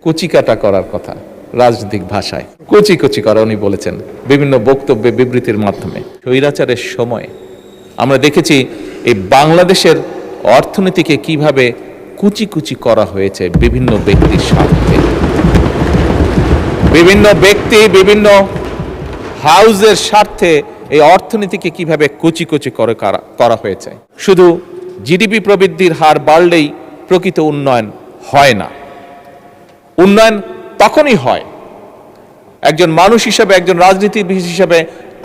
কুচিকাটা করার কথা, রাজনৈতিক ভাষায় কুচি কুচি করা উনি বলেছেন বিভিন্ন বক্তব্যে বিবৃতির মাধ্যমে। স্বৈরাচারের সময় আমরা দেখেছি এই বাংলাদেশের অর্থনীতিকে কিভাবে কুচি কুচি করা হয়েছে বিভিন্ন ব্যক্তির স্বার্থে। বিভিন্ন ব্যক্তি বিভিন্ন হাউজের স্বার্থে এই অর্থনীতিকে কিভাবে কুচি কুচি করে করা হয়েছে। শুধু জিডিপি প্রবৃদ্ধির হার বাড়লেই প্রকৃত উন্নয়ন হয় না। উন্নয়ন তখনই হয়, একজন মানুষ হিসেবে, একজন রাজনীতিবিদ হিসেবে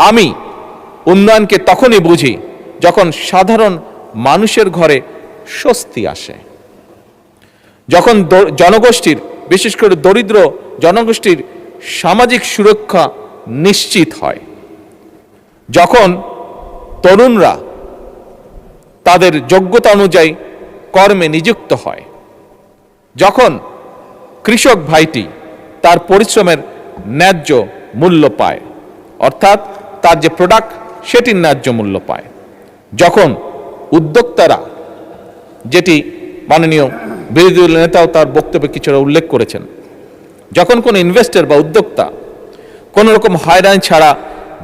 আমি উন্নয়নকে তখনই বুঝি যখন সাধারণ মানুষের ঘরে স্বস্তি আসে, যখন জনগোষ্ঠীর, বিশেষ করে দরিদ্র জনগোষ্ঠীর সামাজিক সুরক্ষা নিশ্চিত হয়, যখন তরুণরা তাদের যোগ্যতা অনুযায়ী কর্মে নিযুক্ত হয়, যখন কৃষক ভাইটি তার পরিশ্রমের ন্যায্য মূল্য পায়, অর্থাৎ তার যে প্রোডাক্ট সেটির ন্যায্য মূল্য পায়, যখন উদ্যোক্তারা, যেটি মাননীয় বিরোধী দলের নেতাও তার বক্তব্যে কিছুটা উল্লেখ করেছেন, যখন কোনো ইনভেস্টর বা উদ্যোক্তা কোনো রকম হয়রানি ছাড়া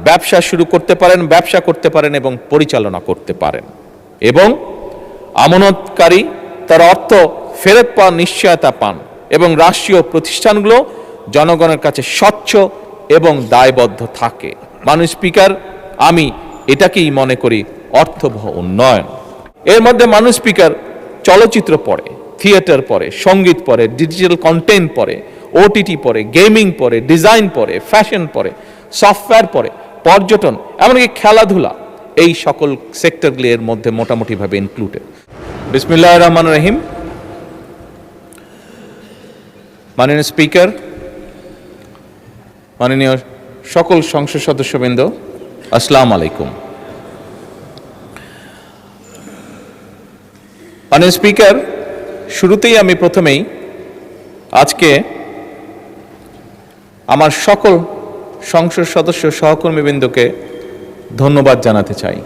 ব্যবসা শুরু করতে পারেন, ব্যবসা করতে পারেন এবং পরিচালনা করতে পারেন, এবং আমানতকারী তার অর্থ ফেরত পাওয়ার নিশ্চয়তা পান, এবং রাষ্ট্রীয় প্রতিষ্ঠানগুলো জনগণের কাছে স্বচ্ছ এবং দায়বদ্ধ থাকে। মাননীয় স্পিকার, আমি এটাকেই মনে করি অর্থবহ উন্নয়ন। এর মধ্যে মাননীয় স্পিকার চলচ্চিত্র পড়ে, থিয়েটার পড়ে, সঙ্গীত পড়ে, ডিজিটাল কন্টেন্ট পড়ে, ওটিটি পড়ে, গেমিং পড়ে, ডিজাইন পড়ে, ফ্যাশন পড়ে, সফটওয়্যার পড়ে, পর্যটন, এমনকি খেলাধুলা, এই সকল সেক্টরগুলি এর মধ্যে মোটামুটিভাবে ইনক্লুডেড। বিসমিল্লাহির রহমানির রহিম। মাননীয় স্পিকার, মাননীয় সকল সংসদ সদস্যবৃন্দ, আসসালামু আলাইকুম। মাননীয় স্পিকার, শুরুতেই আমি প্রথমেই আজকে আমার সকল সংসদ সদস্য সহকর্মীবৃন্দকে ধন্যবাদ জানাতে চাই।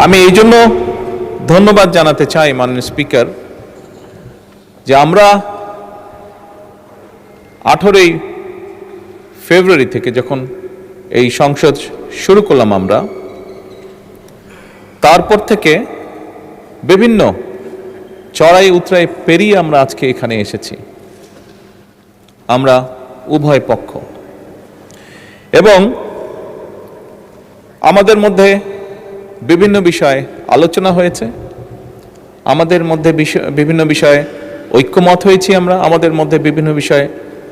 আমি এই জন্য ধন্যবাদ জানাতে চাই মাননীয় স্পিকার, যে আমরা 18ই ফেব্রুয়ারি থেকে যখন এই সংসদ শুরু করলাম, আমরা তারপর থেকে বিভিন্ন চড়াই উতরাই পেরিয়ে আমরা আজকে এখানে এসেছি। আমরা উভয় পক্ষ, এবং আমাদের মধ্যে বিভিন্ন বিষয়ে আলোচনা হয়েছে, আমাদের মধ্যে বিভিন্ন বিষয়ে ঐক্যমত হয়েছি, আমরা আমাদের মধ্যে বিভিন্ন বিষয়ে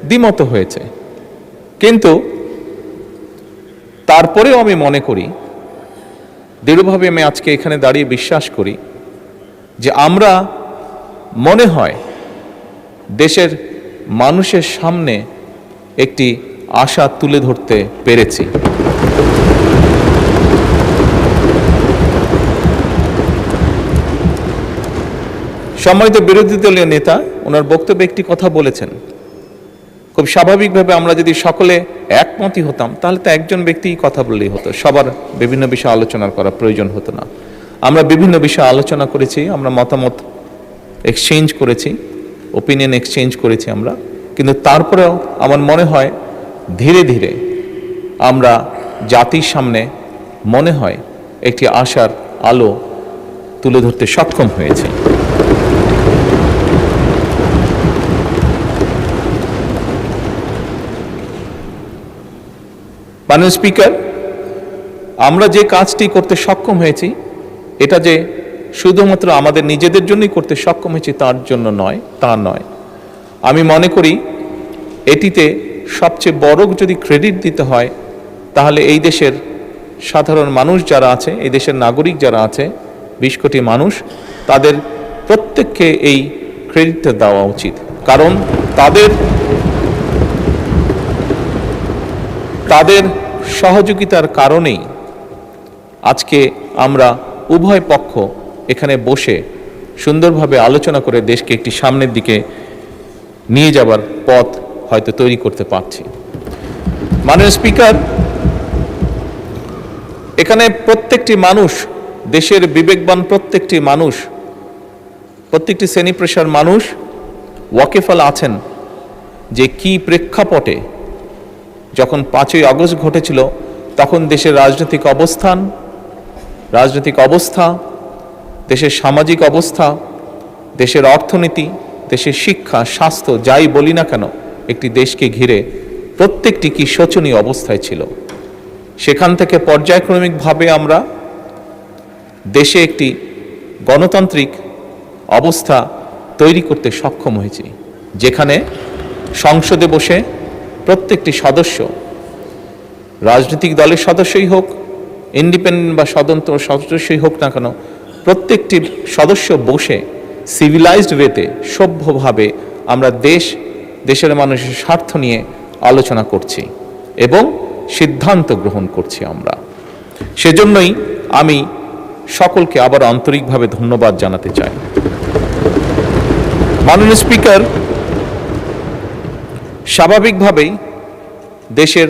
দ্বিমত হয়েছে, কিন্তু তারপরেও আমি মনে করি, দৃঢ়ভাবে আমি আজকে এখানে দাঁড়িয়ে বিশ্বাস করি যে আমরা মনে হয় দেশের মানুষের সামনে একটি আশা তুলে ধরতে পেরেছি। সম্মানিত বিরোধী দলীয় নেতা ওনার বক্তব্যে একটি কথা বলেছেন, খুব স্বাভাবিকভাবে আমরা যদি সকলে একমতই হতাম তাহলে তো একজন ব্যক্তিই কথা বললেই হতো, সবার বিভিন্ন বিষয়ে আলোচনা করার প্রয়োজন হতো না। আমরা বিভিন্ন বিষয়ে আলোচনা করেছি, আমরা মতামত এক্সচেঞ্জ করেছি, ওপিনিয়ন এক্সচেঞ্জ করেছি আমরা, কিন্তু তারপরেও আমার মনে হয় ধীরে ধীরে আমরা জাতির সামনে মনে হয় একটি আশার আলো তুলে ধরতে সক্ষম হয়েছে। মাননীয় স্পিকার, আমরা যে কাজটি করতে সক্ষম হয়েছি, এটা যে শুধুমাত্র আমাদের নিজেদের জন্যই করতে সক্ষম হয়েছি তার জন্য নয়, তা নয়। আমি মনে করি এটিতে সবচেয়ে বড় যদি ক্রেডিট দিতে হয় তাহলে এই দেশের সাধারণ মানুষ যারা আছে, এই দেশের নাগরিক যারা আছে, 20 কোটি মানুষ, তাদের প্রত্যেককে এই ক্রেডিটটা দেওয়া উচিত, কারণ তাদের সহযোগিতার কারণেই আজকে আমরা উভয় পক্ষ এখানে বসে সুন্দরভাবে আলোচনা করে দেশকে একটি সামনের দিকে নিয়ে যাবার পথ হয়তো তৈরি করতে পারছি। মাননীয় স্পিকার, এখানে প্রত্যেকটি মানুষ দেশের বিবেকবান প্রত্যেকটি মানুষ, প্রত্যেকটি শ্রেণী পেশার মানুষ ওয়াকিফাল আছেন যে কি প্রেক্ষাপটে যখন 5ই আগস্ট ঘটেছিল তখন দেশের রাজনৈতিক অবস্থা, দেশের সামাজিক অবস্থা, দেশের অর্থনীতি, দেশের শিক্ষা, স্বাস্থ্য, যাই বলি না কেন, একটি দেশকে ঘিরে প্রত্যেকটি কি শোচনীয় অবস্থায় ছিল। সেখান থেকে পর্যায়ক্রমিকভাবে আমরা দেশে একটি গণতান্ত্রিক অবস্থা তৈরি করতে সক্ষম হয়েছি, যেখানে সংসদে বসে প্রত্যেকটি সদস্য, রাজনৈতিক দলের সদস্যই হোক, ইন্ডিপেন্ডেন্ট বা স্বতন্ত্র সদস্যই হোক না কেন, প্রত্যেকটি সদস্য বসে সিভিলাইজড ওয়েতে, সভ্যভাবে আমরা দেশের মানুষের স্বার্থ নিয়ে আলোচনা করছি এবং সিদ্ধান্ত গ্রহণ করছি আমরা। সেজন্যই আমি সকলকে আবার আন্তরিকভাবে ধন্যবাদ জানাতে চাই। মাননীয় স্পিকার, স্বাভাবিকভাবেই দেশের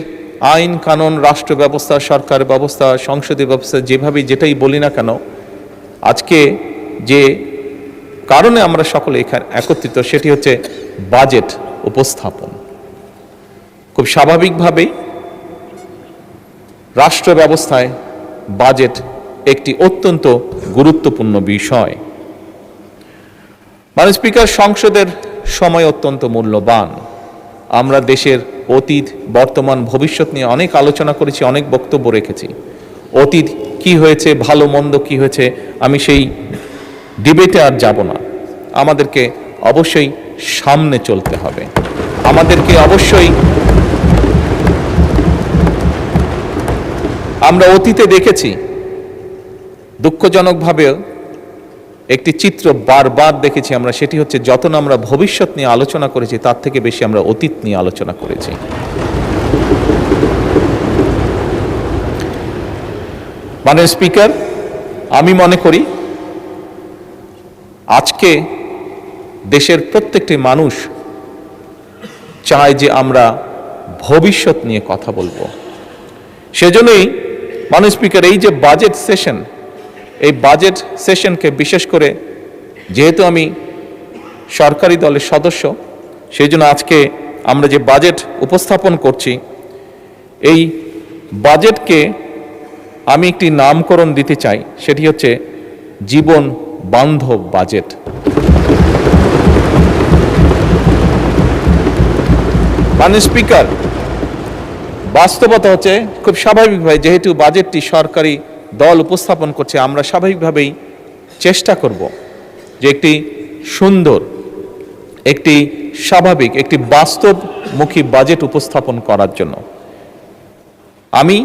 আইন কানুন, রাষ্ট্র ব্যবস্থা, সরকার ব্যবস্থা, সংসদীয় ব্যবস্থা, যেভাবেই যেটাই বলি না কেন, আজকে যে কারণে আমরা সকলে এখানে একত্রিত সেটি হচ্ছে বাজেট উপস্থাপন। খুব স্বাভাবিকভাবেই রাষ্ট্র ব্যবস্থায় বাজেট একটি অত্যন্ত গুরুত্বপূর্ণ বিষয়। মাননীয় স্পিকার, সংসদের সময় অত্যন্ত মূল্যবান। আমরা দেশের অতীত, বর্তমান, ভবিষ্যৎ নিয়ে অনেক আলোচনা করেছি, অনেক বক্তব্য রেখেছি। অতীত কি হয়েছে, ভালো মন্দ কি হয়েছে, আমি সেই ডিবেটে আর যাব না। আমাদেরকে অবশ্যই সামনে চলতে হবে, আমাদেরকে অবশ্যই, আমরা অতীতে দেখেছি দুঃখজনকভাবেও একটি চিত্র বারবার দেখেছি আমরা, সেটি হচ্ছে যত না আমরা ভবিষ্যৎ নিয়ে আলোচনা করেছি তার থেকে বেশি আমরা অতীত নিয়ে আলোচনা করেছি। মাননীয় স্পিকার, আমি মনে করি আজকে দেশের প্রত্যেকটি মানুষ চায় যে আমরা ভবিষ্যৎ নিয়ে কথা বলবো। সেজন্যই মাননীয় স্পিকার, এই যে বাজেট সেশন, এই বাজেট সেশনকে বিশেষ করে, যেহেতু আমি সরকারি দলের সদস্য, সেই জন্য আজকে আমরা যে বাজেট উপস্থাপন করছি, এই বাজেটকে আমি একটি নামকরণ দিতে চাই, সেটি হচ্ছে জীবন বান্ধব বাজেট। মাননীয় স্পিকার, বাস্তবতা হচ্ছে খুব স্বাভাবিকভাবে, যেহেতু বাজেটটি সরকারি দল উপস্থাপন করছে, আমরা স্বাভাবিকভাবেই চেষ্টা করব যে একটি সুন্দর, একটি স্বাভাবিক, একটি বাস্তবমুখী বাজেট উপস্থাপন করার জন্য। আমি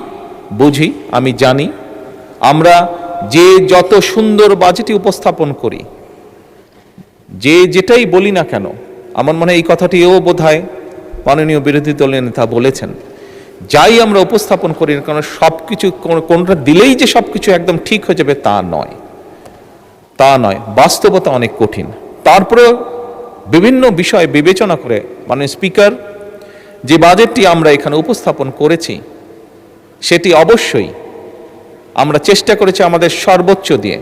বুঝি, আমি জানি, আমরা যে যত সুন্দর বাজেটই উপস্থাপন করি, যে যেটাই বলি না কেন, আমার মনে হয় এই কথাটিও বোধহয় মাননীয় বিরোধী দলের নেতা বলেছেন, যাই আমরা উপস্থাপন করি না কেন, সবকিছু কোনটা দিলেই যে সবকিছু একদম ঠিক হয়ে যাবে তা নয়। বাস্তবতা অনেক কঠিন। তারপরেও বিভিন্ন বিষয় বিবেচনা করে মাননীয় স্পিকার, যে বাজেটটি আমরা এখানে উপস্থাপন করেছি সেটি অবশ্যই আমরা চেষ্টা করেছি আমাদের সর্বোচ্চ দিয়ে,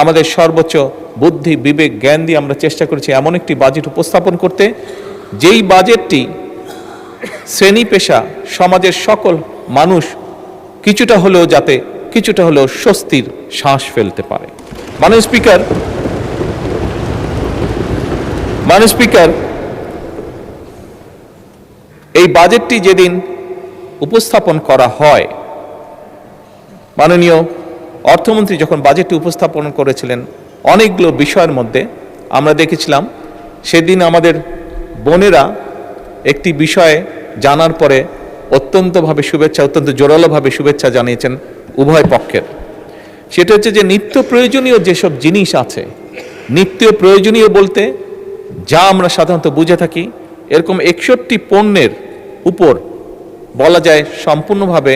আমাদের সর্বোচ্চ বুদ্ধি, বিবেক, জ্ঞান দিয়ে আমরা চেষ্টা করেছি এমন একটি বাজেট উপস্থাপন করতে, যেই বাজেটটি শ্রেণী পেশা, সমাজের সকল মানুষ কিছুটা হলেও স্বস্তির শ্বাস ফেলতে পারে। মাননীয় স্পিকার, এই বাজেটটি যেদিন উপস্থাপন করা হয়, মাননীয় অর্থমন্ত্রী যখন বাজেটটি উপস্থাপন করেছিলেন, অনেকগুলো বিষয়ের মধ্যে আমরা দেখেছিলাম সেদিন আমাদের বোনেরা একটি বিষয়ে জানার পরে অত্যন্ত জোরালোভাবে শুভেচ্ছা জানিয়েছেন উভয় পক্ষের। সেটা হচ্ছে যে নিত্য প্রয়োজনীয় যেসব জিনিস আছে, নিত্য প্রয়োজনীয় বলতে যা আমরা সাধারণত বুঝে থাকি, এরকম 61টি পণ্যের উপর বলা যায় সম্পূর্ণভাবে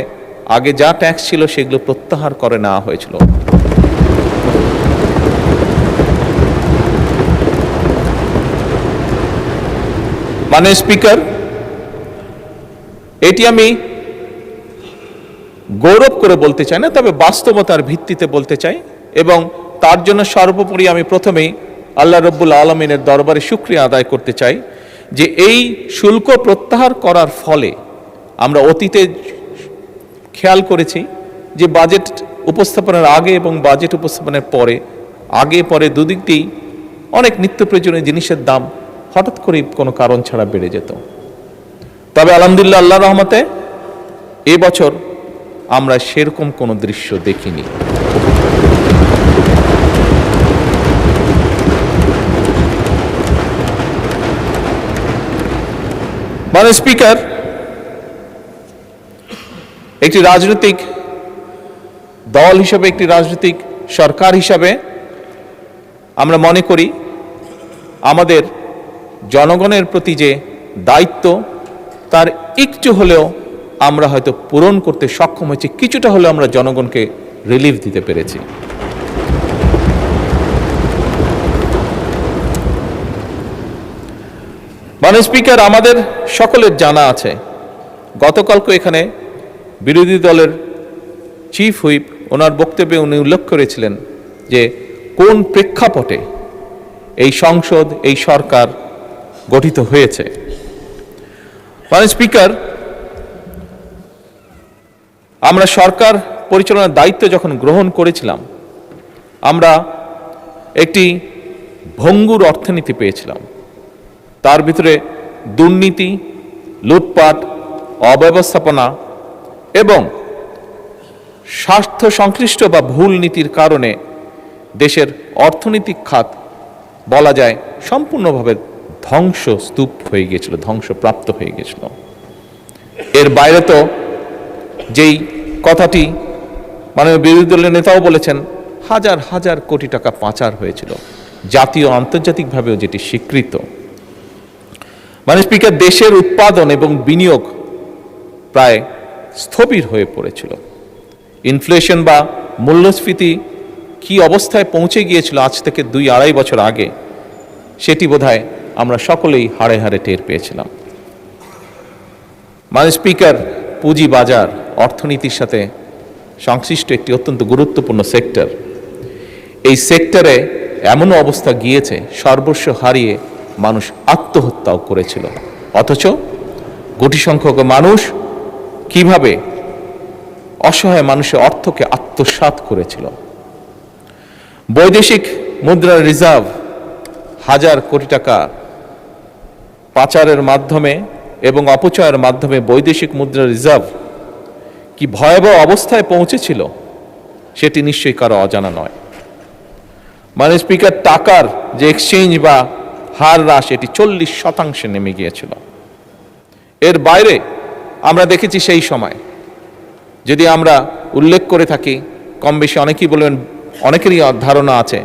আগে যা ট্যাক্স ছিল সেগুলো প্রত্যাহার করে নেওয়া হয়েছিল। মাননীয় স্পিকার, এটি আমি গৌরব করে বলতে চাই না, তবে বাস্তবতার ভিত্তিতে বলতে চাই এবং তার জন্য সর্বোপরি আমি প্রথমেই আল্লাহ রব্বুল আলমিনের দরবারে শুকরিয়া আদায় করতে চাই যে এই শুল্ক প্রত্যাহার করার ফলে আমরা অতীতে খেয়াল করেছি যে বাজেট উপস্থাপনের আগে এবং বাজেট উপস্থাপনের পরে আগে পরে দুদিক দিয়েই অনেক নিত্য প্রয়োজনীয় জিনিসের দাম হঠাৎ করে কোনো কারণ ছাড়া বেড়ে যেত। তবে আলহামদুলিল্লাহ আল্লাহর রহমতে এবছর আমরা সেরকম কোনো দৃশ্য দেখিনি। মাননীয় স্পিকার, একটি রাজনৈতিক দল হিসাবে, একটি রাজনৈতিক সরকার হিসাবে আমরা মনে করি আমাদের জনগণের প্রতি যে দায়িত্ব তার একটু হলেও আমরা হয়তো পূরণ করতে সক্ষম হয়েছি, কিছুটা হলেও আমরা জনগণকে রিলিফ দিতে পেরেছি। মাননীয় স্পিকার, আমাদের সকলের জানা আছে গতকালকে এখানে বিরোধী দলের চিফ হুইপ ওনার বক্তব্যে উনি উল্লেখ করেছিলেন যে কোন প্রেক্ষাপটে এই সংসদ, এই সরকার গঠিত হয়েছে। মাননীয় স্পিকার, আমরা সরকার পরিচালনার দায়িত্ব যখন গ্রহণ করেছিলাম আমরা একটি ভঙ্গুর অর্থনীতি পেয়েছিলাম। তার ভিতরে দুর্নীতি, লুটপাট, অব্যবস্থাপনা এবং স্বার্থ সংশ্লিষ্ট বা ভুল নীতির কারণে দেশের অর্থনৈতিক খাত বলা যায় সম্পূর্ণভাবে ধ্বংসস্তূপ হয়ে গিয়েছিল, ধ্বংসপ্রাপ্ত হয়ে গিয়েছিল। এর বাইরে তো যেই কথাটি মাননীয় বিরোধী দলের নেতাও বলেছেন, হাজার হাজার কোটি টাকা পাচার হয়েছিল, জাতীয় আন্তর্জাতিকভাবেও যেটি স্বীকৃত। মাননীয় স্পিকার, দেশের উৎপাদন এবং বিনিয়োগ প্রায় স্থবির হয়ে পড়েছিল। ইনফ্লেশন বা মূল্যস্ফীতি কি অবস্থায় পৌঁছে গিয়েছিল আজ থেকে 2-2.5 বছর আগে, সেটি বোধহয় আমরা সকলেই হাড়ে হাড়ে টের পেয়েছিলাম। মাননীয় স্পিকার, পুঁজি বাজার অর্থনীতির সাথে সংশ্লিষ্ট একটি অত্যন্ত গুরুত্বপূর্ণ সেক্টর। এই সেক্টরে এমন অবস্থা গিয়েছে সর্বস্ব হারিয়ে মানুষ আত্মহত্যাও করেছিল, অথচ কোটি সংখ্যক মানুষ কিভাবে অসহায় মানুষের অর্থকে আত্মসাৎ করেছিল। বৈদেশিক মুদ্রার রিজার্ভ হাজার কোটি টাকা পাচারের মাধ্যমে এবং অপচয়ের মাধ্যমে বৈদেশিক মুদ্রার রিজার্ভ কি ভয়াবহ অবস্থায় পৌঁছেছিল সেটি নিশ্চয়ই কারো অজানা নয়। মাননীয় স্পিকার, টাকার যে এক্সচেঞ্জ বা হার হ্রাস এটি 40% নেমে গিয়েছিল। এর বাইরে আমরা দেখেছি সেই সময়, যদি আমরা উল্লেখ করে থাকি, কম বেশি অনেকেই বলবেন, অনেকেরই ধারণা আছে,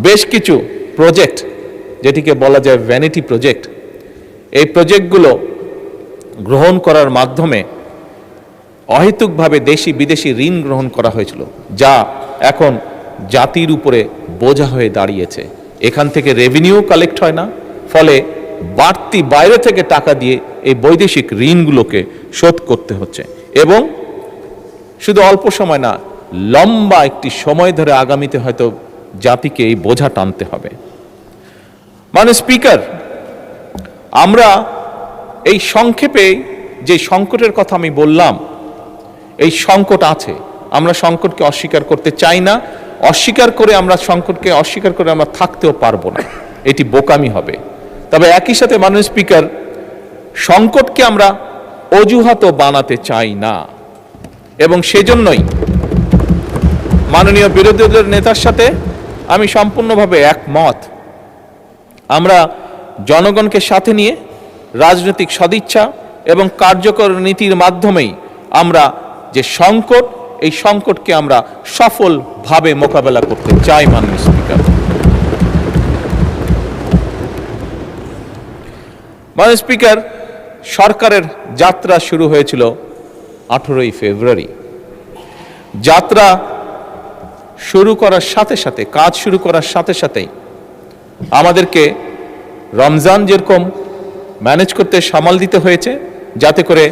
বেশ কিছু প্রজেক্ট যেটিকে বলা যায় ভ্যানিটি প্রজেক্ট, এই প্রজেক্টগুলো গ্রহণ করার মাধ্যমে অহেতুকভাবে দেশি বিদেশি ঋণ গ্রহণ করা হয়েছিল, যা এখন জাতির উপরে বোঝা হয়ে দাঁড়িয়েছে। এখান থেকে রেভিনিউ কালেক্ট হয় না, ফলে বাড়তি বাইরে থেকে টাকা দিয়ে এই বৈদেশিক ঋণগুলোকে শোধ করতে হচ্ছে এবং শুধু অল্প সময় না, লম্বা একটি সময় ধরে আগামীতে হয়তো জাতিকে এই বোঝা টানতে হবে। মাননীয় স্পিকার, আমরা এই সংক্ষেপে যে সংকটের কথা আমি বললাম, এই সংকট আছে, আমরা সংকটকে অস্বীকার করতে চাই না, অস্বীকার করে আমরা সংকটকে অস্বীকার করে আমরা থাকতেও পারবো না, এটি বোকামি হবে। তবে একই সাথে মাননীয় স্পিকার, সংকটকে আমরা অজুহাতও বানাতে চাই না এবং সেজন্যই মাননীয় বিরোধী দলের নেতার সাথে আমি সম্পূর্ণভাবে একমত। আমরা জনগণকে সাথে নিয়ে রাজনৈতিক সদিচ্ছা এবং কার্যকর নীতির মাধ্যমেই আমরা যে সংকট, এই সংকটকে আমরা সফলভাবে মোকাবেলা করতে চাই। মাননীয় স্পিকার, মাননীয় স্পিকার, সরকারের যাত্রা শুরু হয়েছিল 18ই ফেব্রুয়ারি। যাত্রা শুরু করার সাথে সাথে, কাজ শুরু করার সাথে সাথেই আমাদেরকে রমজান যেরকম ম্যানেজ করতে সামাল দিতে হয়েছে, যাতে করে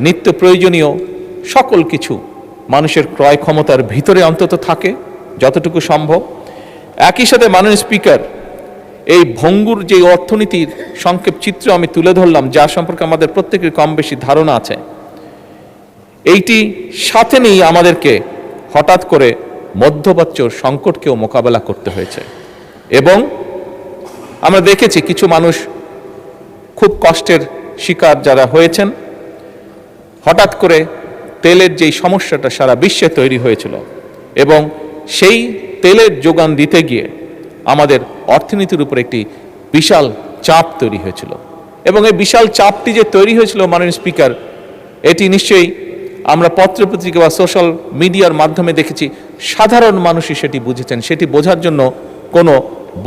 নিত্য প্রয়োজনীয় সকল কিছু মানুষের ক্রয় ক্ষমতার ভিতরে অন্তত থাকে, যতটুকু সম্ভব। একই সাথে মাননীয় স্পিকার, এই ভঙ্গুর যে অর্থনীতির সংক্ষেপ চিত্র আমি তুলে ধরলাম, যা সম্পর্কে আমাদের প্রত্যেকের কম বেশি ধারণা আছে, এইটি সাথে নিয়ে আমাদেরকে হঠাৎ করে মধ্যপ্রাচ্য সংকটকেও মোকাবেলা করতে হয়েছে। এবং আমরা দেখেছি কিছু মানুষ খুব কষ্টের শিকার যারা হয়েছেন, হঠাৎ করে তেলের যেই সমস্যাটা সারা বিশ্বে তৈরি হয়েছিল এবং সেই তেলের যোগান দিতে গিয়ে আমাদের অর্থনীতির উপর একটি বিশাল চাপ তৈরি হয়েছিল। এবং এই বিশাল চাপটি যে তৈরি হয়েছিল মাননীয় স্পিকার, এটি নিশ্চয়ই আমরা পত্রপত্রিকা বা সোশ্যাল মিডিয়ার মাধ্যমে দেখেছি, সাধারণ মানুষই সেটি বুঝেছেন। সেটি বোঝার জন্য কোনো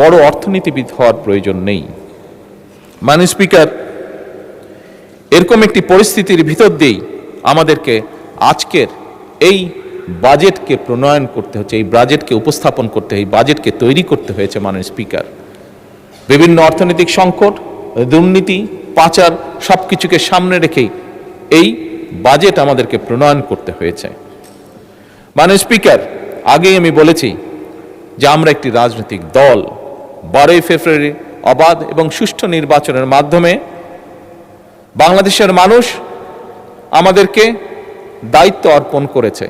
বড় অর্থনীতিবিদ হওয়ার প্রয়োজন নেই। মাননীয় স্পিকার, এরকম একটি পরিস্থিতির ভিতর দিয়েই আমাদেরকে আজকের এই বাজেটকে প্রণয়ন করতে হচ্ছে, এই বাজেটকে উপস্থাপন করতে, এই বাজেটকে তৈরি করতে হয়েছে। মাননীয় স্পিকার, বিভিন্ন অর্থনৈতিক সংকট, দুর্নীতি, পাচার সবকিছুকে সামনে রেখেই এই বাজেট আমাদেরকে প্রণয়ন করতে হয়েছে। মাননীয় স্পিকার, আগেই আমি বলেছি যে আমরা একটি রাজনৈতিক দল। 12ই ফেব্রুয়ারি অবাধ এবং সুষ্ঠু নির্বাচনের মাধ্যমে বাংলাদেশের মানুষ আমাদেরকে দায়িত্ব অর্পণ করেছে,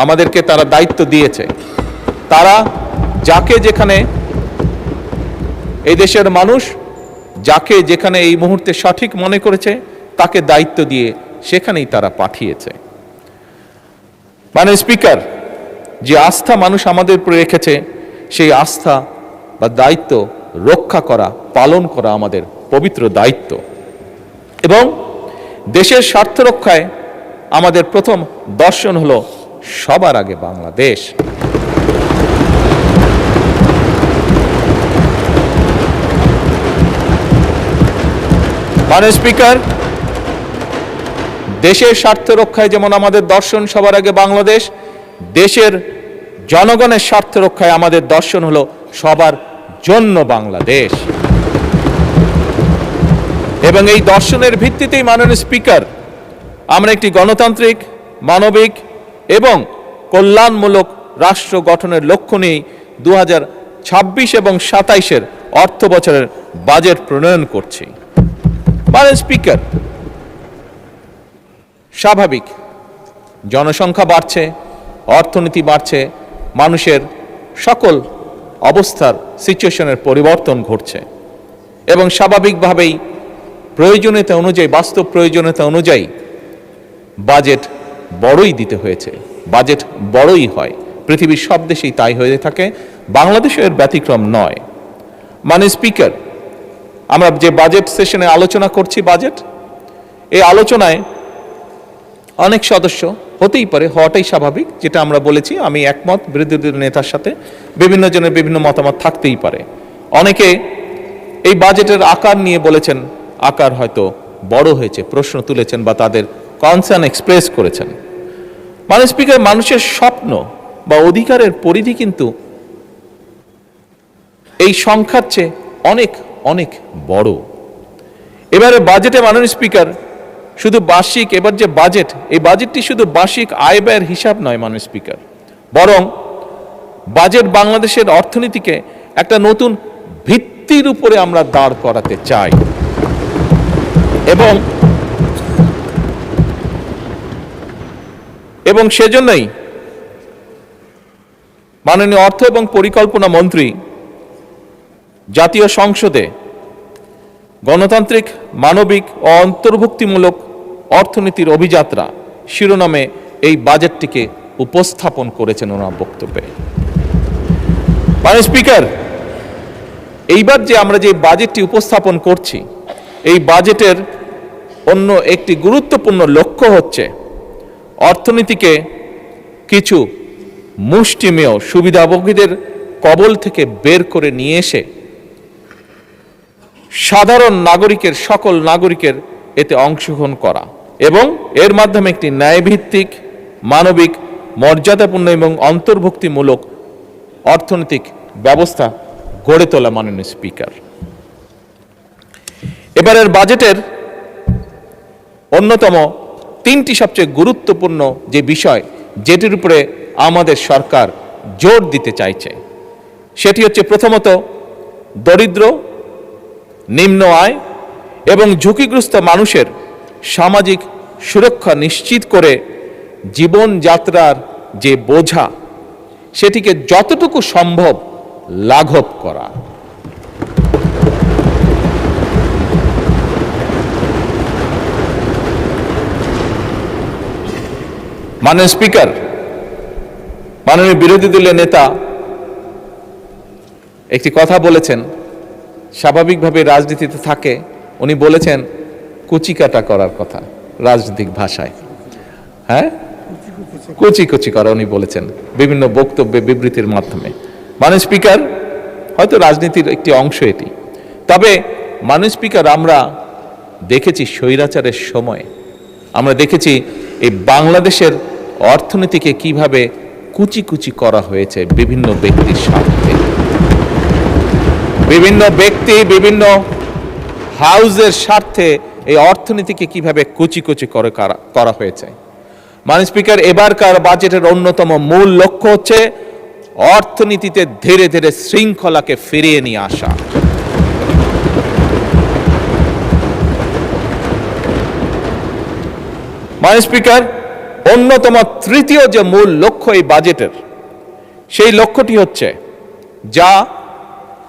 আমাদেরকে তারা দায়িত্ব দিয়েছে। তারা যাকে যেখানে, এই দেশের মানুষ যাকে যেখানে এই মুহূর্তে সঠিক মনে করেছে তাকে দায়িত্ব দিয়ে সেখানেই তারা পাঠিয়েছে। মাননীয় স্পিকার, যে আস্থা মানুষ আমাদের উপরে রেখেছে, সেই আস্থা বা দায়িত্ব রক্ষা করা, পালন করা আমাদের পবিত্র দায়িত্ব। এবং দেশের স্বার্থ রক্ষায় আমাদের প্রথম দর্শন হলো সবার আগে বাংলাদেশ। মাননীয় স্পিকার, দেশের স্বার্থ রক্ষায় যেমন আমাদের দর্শন সবার আগে বাংলাদেশ, দেশের জনগণের স্বার্থ রক্ষায় আমাদের দর্শন হলো সবার জন্য বাংলাদেশ। এবং এই দর্শনের ভিত্তিতেই মাননীয় স্পিকার, আমরা একটি গণতান্ত্রিক, মানবিক এবং কল্যাণমূলক রাষ্ট্র গঠনের লক্ষ্য নিয়ে 2026 এবং 27-এর অর্থ বছরের বাজেট প্রণয়ন করছি। মাননীয় স্পিকার, স্বাভাবিক জনসংখ্যা বাড়ছে, অর্থনীতি বাড়ছে, মানুষের সকল অবস্থার সিচুয়েশনের পরিবর্তন ঘটছে এবং স্বাভাবিকভাবেই প্রয়োজনীয়তা অনুযায়ী, বাস্তব প্রয়োজনীয়তা অনুযায়ী বাজেট বড়ই দিতে হয়েছে। বাজেট বড়ই হয়, পৃথিবীর সব দেশেই তাই হয়ে থাকে, বাংলাদেশের ব্যতিক্রম নয়। মাননীয় স্পিকার, আমরা যে বাজেট সেশনে আলোচনা করছি বাজেট, এই আলোচনায় অনেক সদস্য হতেই পারে, হওয়াটাই স্বাভাবিক, যেটা আমরা বলেছি, আমি একমত, বিরোধী দলের নেতার সাথে বিভিন্ন জনের বিভিন্ন মতামত থাকতেই পারে। অনেকে এই বাজেটের আকার নিয়ে বলেছেন আকার হয়তো বড় হয়েছে, প্রশ্ন তুলেছেন বা তাদের কনসার্ন এক্সপ্রেস করেছেন। মাননীয় স্পিকার, মানুষের স্বপ্ন বা অধিকারের পরিধি কিন্তু এই সংখ্যার চেয়ে অনেক অনেক বড়। এবারে বাজেটে মাননীয় স্পিকার, শুধু বার্ষিক এবার যে বাজেট, এই বাজেটটি শুধু বার্ষিক আয় ব্যয়ের হিসাব নয় মাননীয় স্পিকার, বরং বাজেট বাংলাদেশের অর্থনীতিকে একটা নতুন ভিত্তির উপরে আমরা দাঁড় করাতে চাই। এবং সেজন্যই মাননীয় অর্থ এবং পরিকল্পনা মন্ত্রী জাতীয় সংসদে গণতান্ত্রিক, মানবিক ও অন্তর্ভুক্তিমূলক অর্থনীতির অভিযাত্রা শিরোনামে এই বাজেটটিকে উপস্থাপন করেছেন ওনার বক্তব্যে। মাননীয় স্পিকার, এইবার যে আমরা যে বাজেটটি উপস্থাপন করছি, এই বাজেটের অন্য একটি গুরুত্বপূর্ণ লক্ষ্য হচ্ছে অর্থনীতিকে কিছু মুষ্টিমেয় সুবিধাভোগীদের কবল থেকে বের করে নিয়ে এসে সাধারণ নাগরিকের, সকল নাগরিকের এতে অংশগ্রহণ করা এবং এর মাধ্যমে একটি ন্যায়ভিত্তিক, মানবিক, মর্যাদাপূর্ণ এবং অন্তর্ভুক্তিমূলক অর্থনৈতিক ব্যবস্থা গড়ে তোলা। মাননীয় স্পিকার, এবারের বাজেটের অন্যতম 3টি সবচেয়ে গুরুত্বপূর্ণ যে বিষয়, যেটির উপরে আমাদের সরকার জোর দিতে চাইছে। সেটি হচ্ছে প্রথমত দরিদ্র, নিম্ন আয় এবং ঝুঁকিগ্রস্ত মানুষের সামাজিক সুরক্ষা নিশ্চিত করে জীবনযাত্রার যে বোঝা সেটিকে যতটুকু সম্ভব লাঘব করা। মাননীয় স্পিকার, মাননীয় বিরোধী দলের নেতা একটি কথা বলেছেন, স্বাভাবিকভাবে রাজনীতিতে থাকে, উনি বলেছেন কুচিকাটা করার কথা রাজনৈতিক ভাষায়। হ্যাঁ, কুচি কুচি করা উনি বলেছেন বিভিন্ন বক্তব্যে, বিবৃতির মাধ্যমে। মাননীয় স্পিকার, হয়তো রাজনীতির একটি অংশ এটি, তবে মাননীয় স্পিকার, আমরা দেখেছি স্বৈরাচারের সময়, আমরা দেখেছি এই বাংলাদেশের অর্থনীতিকে কিভাবে কুচি কুচি করা হয়েছে বিভিন্ন ব্যক্তির স্বার্থে। বিভিন্ন ব্যক্তি, বিভিন্ন হাউজের স্বার্থে এই অর্থনীতিকে কিভাবে কুচি কুচি করা হয়েছে। মাননীয় স্পিকার, এবারকার বাজেটের অন্যতম মূল লক্ষ্য হচ্ছে অর্থনীতিতে ধীরে ধীরে শৃঙ্খলাকে ফিরিয়ে নিয়ে আসা। মাননীয় স্পিকার, অন্যতম তৃতীয় যে মূল লক্ষ্য এই বাজেটের, সেই লক্ষ্যটি হচ্ছে যা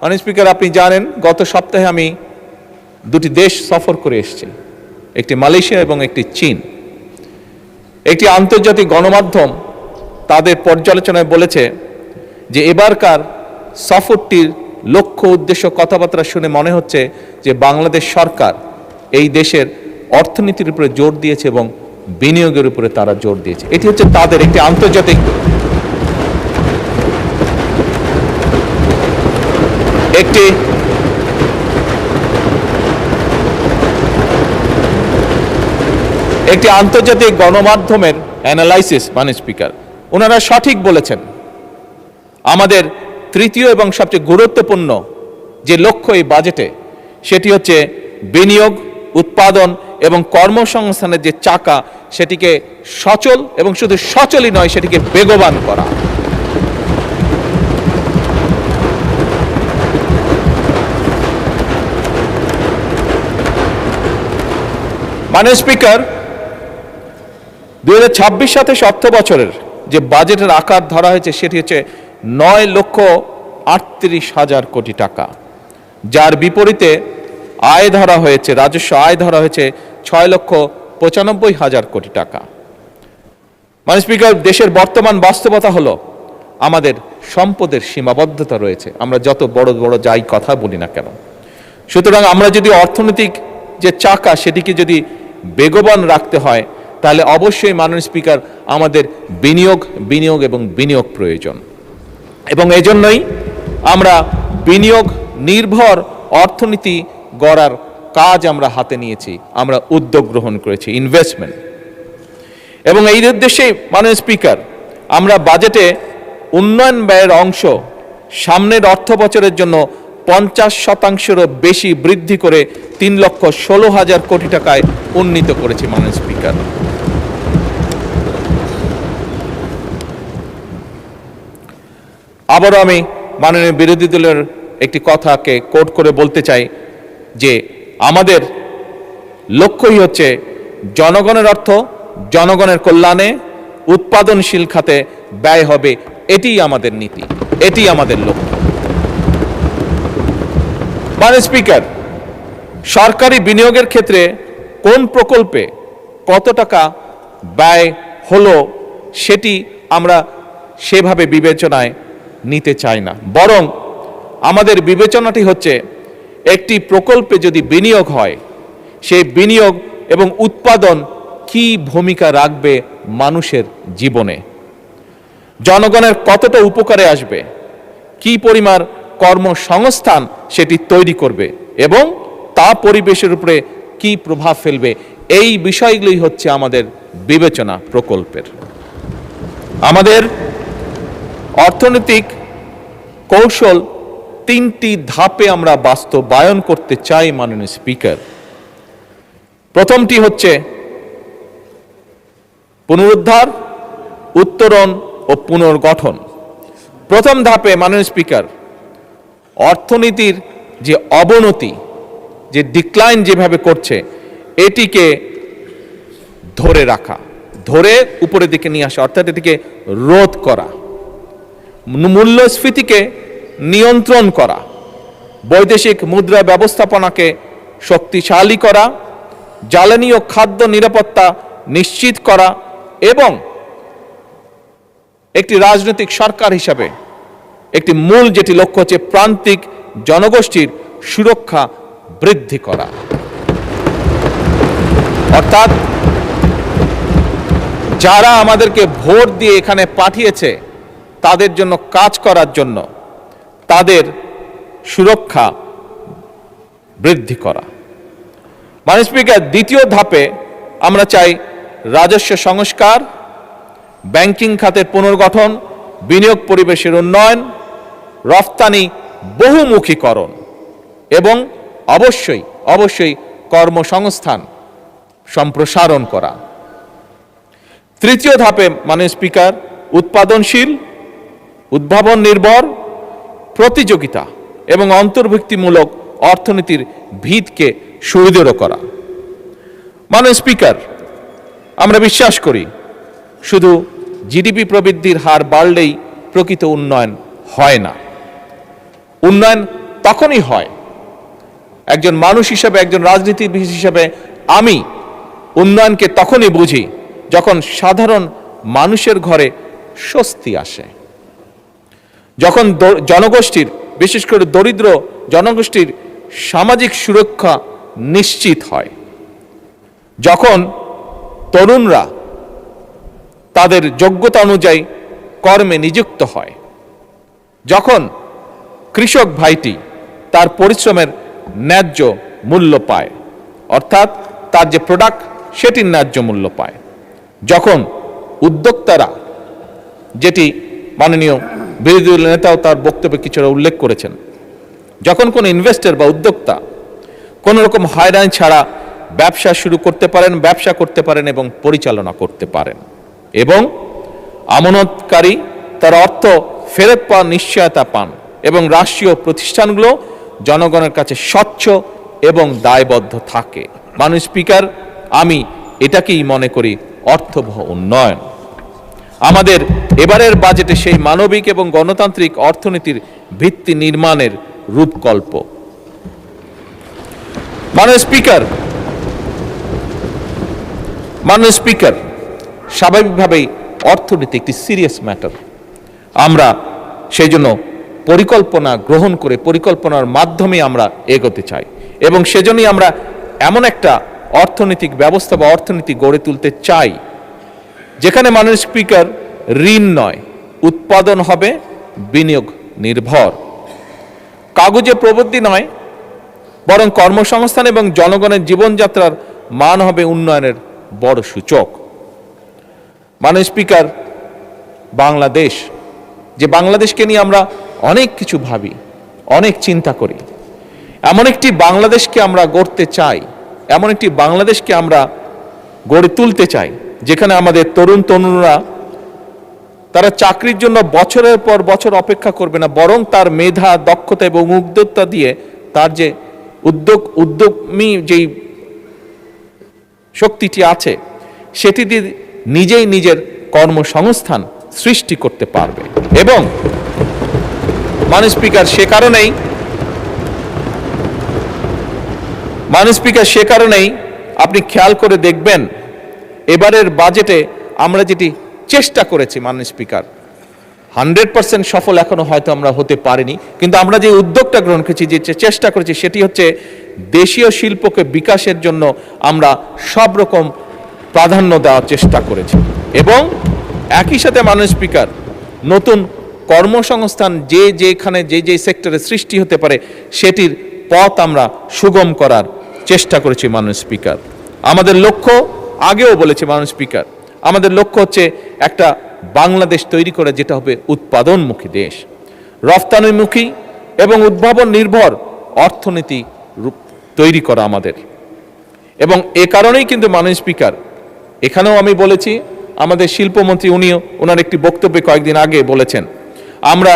মাননীয় স্পিকার আপনি জানেন, গত সপ্তাহে আমি দুটি দেশ সফর করে এসেছি, একটি মালয়েশিয়া এবং একটি চীন। একটি আন্তর্জাতিক গণমাধ্যম তাদের পর্যালোচনায় বলেছে যে এবারকার সফরটির লক্ষ্য, উদ্দেশ্য, কথাবার্তা শুনে মনে হচ্ছে যে বাংলাদেশ সরকার এই দেশের অর্থনীতির উপরে জোর দিয়েছে এবং বিনিয়োগের উপরে তারা জোর দিয়েছে। এটি হচ্ছে তাদের একটি আন্তর্জাতিক একটি আন্তর্জাতিক গণমাধ্যমের অ্যানালাইসিস। মাননীয় স্পিকার, ওনারা সঠিক বলেছেন, আমাদের তৃতীয় এবং সবচেয়ে গুরুত্বপূর্ণ যে লক্ষ্য এই বাজেটে, সেটি হচ্ছে বিনিয়োগ, উৎপাদন এবং কর্মসংস্থানের যে চাকা, সেটিকে সচল এবং শুধু সচলই নয়, সেটিকে বেগবান করা। মাননীয় স্পিকার, 2026-27 অর্থ বছরের যে বাজেটের আকার ধরা হয়েছে সেটি হচ্ছে 9,38,000 কোটি টাকা, যার বিপরীতে আয় ধরা হয়েছে, রাজস্ব আয় ধরা হয়েছে 6,95,000 কোটি টাকা। মাননীয় স্পিকার, দেশের বর্তমান বাস্তবতা হলো আমাদের সম্পদের সীমাবদ্ধতা রয়েছে, আমরা যত বড় বড় যাই কথা বলি না কেন। সুতরাং আমরা যদি অর্থনৈতিক যে চাকা সেটিকে যদি বেগবান রাখতে হয়, তাহলে অবশ্যই মাননীয় স্পিকার আমাদের বিনিয়োগ এবং বিনিয়োগ প্রয়োজন। এবং এজন্যই আমরা বিনিয়োগ নির্ভর অর্থনীতি গড়ার কাজ আমরা হাতে নিয়েছি, আমরা উদ্যোগ গ্রহণ করেছি, ইনভেস্টমেন্ট। এবং এই উদ্দেশ্যে মাননীয় স্পিকার, আমরা বাজেটে উন্নয়ন ব্যয়ের অংশ সামনের অর্থ বছরের জন্য 50%-রও বেশি বৃদ্ধি করে 3,16,000 কোটি টাকায় উন্নীত করেছি। মাননীয় স্পিকার, আবারও আমি মাননীয় বিরোধী দলের একটি কথাকে কোট করে বলতে চাই যে আমাদের লক্ষ্যই হচ্ছে জনগণের অর্থ জনগণের কল্যাণে, উৎপাদনশীল খাতে ব্যয় হবে, এটিই আমাদের নীতি, এটি আমাদের লক্ষ্য। মাননীয় স্পিকার, সরকারি বিনিয়োগের ক্ষেত্রে কোন প্রকল্পে কত টাকা ব্যয় হলো সেটি আমরা সেভাবে বিবেচনায় নিতে চাই না, বরং আমাদের বিবেচনাটি হচ্ছে একটি প্রকল্পে যদি বিনিয়োগ হয়, সেই বিনিয়োগ এবং উৎপাদন কি ভূমিকা রাখবে মানুষের জীবনে, জনগণের কতটা উপকারে আসবে, কি পরিমাণ কর্মসংস্থান সেটি তৈরি করবে এবং তা পরিবেশের উপরে কি প্রভাব ফেলবে, এই বিষয়গুলোই হচ্ছে আমাদের বিবেচনা প্রকল্পের। আমাদের অর্থনৈতিক কৌশল 3টি ধাপে আমরা বাস্তবায়ন করতে চাই। মাননীয় স্পিকার, প্রথমটি হচ্ছে পুনরুদ্ধার, উত্তরণ ও পুনর্গঠন। প্রথম ধাপে মাননীয় স্পিকার, অর্থনীতির যে অবনতি, যে ডিক্লাইন যেভাবে করছে, এটিকে ধরে রাখা, ধরে উপরের দিকে নিয়ে আসা, অর্থাৎ এটিকে রোধ করা, মূল্যস্ফীতিকে নিয়ন্ত্রণ করা, বৈদেশিক মুদ্রা ব্যবস্থাপনাকে শক্তিশালী করা, জ্বালানি ও খাদ্য নিরাপত্তা নিশ্চিত করা এবং একটি রাজনৈতিক সরকার হিসাবে একটি মূল যেটি লক্ষ্য হচ্ছে প্রান্তিক জনগোষ্ঠীর সুরক্ষা বৃদ্ধি করা। অর্থাৎ যারা আমাদেরকে ভোট দিয়ে এখানে পাঠিয়েছে তাদের জন্য কাজ করার জন্য তাদের সুরক্ষা বৃদ্ধি করা। মাননীয় স্পিকার, দ্বিতীয় ধাপে আমরা চাই রাজস্ব সংস্কার, ব্যাংকিং খাতের পুনর্গঠন, বিনিয়োগ পরিবেশের উন্নয়ন, রফতানি বহুমুখীকরণ এবং অবশ্যই কর্মসংস্থান সম্প্রসারণ করা। তৃতীয় ধাপে মাননীয় স্পিকার, উৎপাদনশীল, উদ্ভাবন নির্ভর, প্রতিযোগিতা এবং অন্তর্ভুক্তিমূলক অর্থনীতির ভিতকে সুদৃঢ় করা। মাননীয় স্পিকার, আমরা বিশ্বাস করি শুধু জিডিপি প্রবৃদ্ধির হার বাড়লেই প্রকৃত উন্নয়ন হয় না। উন্নয়ন তখনই হয়, একজন মানুষ হিসেবে, একজন রাজনীতিবিদ হিসেবে আমি উন্নয়নকে তখনই বুঝি যখন সাধারণ মানুষের ঘরে স্বস্তি আসে, যখন জনগোষ্ঠীর, বিশেষ করে দরিদ্র জনগোষ্ঠীর সামাজিক সুরক্ষা নিশ্চিত হয়, যখন তরুণরা তাদের যোগ্যতা অনুযায়ী কর্মে নিযুক্ত হয়, যখন কৃষক ভাইটি তার পরিশ্রমের ন্যায্য মূল্য পায়, অর্থাৎ তার যে প্রোডাক্ট সেটির ন্যায্য মূল্য পায়, যখন উদ্যোক্তারা, যেটি মাননীয় বিরোধী দলের নেতাও তার বক্তব্যে কিছুটা উল্লেখ করেছেন, যখন কোনো ইনভেস্টর বা উদ্যোক্তা কোনো রকম হয়রানি ছাড়া ব্যবসা শুরু করতে পারেন, ব্যবসা করতে পারেন এবং পরিচালনা করতে পারেন, এবং আমানতকারী তার অর্থ ফেরত পাওয়ার নিশ্চয়তা পান এবং রাষ্ট্রীয় প্রতিষ্ঠানগুলো জনগণের কাছে স্বচ্ছ এবং দায়বদ্ধ থাকে। মাননীয় স্পিকার, আমি এটাকেই মনে করি অর্থবহ উন্নয়ন। আমাদের এবারের বাজেটে সেই মানবিক এবং গণতান্ত্রিক অর্থনীতির ভিত্তি নির্মাণের রূপকল্প। মাননীয় স্পিকার, স্বাভাবিকভাবেই অর্থনীতি একটি সিরিয়াস ম্যাটার। আমরা সেই জন্য পরিকল্পনা গ্রহণ করে পরিকল্পনার মাধ্যমে আমরা এগোতে চাই এবং সেজন্যই আমরা এমন একটা অর্থনৈতিক ব্যবস্থা বা অর্থনীতি গড়ে তুলতে চাই যেখানে মাননীয় স্পিকার, ঋণ নয়, উৎপাদন হবে বিনিয়োগ নির্ভর, কাগজে প্রবৃদ্ধি নয় বরং কর্মসংস্থান এবং জনগণের জীবনযাত্রার মান হবে উন্নয়নের বড় সূচক। মাননীয় স্পিকার, বাংলাদেশ, যে বাংলাদেশকে নিয়ে আমরা অনেক কিছু ভাবি, অনেক চিন্তা করি, এমন একটি বাংলাদেশকে আমরা গড়তে চাই, এমন একটি বাংলাদেশকে আমরা গড়ে তুলতে চাই যেখানে আমাদের তরুণরা তারা চাকরির জন্য বছরের পর বছর অপেক্ষা করবে না, বরং তার মেধা, দক্ষতা এবং উদ্যোক্তা দিয়ে তার যে উদ্যমী যেই শক্তিটি আছে সেটি দিয়ে নিজেই নিজের কর্মসংস্থান সৃষ্টি করতে পারবে। এবং মাননীয় স্পিকার, সে কারণেই আপনি খেয়াল করে দেখবেন এবারের বাজেটে আমরা যেটি চেষ্টা করেছি, মাননীয় স্পিকার, 100% সফল এখনো হয়তো আমরা হতে পারিনি, কিন্তু আমরা যে উদ্যোগটা গ্রহণ করেছি, যে চেষ্টা করেছি, সেটি হচ্ছে দেশীয় শিল্পকে বিকাশের জন্য আমরা সব রকম প্রাধান্য দেওয়ার চেষ্টা করেছি এবং একই সাথে মাননীয় স্পিকার, নতুন কর্মসংস্থান যেখানে যে সেক্টরে সৃষ্টি হতে পারে সেটির পথ আমরা সুগম করার চেষ্টা করেছি। মাননীয় স্পিকার, আমাদের লক্ষ্য, আগেও বলেছি মাননীয় স্পিকার, আমাদের লক্ষ্য হচ্ছে একটা বাংলাদেশ তৈরি করে যেটা হবে উৎপাদনমুখী দেশ, রফতানিমুখী এবং উদ্ভাবন নির্ভর অর্থনীতি তৈরি করা আমাদের। এবং এ কারণেই কিন্তু মাননীয় স্পিকার, এখানেও আমি বলেছি, আমাদের শিল্পমন্ত্রী উনিও ওনার একটি বক্তব্যে কয়েকদিন আগে বলেছেন, আমরা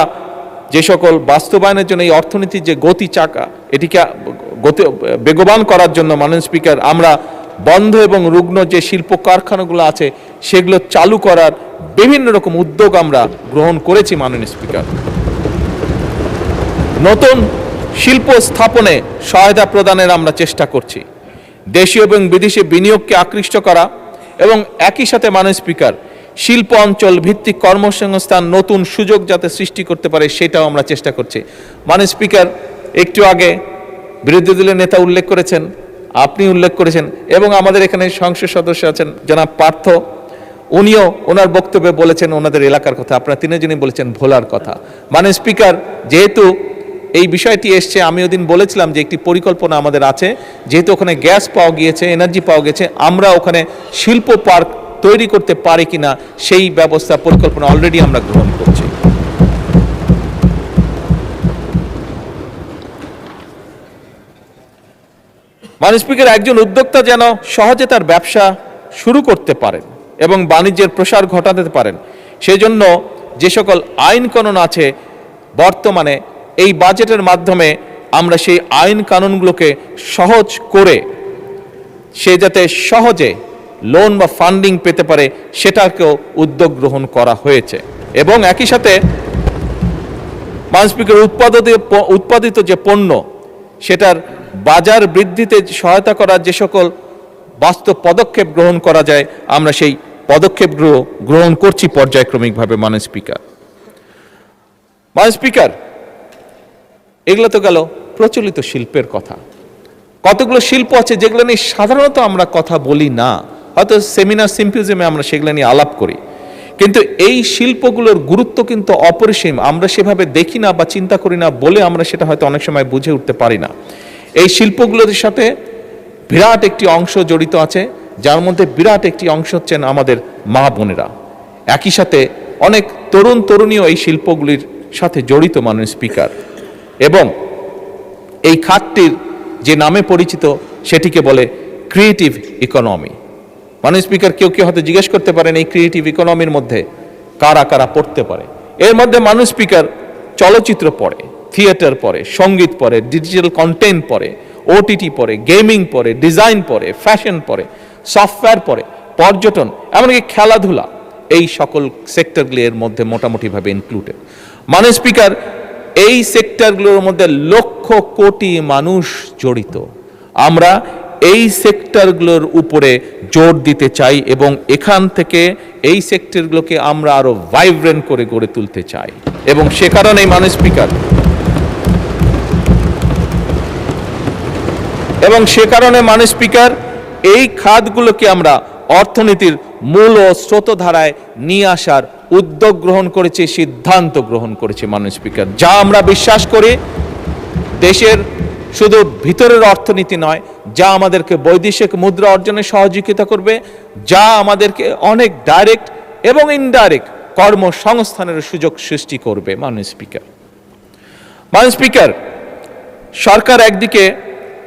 যে সকল বাস্তবায়নের জন্য এই অর্থনীতির যে গতি চাকা এটিকে গতি বেগবান করার জন্য মাননীয় স্পিকার আমরা বন্ধ এবং রুগ্ন যে শিল্প কারখানাগুলো আছে সেগুলো চালু করার বিভিন্ন রকম উদ্যোগ আমরা গ্রহণ করেছি মাননীয় স্পিকার। নতুন শিল্প স্থাপনে সহায়তা প্রদানের আমরা চেষ্টা করছি। দেশীয় এবং বিদেশি বিনিয়োগকে আকৃষ্ট করা এবং একই সাথে মাননীয় স্পিকার শিল্প অঞ্চল ভিত্তিক কর্মসংস্থান নতুন সুযোগ যাতে সৃষ্টি করতে পারে সেটাও আমরা চেষ্টা করছি। মাননীয় স্পিকার, একটু আগে বিরোধী দলের নেতা উল্লেখ করেছেন, আপনি উল্লেখ করেছেন এবং আমাদের এখানে সংসদ সদস্য আছেন জনাব পার্থ, উনিও ওনার বক্তব্যে বলেছেন ওনাদের এলাকার কথা, আপনারা তিনজনই বলেছেন ভোলার কথা। মাননীয় স্পিকার, যেহেতু এই বিষয়টি এসছে, আমি ওদিন বলেছিলাম যে একটি পরিকল্পনা আমাদের আছে, যেহেতু ওখানে গ্যাস পাওয়া গিয়েছে, এনার্জি পাওয়া গেছে, আমরা ওখানে শিল্প পার্ক তৈরি করতে পারি কিনা সেই ব্যবস্থা পরিকল্পনা অলরেডি আমরা গ্রহণ করছি। মাননীয় স্পিকার, একজন উদ্যোক্তা যেন সহজে তার ব্যবসা শুরু করতে পারেন এবং বাণিজ্যের প্রসার ঘটাতে পারেন, সেজন্য যে সকল আইন কানুন আছে বর্তমানে এই বাজেটের মাধ্যমে আমরা সেই আইন কানুনগুলোকে সহজ করে সে যাতে সহজে লোন বা ফান্ডিং পেতে পারে সেটাকেও উদ্যোগ গ্রহণ করা হয়েছে। এবং একই সাথে মাননীয় স্পিকার, উৎপাদিত যে পণ্য সেটার বাজার বৃদ্ধিতে সহায়তা করার যে সকল বাস্তব পদক্ষেপ গ্রহণ করা যায় আমরা সেই পদক্ষেপগুলো গ্রহণ করছি পর্যায়ক্রমিকভাবে। মাননীয় স্পিকার, এগুলো তো গেল প্রচলিত শিল্পের কথা। কতগুলো শিল্প আছে যেগুলো নিয়ে সাধারণত আমরা কথা বলি না, হয়তো সেমিনার সিম্পোজিয়ামে আমরা সেগুলো নিয়ে আলাপ করি, কিন্তু এই শিল্পগুলোর গুরুত্ব কিন্তু অপরিসীম। আমরা সেভাবে দেখি না বা চিন্তা করি না বলে আমরা সেটা হয়তো অনেক সময় বুঝে উঠতে পারি না। এই শিল্পগুলোর সাথে বিরাট একটি অংশ জড়িত আছে, যার মধ্যে বিরাট একটি অংশ হচ্ছেন আমাদের মা বোনেরা। একই সাথে অনেক তরুণ তরুণীও এই শিল্পগুলির সাথে জড়িত মাননীয় স্পিকার, এবং এই খাতটির যে নামে পরিচিত সেটিকে বলে ক্রিয়েটিভ ইকোনমি। মাননীয় স্পিকার, কেউ কেউ হয়তো জিজ্ঞেস করতে পারেন এই ক্রিয়েটিভ ইকোনমির মধ্যে কারা কারা পড়তে পারে। এর মধ্যে মাননীয় স্পিকার চলচ্চিত্র পড়ে, থিয়েটার পড়ে, সঙ্গীত পড়ে, ডিজিটাল কন্টেন্ট পড়ে, ওটিটি পড়ে, গেমিং পড়ে, ডিজাইন পড়ে, ফ্যাশন পড়ে, সফটওয়্যার পড়ে, পর্যটন, এমনকি খেলাধুলা, এই সকল সেক্টরগুলি এর মধ্যে মোটামুটিভাবে ইনক্লুডেড। মাননীয় স্পিকার, এই সেক্টরগুলোর মধ্যে লক্ষ কোটি মানুষ জড়িত। আমরা এই সেক্টরগুলোর উপরে জোর দিতে চাই এবং এখান থেকে এই সেক্টরগুলোকে আমরা আরো ভাইব্রেন্ট করে গড়ে তুলতে চাই। এবং সে কারণে মাননীয় স্পিকার, এই খাতগুলোকে আমরা অর্থনীতির মূল ও স্রোতধারায় নিয়ে আসার উদ্যোগ গ্রহণ করেছি, সিদ্ধান্ত গ্রহণ করেছি মাননীয় স্পিকার, যা আমরা বিশ্বাস করি দেশের শুধু ভিতরের অর্থনীতি নয়, যা আমাদেরকে বৈদেশিক মুদ্রা অর্জনে সহযোগিতা করবে, যা আমাদেরকে অনেক ডাইরেক্ট এবং ইনডাইরেক্ট কর্মসংস্থানের সুযোগ সৃষ্টি করবে। মাননীয় স্পিকার, সরকার একদিকে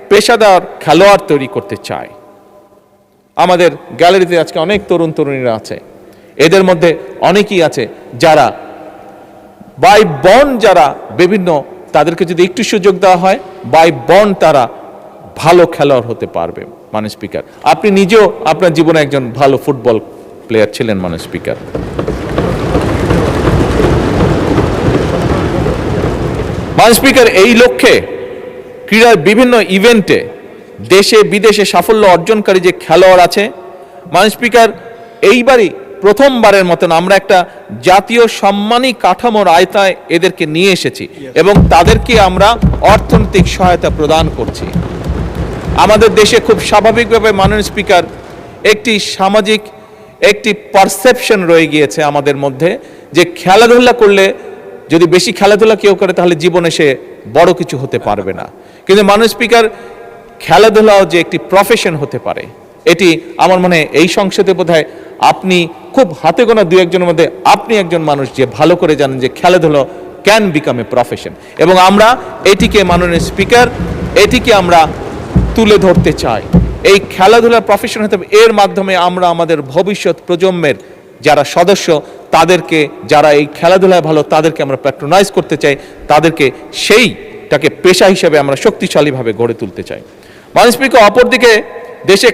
পেশাদার খেলোয়াড় তৈরি করতে চায়। আমাদের গ্যালারিতে আজকে অনেক তরুণ তরুণীরা আছে, এদের মধ্যে অনেকেই আছে যারা বাই বন্ড, যারা বিভিন্ন, তাদেরকে যদি একটু সুযোগ দেওয়া হয় বাই বন্ড তারা ভালো খেলোয়াড় হতে পারবে। মাননীয় স্পিকার, আপনি নিজেও আপনার জীবনে একজন ভালো ফুটবল প্লেয়ার ছিলেন। মাননীয় স্পিকার, এই লক্ষ্যে ক্রীড়ার বিভিন্ন ইভেন্টে দেশে বিদেশে সাফল্য অর্জনকারী যে খেলোয়াড় আছে, মাননীয় স্পিকার, এইবারই প্রথমবারের মতন আমরা একটা জাতীয় সম্মানী কাঠামোর আয়তায় এদেরকে নিয়ে এসেছি এবং তাদেরকে আমরা অর্থনৈতিক সহায়তা প্রদান করছি। আমাদের দেশে খুব স্বাভাবিকভাবে মাননীয় স্পিকার একটি সামাজিক একটি পারসেপশন রয়ে গিয়েছে আমাদের মধ্যে যে খেলাধুলা করলে, যদি বেশি খেলাধুলা কেউ করে তাহলে জীবনে সে বড় কিছু হতে পারবে না। কিন্তু মাননীয় স্পিকার, খেলাধুলাও যে একটি প্রফেশন হতে পারে, এটি আমার মনে হয় এই সংসদে বোধহয় আপনি খুব হাতে গোনা দু একজনের মধ্যে আপনি একজন মানুষ যে ভালো করে জানেন যে খেলাধুলা ক্যান বিকাম এ প্রফেশন, এবং আমরা এটিকে মাননীয় স্পিকার এটিকে আমরা তুলে ধরতে চাই। এই খেলাধুলার প্রফেশন হতে হবে, এর মাধ্যমে আমরা আমাদের ভবিষ্যৎ প্রজন্মের যারা সদস্য তাদেরকে, যারা এই খেলাধুলায় ভালো তাদেরকে আমরা প্যাট্রোনাইজ করতে চাই, তাদেরকে সেইটাকে পেশা হিসেবে আমরা শক্তিশালীভাবে গড়ে তুলতে চাই। মাননীয় স্পিকার, অপরদিকে দেশে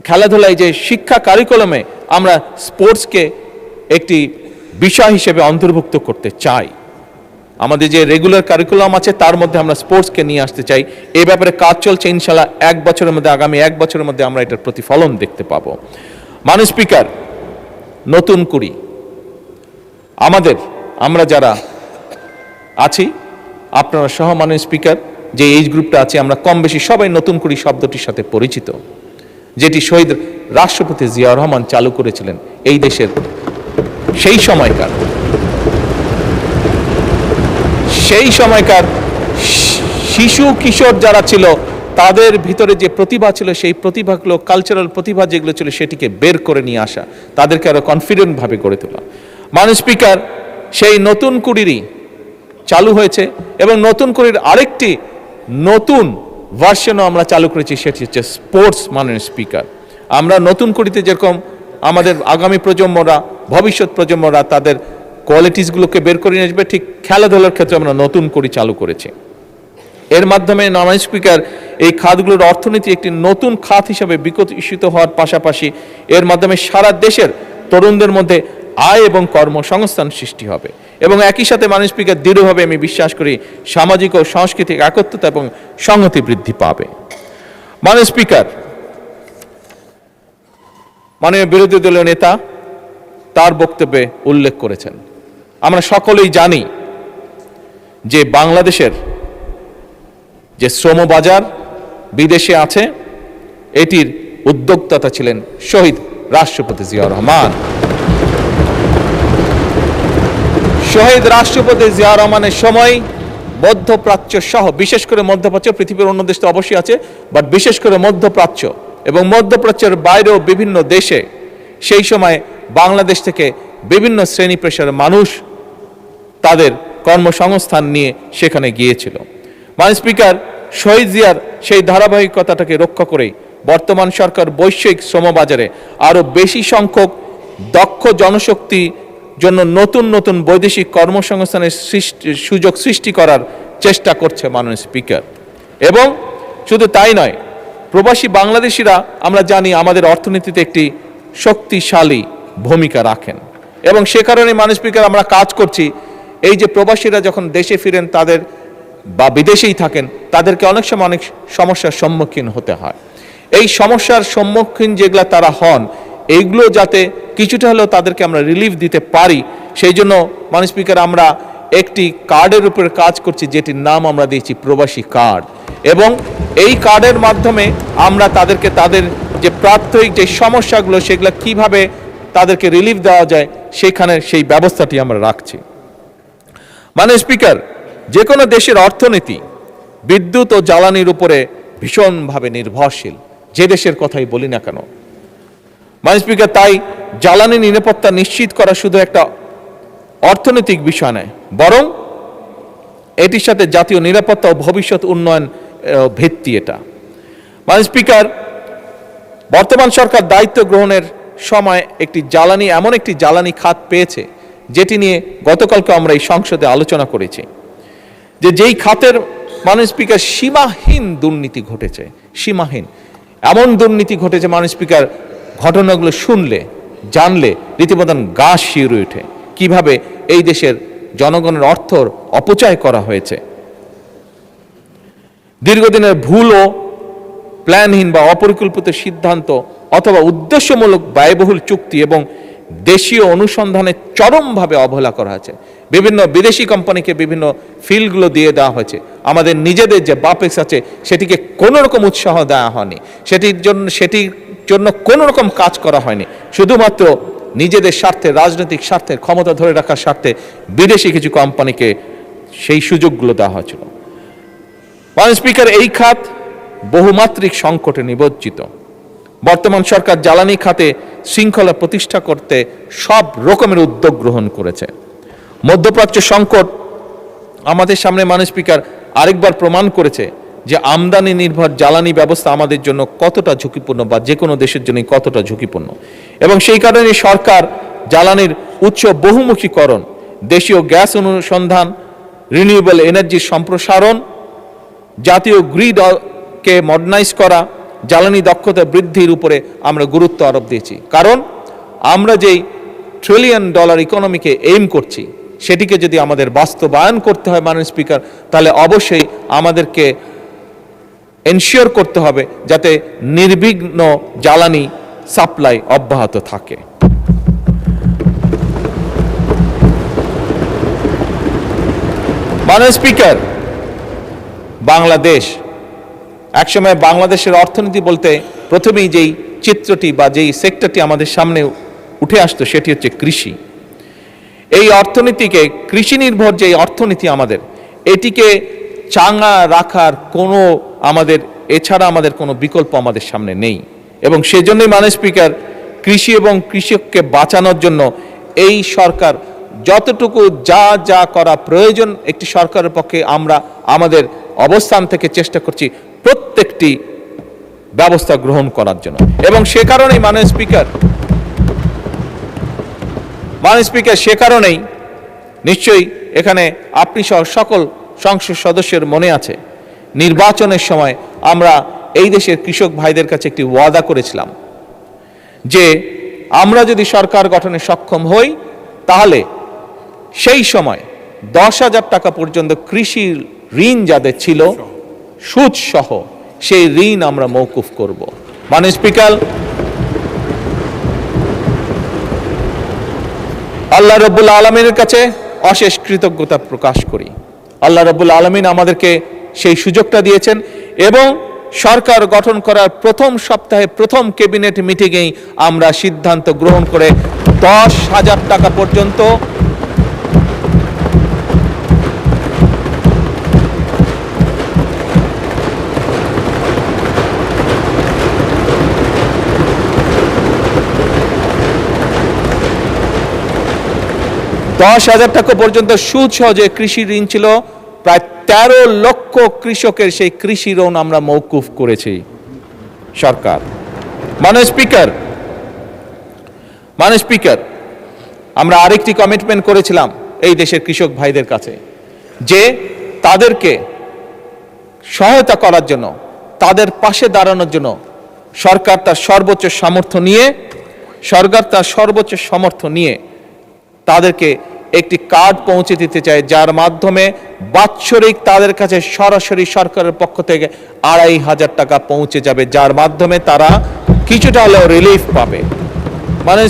খেলাধুলায় যে শিক্ষা কারিকুলামে আমরা স্পোর্টসকে একটি বিষয় হিসেবে অন্তর্ভুক্ত করতে চাই। আমাদের যে রেগুলার কারিকুলাম আছে তার মধ্যে আমরা স্পোর্টসকে নিয়ে আসতে চাই। এই ব্যাপারে কাজ চলছে, ইনশাল্লাহ আগামী এক বছরের মধ্যে আমরা এটার প্রতিফলন দেখতে পাবো। মাননীয় স্পিকার, নতুন কুড়ি আমরা যারা আছি, আপনারা সহ মাননীয় স্পিকার, যে এইজ গ্রুপটা আছে, আমরা কম বেশি সবাই নতুন কুড়ি শব্দটির সাথে পরিচিত, যেটি শহীদ রাষ্ট্রপতি জিয়াউর রহমান চালু করেছিলেন এই দেশের সেই সময়কার শিশু কিশোর যারা ছিল তাদের ভিতরে যে প্রতিভা ছিল, সেই প্রতিভাগুলো, কালচারাল প্রতিভা যেগুলো ছিল, সেটিকে বের করে নিয়ে আসা, তাদেরকে আরো কনফিডেন্ট ভাবে গড়ে তোলা। মাননীয় স্পিকার, সেই নতুন কুড়িরই চালু হয়েছে এবং নতুন কুড়ির আরেকটি নতুন ভার্সনও আমরা চালু করেছি, সেটি হচ্ছে স্পোর্টস। মাননীয় স্পিকার, আমরা নতুন কুড়িতে যেরকম আমাদের আগামী প্রজন্মরা, ভবিষ্যৎ প্রজন্মরা তাদের কোয়ালিটিসগুলোকে বের করে নিয়ে আসবে, ঠিক খেলাধুলার ক্ষেত্রে আমরা নতুন কুড়ি চালু করেছি। এর মাধ্যমে মাননীয় স্পিকার, এই খাতগুলোর অর্থনীতি একটি নতুন খাত হিসেবে বিকশিত হওয়ার পাশাপাশি এর মাধ্যমে সারা দেশের তরুণদের মধ্যে আয় এবং কর্মসংস্থান সৃষ্টি হবে এবং একই সাথে মাননীয় স্পিকার, দৃঢ়ভাবে আমি বিশ্বাস করি সামাজিক ও সাংস্কৃতিক একত্রতা এবং সংহতি বৃদ্ধি পাবে। মাননীয় স্পিকার, মাননীয় বিরোধী দলীয় নেতা তার বক্তব্যে উল্লেখ করেছেন, আমরা সকলেই জানি যে বাংলাদেশের যে শ্রমবাজার বিদেশে আছে, এটির উদ্যোক্তা ছিলেন শহীদ রাষ্ট্রপতি জিয়াউর রহমান। শহীদ রাষ্ট্রপতি জিয়াউর রহমানের সময় মধ্যপ্রাচ্য সহ, বিশেষ করে মধ্যপ্রাচ্য, পৃথিবীর অন্য দেশ তো অবশ্যই আছে, বাট বিশেষ করে মধ্যপ্রাচ্য এবং মধ্যপ্রাচ্যের বাইরেও বিভিন্ন দেশে সেই সময় বাংলাদেশ থেকে বিভিন্ন শ্রেণী পেশার মানুষ তাদের কর্মসংস্থান নিয়ে সেখানে গিয়েছিল। মাননীয় স্পিকার, শহীদ জিয়ার সেই ধারাবাহিকতাটাকে রক্ষা করে বর্তমান সরকার বৈশ্বিক শ্রমবাজারে আরো বেশি সংখ্যক দক্ষ জনশক্তি জন্য নতুন নতুন বৈদেশিক কর্মসংস্থানের সুযোগ সৃষ্টি করার চেষ্টা করছে। মাননীয় স্পিকার, এবং শুধু তাই নয়, প্রবাসী বাংলাদেশিরা আমরা জানি আমাদের অর্থনীতিতে একটি শক্তিশালী ভূমিকা রাখেন এবং সে কারণে মাননীয় স্পিকার, আমরা কাজ করছি এই যে প্রবাসীরা যখন দেশে ফিরেন তাদের বা বিদেশেই থাকেন, তাদেরকে অনেক সময় অনেক সমস্যার সম্মুখীন হতে হয়। এই সমস্যার সম্মুখীন যেগুলা তারা হন, এইগুলো যাতে কিছুটা হলেও তাদেরকে আমরা রিলিফ দিতে পারি, সেই জন্য মাননীয় স্পিকার, আমরা একটি কার্ডের উপরে কাজ করছি, যেটির নাম আমরা দিয়েছি প্রবাসী কার্ড, এবং এই কার্ডের মাধ্যমে আমরা তাদেরকে তাদের যে প্রাত্যহিক যে সমস্যাগুলো, সেগুলো কিভাবে তাদেরকে রিলিফ দেওয়া যায়, সেখানে সেই ব্যবস্থাটি আমরা রাখছি। মাননীয় স্পিকার, যে কোনো দেশের অর্থনীতি বিদ্যুৎ ও জ্বালানির উপরে ভীষণভাবে নির্ভরশীল, যে দেশের কথাই বলি না কেন। মাননীয় স্পিকার, তাই জ্বালানি নিরাপত্তা নিশ্চিত করা শুধু একটা অর্থনৈতিক বিষয় নয়, বরং এটির সাথে জাতীয় নিরাপত্তা ও ভবিষ্যৎ উন্নয়ন ভিত্তি এটা। মাননীয় স্পিকার, বর্তমান সরকার দায়িত্ব গ্রহণের সময় এমন একটি জ্বালানি খাত পেয়েছে, যেটি নিয়ে গতকালকে আমরা এই সংসদে আলোচনা করেছি, যেই খাতের মাননীয় স্পিকার সীমাহীন দুর্নীতি ঘটেছে, সীমাহীন এমন দুর্নীতি ঘটেছে মাননীয় স্পিকার, ঘটনাগুলো শুনলে জানলে রীতিমতন গা শিউরে ওঠে, কিভাবে এই দেশের জনগণের অর্থর অপচয় করা হয়েছে। দীর্ঘদিনের ভুল ও প্ল্যানহীন বা অপরিকল্পিত সিদ্ধান্ত অথবা উদ্দেশ্যমূলক ব্যয়বহুল চুক্তি এবং দেশীয় অনুসন্ধানে চরমভাবে অবহেলা করা হয়েছে। বিভিন্ন বিদেশি কোম্পানিকে বিভিন্ন ফিল্ডগুলো দিয়ে দেওয়া হয়েছে, আমাদের নিজেদের যে বাপেক্স আছে সেটিকে কোনো রকম উৎসাহ দেওয়া হয়নি, সেটির জন্য কোনো রকম কাজ করা হয়নি, শুধুমাত্র নিজেদের স্বার্থে, রাজনৈতিক স্বার্থে, ক্ষমতা ধরে রাখার স্বার্থে বিদেশি কিছু কোম্পানিকে সেই সুযোগগুলো দেওয়া হয়েছিল। মাননীয় স্পিকার, এই খাত বহুমাত্রিক সংকটে নিমজ্জিত। বর্তমান সরকার জ্বালানি খাতে শৃঙ্খলা প্রতিষ্ঠা করতে সব রকমের উদ্যোগ গ্রহণ করেছে। মধ্যপ্রাচ্য সংকট আমাদের সামনে মাননীয় স্পিকার আরেকবার প্রমাণ করেছে যে আমদানি নির্ভর জ্বালানি ব্যবস্থা আমাদের জন্য কতটা ঝুঁকিপূর্ণ বা যে কোনো দেশের জন্য কতটা ঝুঁকিপূর্ণ। এবং সেই কারণে সরকার জ্বালানির উৎস বহুমুখীকরণ, দেশীয় গ্যাস অনুসন্ধান, রিনিউয়েবল এনার্জির সম্প্রসারণ, জাতীয় গ্রিডকে মডার্নাইজ করা, জ্বালানি দক্ষতা বৃদ্ধির উপরে আমরা গুরুত্ব আরোপ দিয়েছি। কারণ আমরা যেই $1 ট্রিলিয়ন ইকোনমিকে এইম করছি, সেটিকে যদি আমাদের বাস্তবায়ন করতে হয় মাননীয় স্পিকার, তাহলে অবশ্যই আমাদেরকে এনশিওর করতে হবে যাতে নির্বিঘ্ন জ্বালানি সাপ্লাই অব্যাহত থাকে। মাননীয় স্পিকার, বাংলাদেশ একসময় বাংলাদেশের অর্থনীতি বলতে প্রথমেই যেই চিত্রটি বা যেই সেক্টরটি আমাদের সামনে উঠে আসতো সেটি হচ্ছে কৃষি। এই অর্থনীতিকে, কৃষি নির্ভর যে অর্থনীতি আমাদের, এটিকে চাঙ্গা রাখার কোনো এছাড়া আমাদের কোনো বিকল্প আমাদের সামনে নেই। এবং সেজন্যই মাননীয় স্পিকার, কৃষি এবং কৃষককে বাঁচানোর জন্য এই সরকার যতটুকু যা করা প্রয়োজন একটি সরকারের পক্ষে আমরা আমাদের অবস্থান থেকে চেষ্টা করছি প্রত্যেকটি ব্যবস্থা গ্রহণ করার জন্য। এবং সে কারণেই মাননীয় স্পিকার, সে কারণেই নিশ্চয়ই এখানে আপনি সহ সকল সংসদ সদস্যের মনে আছে, নির্বাচনের সময় আমরা এই দেশের কৃষক ভাইদের কাছে একটি ওয়াদা করেছিলাম যে আমরা যদি সরকার গঠনে সক্ষম হই তাহলে সেই সময় 10,000 টাকা পর্যন্ত কৃষি ঋণ যাদের ছিল সুদ সহ সেই ঋণ আমরা মওকুফ করব। মাননীয় স্পিকার, আল্লাহ রাব্বুল আলামিনের কাছে অশেষ কৃতজ্ঞতা প্রকাশ করি। আল্লাহ রাব্বুল আলামিন আমাদেরকে সেই সুযোগটা দিয়েছেন এবং সরকার গঠন করার প্রথম সপ্তাহে প্রথম ক্যাবিনেট মিটিংয়েই আমরা সিদ্ধান্ত গ্রহণ করে 10,000 টাকা পর্যন্ত টাকা পর্যন্ত সুদ সহ যে কৃষি ঋণ ছিল, প্রায় 13 লক্ষ কৃষকের সেই কৃষি ঋণ আমরা মওকুফ করেছি সরকার। মাননীয় স্পিকার, আমরা আরেকটি কমিটমেন্ট করেছিলাম এই দেশের কৃষক ভাইদের কাছে যে তাদেরকে সহায়তা করার জন্য, তাদের পাশে দাঁড়ানোর জন্য সরকার তার সর্বোচ্চ সামর্থ্য নিয়ে তাদেরকে একটি কার্ড পৌঁছে দিতে চায়, যার মাধ্যমে বাৎসরিক তাদের কাছে সরাসরি সরকারের পক্ষ থেকে 2,500 টাকা পৌঁছে যাবে, যার মাধ্যমে তারা কিছুটা হলেও রিলিফ পাবে। মাননীয়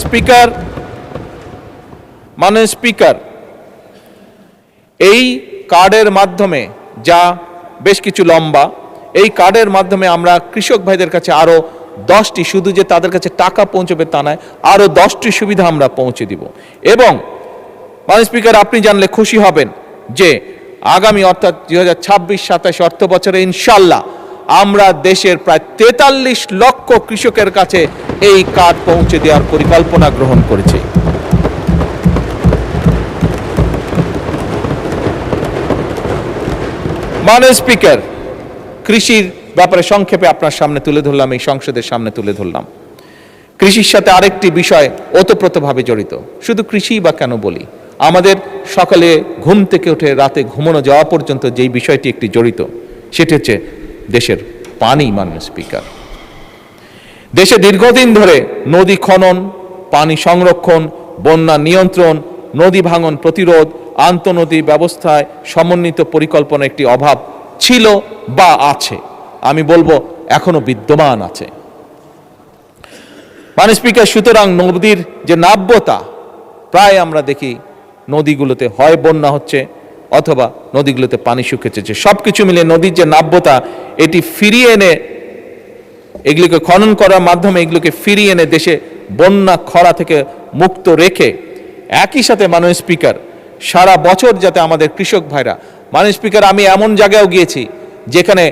স্পিকার, এই কার্ডের মাধ্যমে, যা বেশ কিছু লম্বা, এই কার্ডের মাধ্যমে আমরা কৃষক ভাইদের কাছে আরো 10টি, শুধু যে তাদের কাছে টাকা পৌঁছবে তা নয়, আরো 10টি সুবিধা আমরা পৌঁছে দিব। এবং মাননীয় স্পিকার, আপনি জানলে খুশি হবেন যে আগামী অর্থাৎ 2026-27 অর্থ বছরে ইনশাল্লাহ আমরা দেশের প্রায় 43 লক্ষ কৃষকের কাছে এই কার্ড পৌঁছে দেওয়ার পরিকল্পনা গ্রহণ করেছি। মাননীয় স্পিকার, কৃষির ব্যাপারে সংক্ষেপে আপনার সামনে তুলে ধরলাম, এই সংসদের সামনে তুলে ধরলাম। কৃষির সাথে আরেকটি বিষয় ওতপ্রোতভাবে জড়িত। শুধু কৃষি বা কেন বলি, আমাদের সকালে ঘুম থেকে উঠে রাতে ঘুমানো যাওয়া পর্যন্ত যেই বিষয়টি একটি জড়িত, সেটি হচ্ছে দেশের পানি। মাননীয় স্পিকার, দেশে দীর্ঘদিন ধরে নদী খনন, পানি সংরক্ষণ, বন্যা নিয়ন্ত্রণ, নদী ভাঙন প্রতিরোধ, আন্তঃনদী ব্যবস্থায় সমন্বিত পরিকল্পনা একটি অভাব ছিল বা আছে, আমি বলবো এখনো বিদ্যমান আছে। মাননীয় স্পিকার, সুতরাং নদীর যে নাব্যতা, প্রায় আমরা দেখি নদীগুলোতে হয় বন্যা হচ্ছে অথবা নদীগুলোতে পানি শুকিয়েছে, সবকিছু মিলে নদীর যে নাব্যতা, এটি ফিরিয়ে এনে, এগুলিকে খনন করার মাধ্যমে এগুলোকে ফিরিয়ে এনে দেশে বন্যা খরা থেকে মুক্ত রেখে, একই সাথে মাননীয় স্পিকার, সারা বছর যাতে আমাদের কৃষক ভাইরা, মাননীয় স্পিকার, আমি এমন জায়গায়ও গিয়েছি যেখানে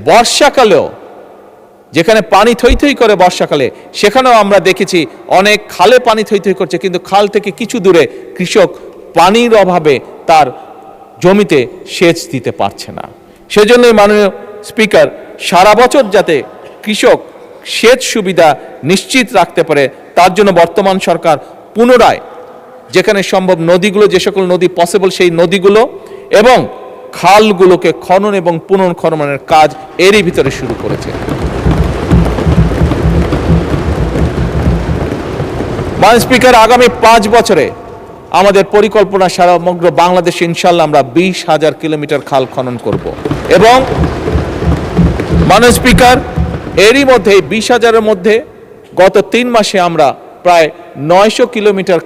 বর্ষাকালেও, যেখানে পানি থই থই করে বর্ষাকালে, সেখানেও আমরা দেখেছি অনেক খালে পানি থই থই করছে, কিন্তু খাল থেকে কিছু দূরে কৃষক পানির অভাবে তার জমিতে সেচ দিতে পারছে না। সেজন্যই মাননীয় স্পিকার, সারা বছর যাতে কৃষক সেচ সুবিধা নিশ্চিত রাখতে পারে তার জন্য বর্তমান সরকার পুনরায় যেখানে সম্ভব নদীগুলো, যে সকল নদী পসিবল সেই নদীগুলো এবং খালগুলোকে খনন এবং পুনর্খননের কাজ এরই ভিতরে শুরু করেছে। মাননীয় স্পিকার, আগামী 5 বছরে আমাদের পরিকল্পনা সমগ্র বাংলাদেশে ইনশাল্লাহ আমরা 20,000 কিলোমিটার খাল খনন করব এবং মাননীয় স্পিকার, এরই মধ্যে 20,000-এর মধ্যে গত 3 মাসে আমরা প্রায় 900 কিলোমিটার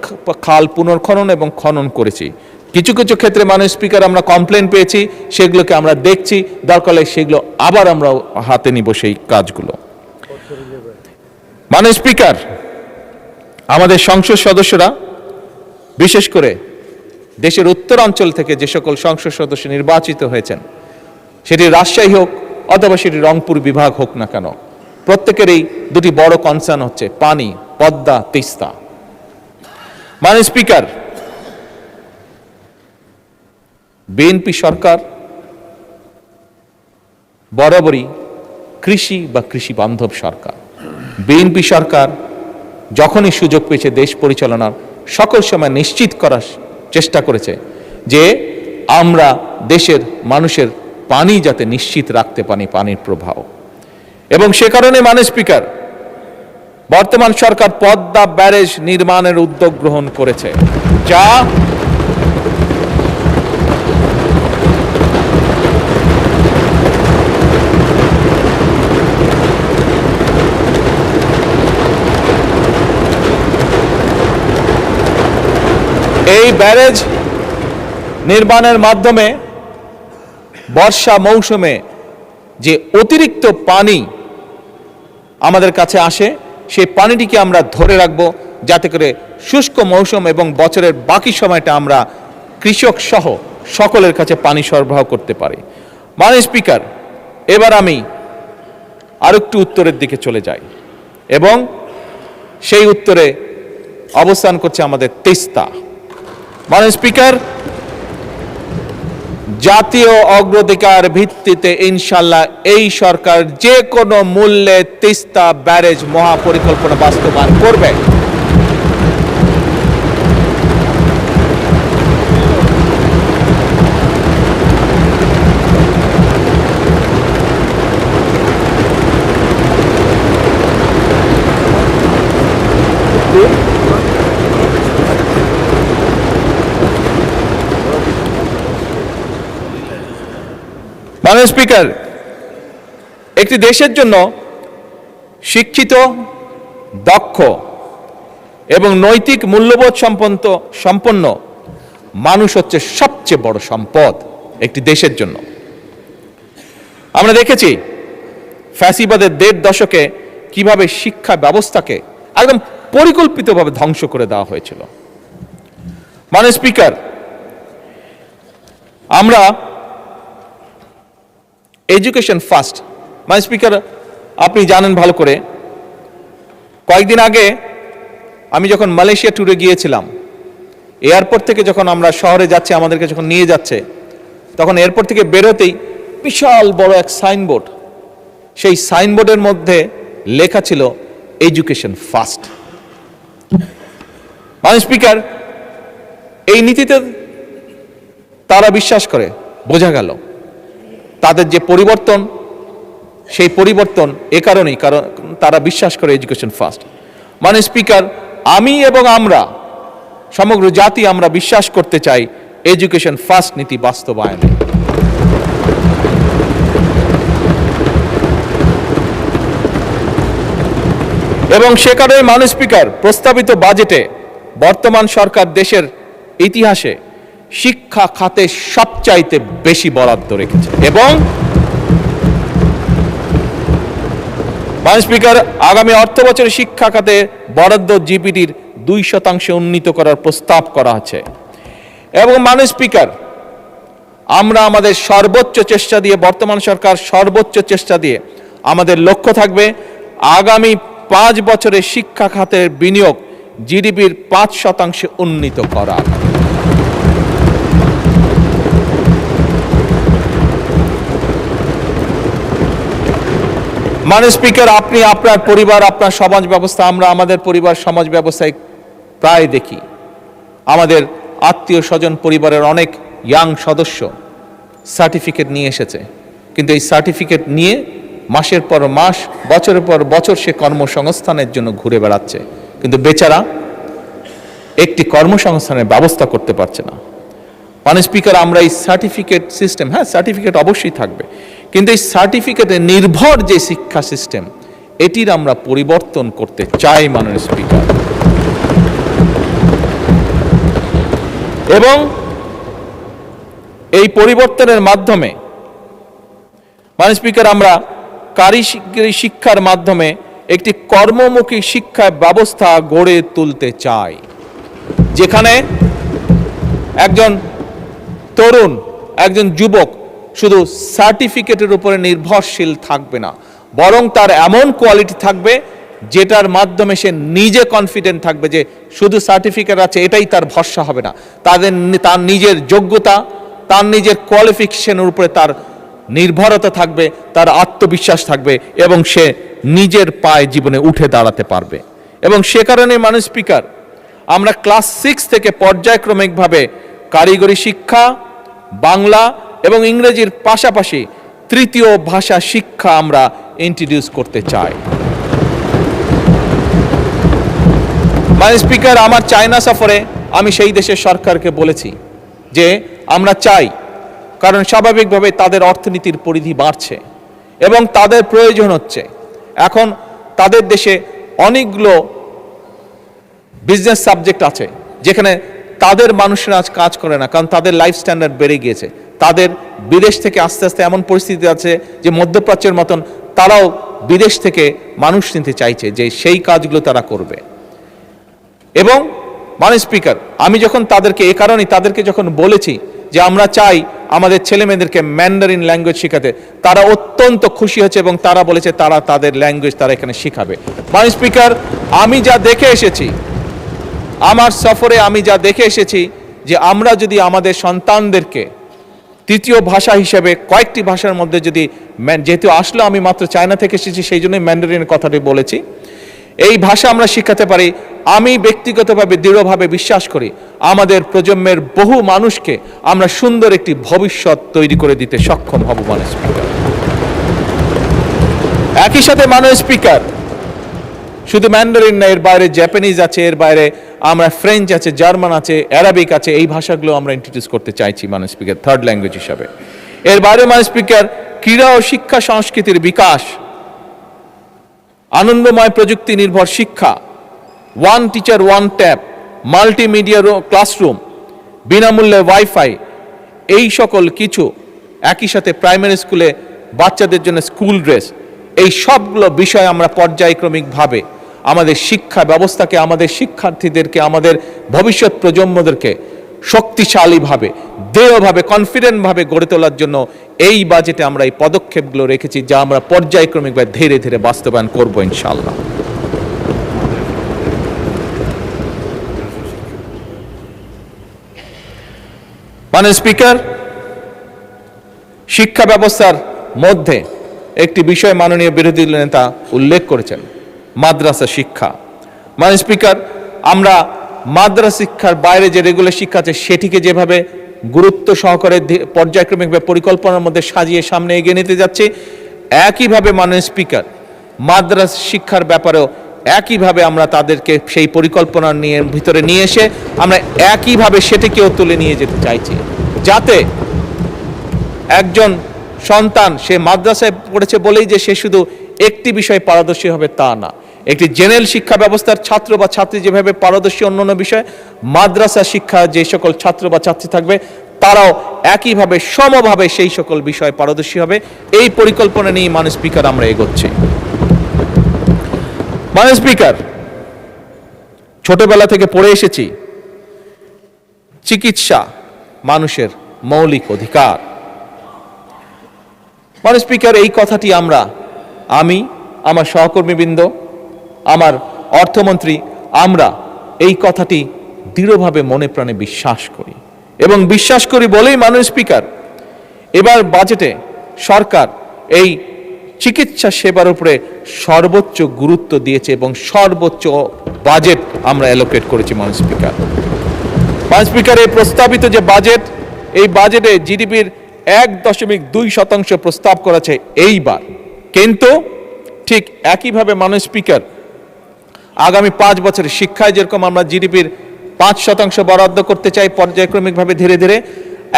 খাল পুনর্খনন এবং খনন করেছি। কিছু কিছু ক্ষেত্রে মাননীয় স্পিকার আমরা কমপ্লেন পেয়েছি, সেগুলোকে আমরা দেখছি, দরকার হলে সেগুলো আবার আমরা হাতে নিব সেই কাজগুলো। মাননীয় স্পিকার, আমাদের সংসদ সদস্যরা বিশেষ করে দেশের উত্তরাঞ্চল থেকে যে সকল সংসদ সদস্য নির্বাচিত হয়েছেন, সেটি রাজশাহী হোক অথবা সেটি রংপুর বিভাগ হোক না কেন, প্রত্যেকেরই দুটি বড় কনসার্ন হচ্ছে পানি, পদ্মা, তিস্তা। মাননীয় স্পিকার, বিএনপি সরকার বরাবরই কৃষি বা কৃষি বান্ধব সরকার। বিএনপি সরকার যখনই সুযোগ পেয়েছে দেশ পরিচালনার সকল সময় নিশ্চিত করার চেষ্টা করেছে যে আমরা দেশের মানুষের পানি যাতে নিশ্চিত রাখতে পারি, পানির প্রবাহ। এবং সে কারণে মাননীয় স্পিকার, বর্তমান সরকার পদ্মা ব্যারেজ নির্মাণের উদ্যোগ গ্রহণ করেছে, যা এই ব্যারেজ নির্মাণের মাধ্যমে বর্ষা মৌসুমে যে অতিরিক্ত পানি আমাদের কাছে আসে সেই পানিটিকে আমরা ধরে রাখব, যাতে করে শুষ্ক মৌসুম এবং বছরের বাকি সময়টা আমরা কৃষক সহ সকলের কাছে পানি সরবরাহ করতে পারি। মাননীয় স্পিকার, এবার আমি আরেকটু উত্তরের দিকে চলে যাই এবং সেই উত্তরে অবস্থান করছে আমাদের তিস্তা। মাননীয় স্পিকার, জাতীয় অগ্রাধিকার ভিত্তিতে ইনশাল্লাহ এই সরকার যে কোনো মূল্যে তিস্তা ব্যারেজ মহাপরিকল্পনা বাস্তবায়ন করবে। মাননীয় স্পিকার, একটি দেশের জন্য শিক্ষিত, দক্ষ এবং নৈতিক মূল্যবোধ সম্পন্ন মানুষ হচ্ছে সবচেয়ে বড় সম্পদ একটি দেশের জন্য। আমরা দেখেছি ফ্যাসিবাদের 1.5 দশকে কিভাবে শিক্ষা ব্যবস্থাকে একদম পরিকল্পিতভাবে ধ্বংস করে দেওয়া হয়েছিল। মাননীয় স্পিকার, আমরা এডুকেশন ফার্স্ট। মাননীয় স্পিকার, আপনি জানেন ভালো করে, কয়েকদিন আগে আমি যখন মালয়েশিয়া ট্যুরে গিয়েছিলাম, এয়ারপোর্ট থেকে যখন আমরা শহরে যাচ্ছি, আমাদেরকে যখন নিয়ে যাচ্ছে, তখন এয়ারপোর্ট থেকে বেরোতেই বিশাল বড় এক সাইনবোর্ড, সেই সাইনবোর্ডের মধ্যে লেখা ছিল এডুকেশন ফার্স্ট। মাননীয় স্পিকার, এই নীতিতে তারা বিশ্বাস করে, বোঝা গেল তাদের যে পরিবর্তন, সেই পরিবর্তন এ কারণেই, কারণ তারা বিশ্বাস করে এডুকেশন ফার্স্ট। মাননীয় স্পিকার, আমি এবং আমরা সমগ্র জাতি আমরা বিশ্বাস করতে চাই এডুকেশন ফার্স্ট নীতি বাস্তবায়নে। এবং সে কারণে মাননীয় স্পিকার, প্রস্তাবিত বাজেটে বর্তমান সরকার দেশের ইতিহাসে শিক্ষা খাতে সবচাইতে বেশি বরাদ্দ রেখেছে। এবং মাননীয় স্পিকার, আগামী অর্থ বছরে শিক্ষা খাতে বরাদ্দ জিপিটির 2% উন্নীত করার প্রস্তাব করা আছে। এবং মাননীয় স্পিকার, আমরা আমাদের সর্বোচ্চ চেষ্টা দিয়ে, বর্তমান সরকার সর্বোচ্চ চেষ্টা দিয়ে, আমাদের লক্ষ্য থাকবে আগামী 5 বছরে শিক্ষা খাতের বিনিয়োগ জিডিপির 5% উন্নীত করা। মাননীয় স্পিকার, আপনি আপনার পরিবার, আপনার সমাজ ব্যবস্থা, আমরা আমাদের পরিবার সমাজ ব্যবস্থায় প্রায় দেখি আমাদের আত্মীয় স্বজন পরিবারের অনেক ইয়াং সদস্য সার্টিফিকেট নিয়ে এসেছে, কিন্তু এই সার্টিফিকেট নিয়ে মাসের পর মাস, বছরের পর বছর সে কর্মসংস্থানের জন্য ঘুরে বেড়াচ্ছে, কিন্তু বেচারা একটি কর্মসংস্থানের ব্যবস্থা করতে পারছে না। মাননীয় স্পিকার, আমরা এই সার্টিফিকেট সিস্টেম, হ্যাঁ সার্টিফিকেট অবশ্যই থাকবে, কিন্তু এই সার্টিফিকেটে নির্ভর যে শিক্ষা সিস্টেম, এটির আমরা পরিবর্তন করতে চাই মাননীয় স্পিকার। এবং এই পরিবর্তনের মাধ্যমে মাননীয় স্পিকার, আমরা কারিগরি শিক্ষার মাধ্যমে একটি কর্মমুখী শিক্ষা ব্যবস্থা গড়ে তুলতে চাই, যেখানে একজন তরুণ, একজন যুবক শুধু সার্টিফিকেটের উপরে নির্ভরশীল থাকবে না, বরং তার এমন কোয়ালিটি থাকবে যেটার মাধ্যমে সে নিজে কনফিডেন্ট থাকবে যে শুধু সার্টিফিকেট আছে এটাই তার ভরসা হবে না, তার নিজের যোগ্যতা, তার নিজের কোয়ালিফিকেশনের উপরে তার নির্ভরতা থাকবে, তার আত্মবিশ্বাস থাকবে এবং সে নিজের পায়ে জীবনে উঠে দাঁড়াতে পারবে। এবং সে কারণে মাননীয় স্পিকার, আমরা ক্লাস 6 থেকে পর্যায়ক্রমিকভাবে কারিগরি শিক্ষা, বাংলা এবং ইংরেজির পাশাপাশি তৃতীয় ভাষা শিক্ষা আমরা ইন্ট্রোডিউস করতে চাই। মাননীয় স্পিকার, আমার চায়না সফরে আমি সেই দেশের সরকারকে বলেছি যে আমরা চাই, কারণ স্বাভাবিকভাবে তাদের অর্থনীতির পরিধি বাড়ছে এবং তাদের প্রয়োজন হচ্ছে, এখন তাদের দেশে অনেকগুলো বিজনেস সাবজেক্ট আছে যেখানে তাদের মানুষরা আজ কাজ করে না, কারণ তাদের লাইফ স্ট্যান্ডার্ড বেড়ে গিয়েছে। তাদের বিদেশ থেকে আস্তে আস্তে এমন পরিস্থিতি আছে যে মধ্যপ্রাচ্যের মতন তারাও বিদেশ থেকে মানুষ নিতে চাইছে, যে সেই কাজগুলো তারা করবে। এবং মাননীয় স্পিকার, আমি যখন তাদেরকে এ কারণেই তাদেরকে যখন বলেছি যে আমরা চাই আমাদের ছেলে মেয়েদেরকে ম্যান্ডারিন ল্যাঙ্গুয়েজ শেখাতে, তারা অত্যন্ত খুশি হয়েছে এবং তারা বলেছে তারা তাদের ল্যাঙ্গুয়েজ তারা এখানে শেখাবে। মাননীয় স্পিকার, আমি যা দেখে এসেছি, আমার সফরে আমি যা দেখে এসেছি, যে আমরা যদি আমাদের সন্তানদেরকে তৃতীয় ভাষা হিসেবে কয়েকটি ভাষার মধ্যে যদি, যেহেতু আসলে আমি মাত্র চায়না থেকে এসেছি সেই জন্যই ম্যান্ডারিনের কথাটি বলেছি, এই ভাষা আমরা শিখাতে পারি, আমি ব্যক্তিগতভাবে দৃঢ়ভাবে বিশ্বাস করি আমাদের প্রজন্মের বহু মানুষকে আমরা সুন্দর একটি ভবিষ্যৎ তৈরি করে দিতে সক্ষম হব মাননীয় স্পিকার। একই সাথে মাননীয় স্পিকার, শুধু ম্যান্ডারিন না, এর বাইরে জাপানিজ আছে, এর বাইরে আমরা ফ্রেঞ্চ আছে, জার্মান আছে, অ্যারাবিক আছে, এই ভাষাগুলো আমরা ইন্ট্রোডিউস করতে চাইছি মাননীয় স্পিকার থার্ড ল্যাঙ্গুয়েজ হিসাবে। এর বাইরে মাননীয় স্পিকার, ক্রীড়া ও শিক্ষা সংস্কৃতির বিকাশ, আনন্দময় প্রযুক্তি নির্ভর শিক্ষা, one teacher one tab, multimedia classroom, বিনামূল্যে ওয়াইফাই, এই সকল কিছু, একই সাথে প্রাইমারি স্কুলে বাচ্চাদের জন্য স্কুল ড্রেস, এই সবগুলো বিষয় আমরা পর্যায়ক্রমিকভাবে আমাদের শিক্ষা ব্যবস্থাকে, আমাদের শিক্ষার্থীদেরকে, আমাদের ভবিষ্যৎ প্রজন্মদেরকে শক্তিশালীভাবে, দৃঢ়ভাবে, কনফিডেন্টভাবে গড়ে তোলার জন্য এই বাজেটে আমরা এই পদক্ষেপগুলো রেখেছি, যা আমরা পর্যায়ক্রমিকভাবে ধীরে ধীরে বাস্তবায়ন করব ইনশাআল্লাহ। মাননীয় স্পিকার, শিক্ষা ব্যবস্থার মধ্যে একটি বিষয় মাননীয় বিরোধী নেতা উল্লেখ করেছেন, মাদ্রাসা শিক্ষা। মাননীয় স্পিকার, আমরা মাদ্রাসা শিক্ষার বাইরে যে রেগুলার শিক্ষা আছে সেটিকে যেভাবে গুরুত্ব সহকারে পর্যায়ক্রমিকভাবে পরিকল্পনার মধ্যে সাজিয়ে সামনে এগিয়ে নিতে যাচ্ছি, একইভাবে মাননীয় স্পিকার, মাদ্রাসা শিক্ষার ব্যাপারেও একইভাবে আমরা তাদেরকে সেই পরিকল্পনা নিয়ে ভিতরে নিয়ে এসে আমরা একইভাবে সেটিকেও তুলে নিয়ে যেতে চাইছি, যাতে একজন সন্তান সে মাদ্রাসায় পড়েছে বলেই যে সে শুধু একটি বিষয়ে পারদর্শী হবে তা না, একটি জেনারেল শিক্ষা ব্যবস্থার ছাত্র বা ছাত্রী যেভাবে পারদর্শী অন্যান্য বিষয়ে, মাদ্রাসা শিক্ষা যে সকল ছাত্র বা ছাত্রী থাকবে তারাও একইভাবে সমভাবে সেই সকল বিষয়ে পারদর্শী হবে। এই পরিকল্পনা নিয়ে মাননীয় স্পিকার আমরা এগোচ্ছি। মাননীয় স্পিকার, ছোটবেলা থেকে পড়ে এসেছি চিকিৎসা মানুষের মৌলিক অধিকার। মাননীয় স্পিকার, এই কথাটি আমি, আমার সহকর্মীবৃন্দ, আমার অর্থমন্ত্রী, আমরা এই কথাটি দৃঢ়ভাবে মনে প্রাণে বিশ্বাস করি এবং বিশ্বাস করি বলেই মাননীয় স্পিকার, এবার বাজেটে সরকার এই চিকিৎসা সেবার উপরে সর্বোচ্চ গুরুত্ব দিয়েছে এবং সর্বোচ্চ বাজেট আমরা অ্যালোকেট করেছি মাননীয় স্পিকার। মাননীয় স্পিকার, এই প্রস্তাবিত যে বাজেট, এই বাজেটে জিডিপির 1.2% প্রস্তাব করেছে এইবার, কিন্তু ঠিক একইভাবে মাননীয় স্পিকার আগামী 5 বছরে শিক্ষায় যেরকম আমরা জিডিপির 5% বরাদ্দ করতে চাই পর্যায়ক্রমিকভাবে ধীরে ধীরে,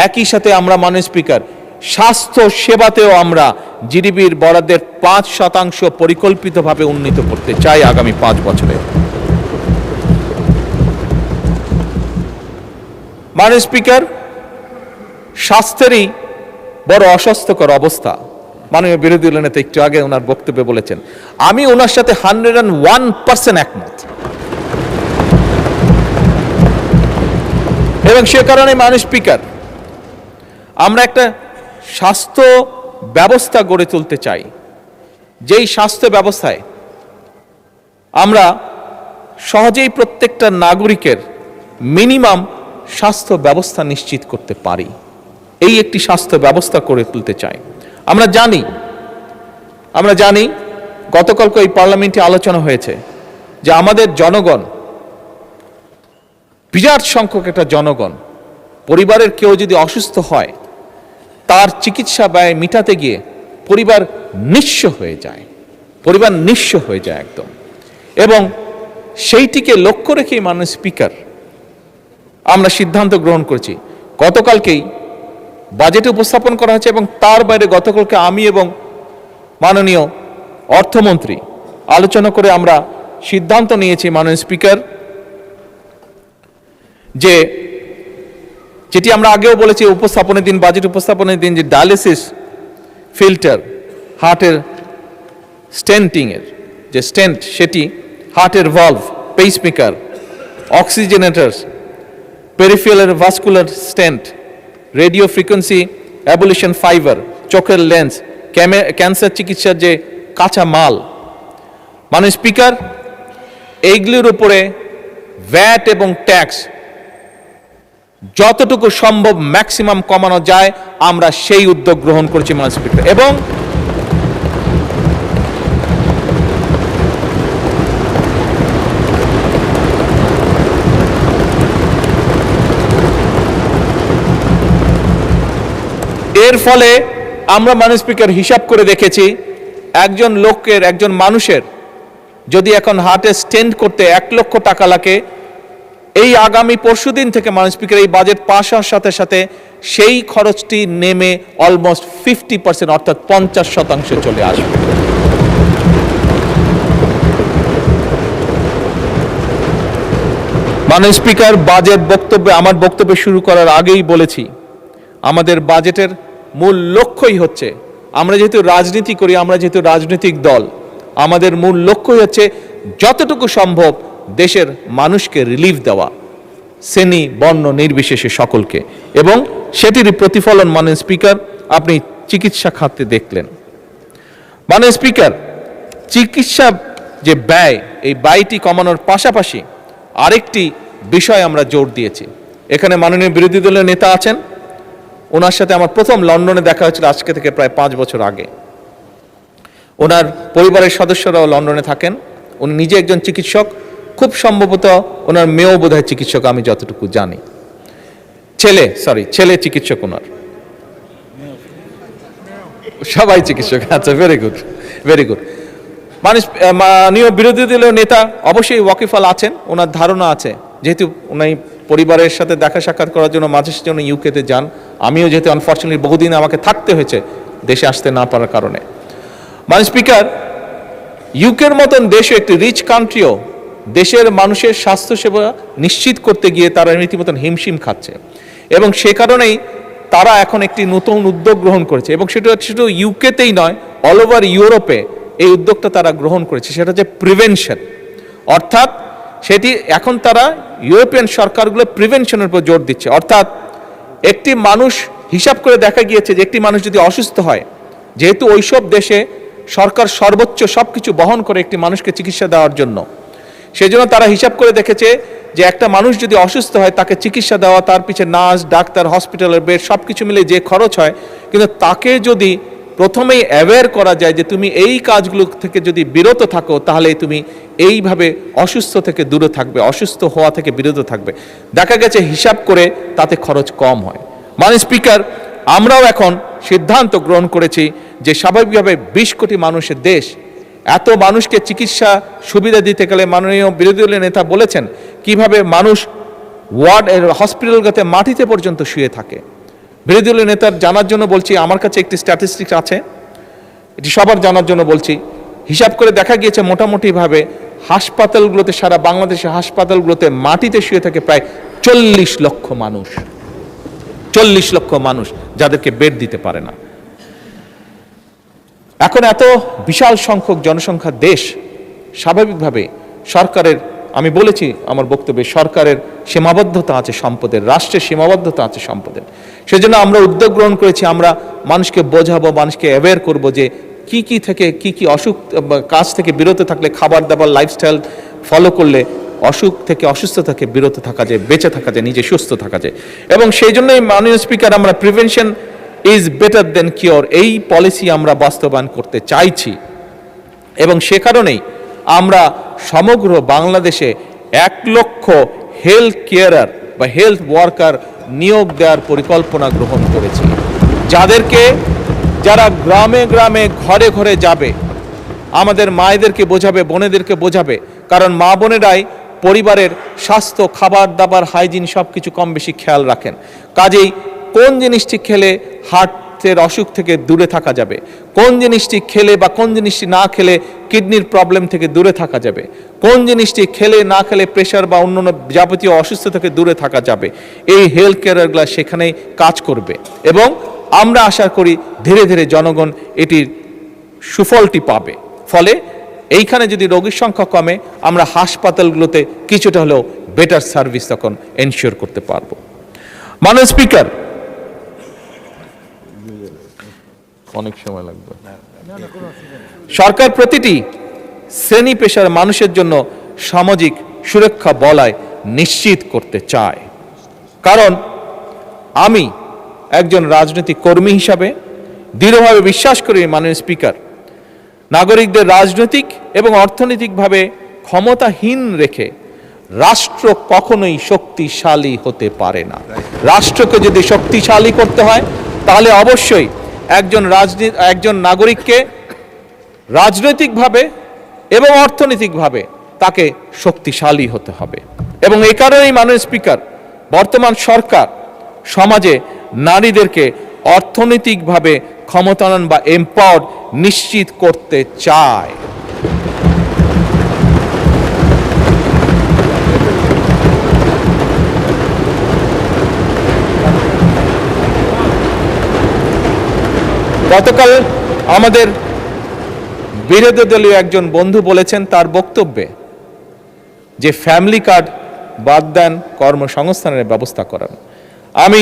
একই সাথে আমরা মাননীয় স্পিকার স্বাস্থ্য সেবাতেও আমরা জিডিপির বরাদ্দের 5% পরিকল্পিতভাবে উন্নীত করতে চাই আগামী 5 বছরে। মাননীয় স্পিকার, স্বাস্থ্যেরই বড় অস্বাস্থ্যকর অবস্থা। মাননীয় বিরোধী দলের নেতা একটু আগে ওনার বক্তব্যে বলেছেন, আমি ওনার সাথে 101% একমত। এবং সে কারণে মাননীয় স্পিকার, আমরা একটা স্বাস্থ্য ব্যবস্থা গড়ে তুলতে চাই, যেই স্বাস্থ্য ব্যবস্থায় আমরা সহজেই প্রত্যেকটা নাগরিকের মিনিমাম স্বাস্থ্য ব্যবস্থা নিশ্চিত করতে পারি, এই একটি স্বাস্থ্য ব্যবস্থা গড়ে তুলতে চাই। আমরা জানি গতকালকে এই পার্লামেন্টে আলোচনা হয়েছে যে আমাদের জনগণ, বিরাট সংখ্যক একটা জনগণ, পরিবারের কেউ যদি অসুস্থ হয় তার চিকিৎসা ব্যয় মিটাতে গিয়ে পরিবার নিঃস্ব হয়ে যায়, একদম। এবং সেইটিকে লক্ষ্য রেখেই মাননীয় স্পিকার আমরা সিদ্ধান্ত গ্রহণ করেছি। গতকালকেই বাজেটে উপস্থাপন করা হয়েছে এবং তার বাইরে গতকালকে আমি এবং মাননীয় অর্থমন্ত্রী আলোচনা করে আমরা সিদ্ধান্ত নিয়েছি মাননীয় স্পিকার, যেটি আমরা আগেও বলেছি উপস্থাপনের দিন, বাজেট উপস্থাপনের দিন, যে ডায়ালিসিস ফিল্টার, হার্টের স্টেন্টিংয়ের যে স্টেন্ট, সেটি হার্টের valve, pacemaker, oxygenators, peripheral vascular stent, radio frequency ablation fibre, চোখের লেন্স, ক্যান্সার চিকিৎসার যে কাঁচা মাল, মাননীয় স্পিকার, এইগুলির উপরে ভ্যাট এবং ট্যাক্স যতটুকু সম্ভব ম্যাক্সিমাম কমানো যায় আমরা সেই উদ্যোগ গ্রহণ করেছি মাননীয় স্পিকার। এবং এর ফলে আমরা মাননীয় স্পিকার হিসাব করে দেখেছি, একজন মানুষের যদি এখন হার্টে স্টেন্ট করতে 1 লক্ষ টাকা লাগে, এই আগামী পরশুদিন থেকে মাননীয় স্পিকার এই বাজেট পাস হওয়ার সাথে সাথে সেই খরচটি নেমে অলমোস্ট 50%, অর্থাৎ 50% চলে আসবে। মাননীয় স্পিকার, আমার বক্তব্য শুরু করার আগেই বলেছি, আমাদের বাজেটের মূল লক্ষ্যই হচ্ছে, আমরা যেহেতু রাজনীতি করি, আমরা যেহেতু রাজনৈতিক দল, আমাদের মূল লক্ষ্যই হচ্ছে যতটুকু সম্ভব দেশের মানুষকে রিলিফ দেওয়া, শ্রেণী বর্ণ নির্বিশেষে সকলকে। এবং সেটির প্রতিফলন মাননীয় স্পিকার আপনি চিকিৎসা খাতে দেখলেন। মাননীয় স্পিকার, চিকিৎসা যে ব্যয়, এই ব্যয়টি কমানোর পাশাপাশি আরেকটি বিষয় আমরা জোর দিয়েছি। এখানে মাননীয় বিরোধী দলের নেতা আছেন, ওনার সাথে আমার প্রথম লন্ডনে দেখা হয়েছিল আজকে থেকে প্রায় 5 বছর আগে। ওনার পরিবারের সদস্যরাও লন্ডনে থাকেন, উনি নিজে একজন চিকিৎসক, খুব সম্ভবত ওনার মেয়েও বোধহয় চিকিৎসক, আমি যতটুকু জানি। ছেলে চিকিৎসক, ওনার সবাই চিকিৎসক। আচ্ছা, ভেরি গুড। মাননীয় বিরোধী দলীয় নেতা অবশ্যই ওয়াকিফাল আছেন, ওনার ধারণা আছে, যেহেতু উনি পরিবারের সাথে দেখা সাক্ষাৎ করার জন্য মাঝে জন্য ইউকেতে যান, আমিও যেহেতু আনফর্চুনেটলি বহুদিন আমাকে থাকতে হয়েছে দেশে আসতে না পারার কারণে। মাননীয় স্পিকার, ইউকের মতন দেশও একটি রিচ কান্ট্রিও দেশের মানুষের স্বাস্থ্যসেবা নিশ্চিত করতে গিয়ে তারা রীতিমতন হিমশিম খাচ্ছে, এবং সে কারণেই তারা এখন একটি নতুন উদ্যোগ গ্রহণ করেছে, এবং সেটা শুধু ইউকেতেই নয়, অল ওভার ইউরোপে এই উদ্যোগটা তারা গ্রহণ করেছে। সেটা হচ্ছে প্রিভেনশন, অর্থাৎ সেটি এখন তারা ইউরোপিয়ান সরকারগুলো প্রিভেনশনের উপর জোর দিচ্ছে। অর্থাৎ একটি মানুষ, হিসাব করে দেখা গিয়েছে যে একটি মানুষ যদি অসুস্থ হয়, যেহেতু ওইসব দেশে সরকার সর্বোচ্চ সবকিছু বহন করে একটি মানুষকে চিকিৎসা দেওয়ার জন্য, সেজন্য তারা হিসাব করে দেখেছে যে একটা মানুষ যদি অসুস্থ হয় তাকে চিকিৎসা দেওয়া, তার পিছনে নার্স, ডাক্তার, হসপিটালের বেড সবকিছু মিলে যে খরচ হয়, কিন্তু তাকে যদি প্রথমেই অ্যাওয়্যার করা যায় যে তুমি এই কাজগুলো থেকে যদি বিরত থাকো তাহলে তুমি এইভাবে অসুস্থ থেকে দূরে থাকবে, অসুস্থ হওয়া থেকে বিরত থাকবে। দেখা গেছে হিসাব করে তাতে খরচ কম হয়। মাননীয় স্পিকার, আমরাও এখন সিদ্ধান্ত গ্রহণ করেছি যে স্বাভাবিকভাবে 20 কোটি মানুষের দেশ, এত মানুষকে চিকিৎসা সুবিধা দিতে গেলে মাননীয় বিরোধী দলীয় নেতা বলেছেন কিভাবে মানুষ ওয়ার্ড হসপিটালগুলোতে মাটিতে পর্যন্ত শুয়ে থাকে। বিরোধী দলীয় নেতার জানার জন্য বলছি, আমার কাছে একটি স্ট্যাটিস্টিক্স আছে, এটি সবার জানার জন্য বলছি। হিসাব করে দেখা গিয়েছে মোটামুটিভাবে হাসপাতালগুলোতে, সারা বাংলাদেশের হাসপাতালগুলোতে মাটিতে শুয়ে থাকে প্রায় 40 লক্ষ মানুষ। 40 লক্ষ মানুষ যাদেরকে বেড দিতে পারে না। এখন এত বিশাল সংখ্যক জনসংখ্যার দেশ, স্বাভাবিকভাবে সরকারের, আমি বলেছি আমার বক্তব্যে, সরকারের সীমাবদ্ধতা আছে সম্পদের, রাষ্ট্রের সীমাবদ্ধতা আছে সম্পদের। সেজন্য আমরা উদ্যোগ গ্রহণ করেছি, আমরা মানুষকে বোঝাবো, মানুষকে অ্যাওয়্যার করবো যে কি থেকে কি অসুখ, কাজ থেকে বিরত থাকলে, খাবার দাবার লাইফস্টাইল ফলো করলে অসুখ থেকে, অসুস্থ থেকে বিরত থাকা যায়, বেঁচে থাকা যায়, নিজে সুস্থ থাকা যায়। এবং সেই জন্যই মাননীয় স্পিকার, আমরা prevention is better then cure এই পলিসি আমরা বাস্তবায়ন করতে চাইছি। এবং সে কারণেই আমরা সমগ্র বাংলাদেশে 1 লক্ষ হেলথ কেয়ারার বা হেলথ ওয়ার্কার নিয়োগ দেওয়ার পরিকল্পনা গ্রহণ করেছি, যারা গ্রামে গ্রামে ঘরে ঘরে যাবে, আমাদের মায়েদেরকে বোঝাবে, বোনেদেরকে বোঝাবে। কারণ মা বোনেরাই পরিবারের স্বাস্থ্য, খাবার দাবার, হাইজিন সব কিছু কম বেশি খেয়াল রাখেন। কাজেই কোন জিনিসটি খেলে হার্টের অসুখ থেকে দূরে থাকা যাবে, কোন জিনিসটি খেলে বা কোন জিনিসটি না খেলে কিডনির প্রবলেম থেকে দূরে থাকা যাবে, কোন জিনিসটি খেলে না খেলে প্রেশার বা অন্যান্য যাবতীয় অসুস্থ থেকে দূরে থাকা যাবে, এই হেলথ কেয়ারগুলো সেখানেই কাজ করবে। এবং আমরা আশা করি ধীরে ধীরে জনগণ এটির সুফলটি পাবে। ফলে এইখানে যদি রোগীর সংখ্যা কমে, আমরা হাসপাতালগুলোতে কিছুটা হলেও বেটার সার্ভিস তখন এনশিওর করতে পারবো। মাননীয় স্পিকার, অনেক সময় লাগবে। সরকার প্রতিটি শ্রেণী পেশার মানুষের জন্য সামাজিক সুরক্ষা বলয় নিশ্চিত করতে চায়। কারণ আমি একজন রাজনৈতিক কর্মী হিসাবে দৃঢ়ভাবে বিশ্বাস করি, মাননীয় স্পিকার, নাগরিকদের রাজনৈতিক এবং অর্থনৈতিকভাবে ক্ষমতাহীন রেখে রাষ্ট্র কখনোই শক্তিশালী হতে পারে না। রাষ্ট্রকে যদি শক্তিশালী করতে হয় তাহলে অবশ্যই একজন নাগরিককে রাজনৈতিকভাবে এবং অর্থনৈতিকভাবে তাকে শক্তিশালী হতে হবে। এবং এই কারণেই মাননীয় স্পিকার, বর্তমান সরকার সমাজে নারীদেরকে অর্থনৈতিকভাবে ক্ষমতায়ন বা এম্পাওয়ার্ড নিশ্চিত করতে চায়। গতকাল আমাদের বিরোধী দলীয় একজন বন্ধু বলেছেন তার বক্তব্যে যে ফ্যামিলি কার্ড বাদ দেন, কর্মসংস্থানের ব্যবস্থা করান। আমি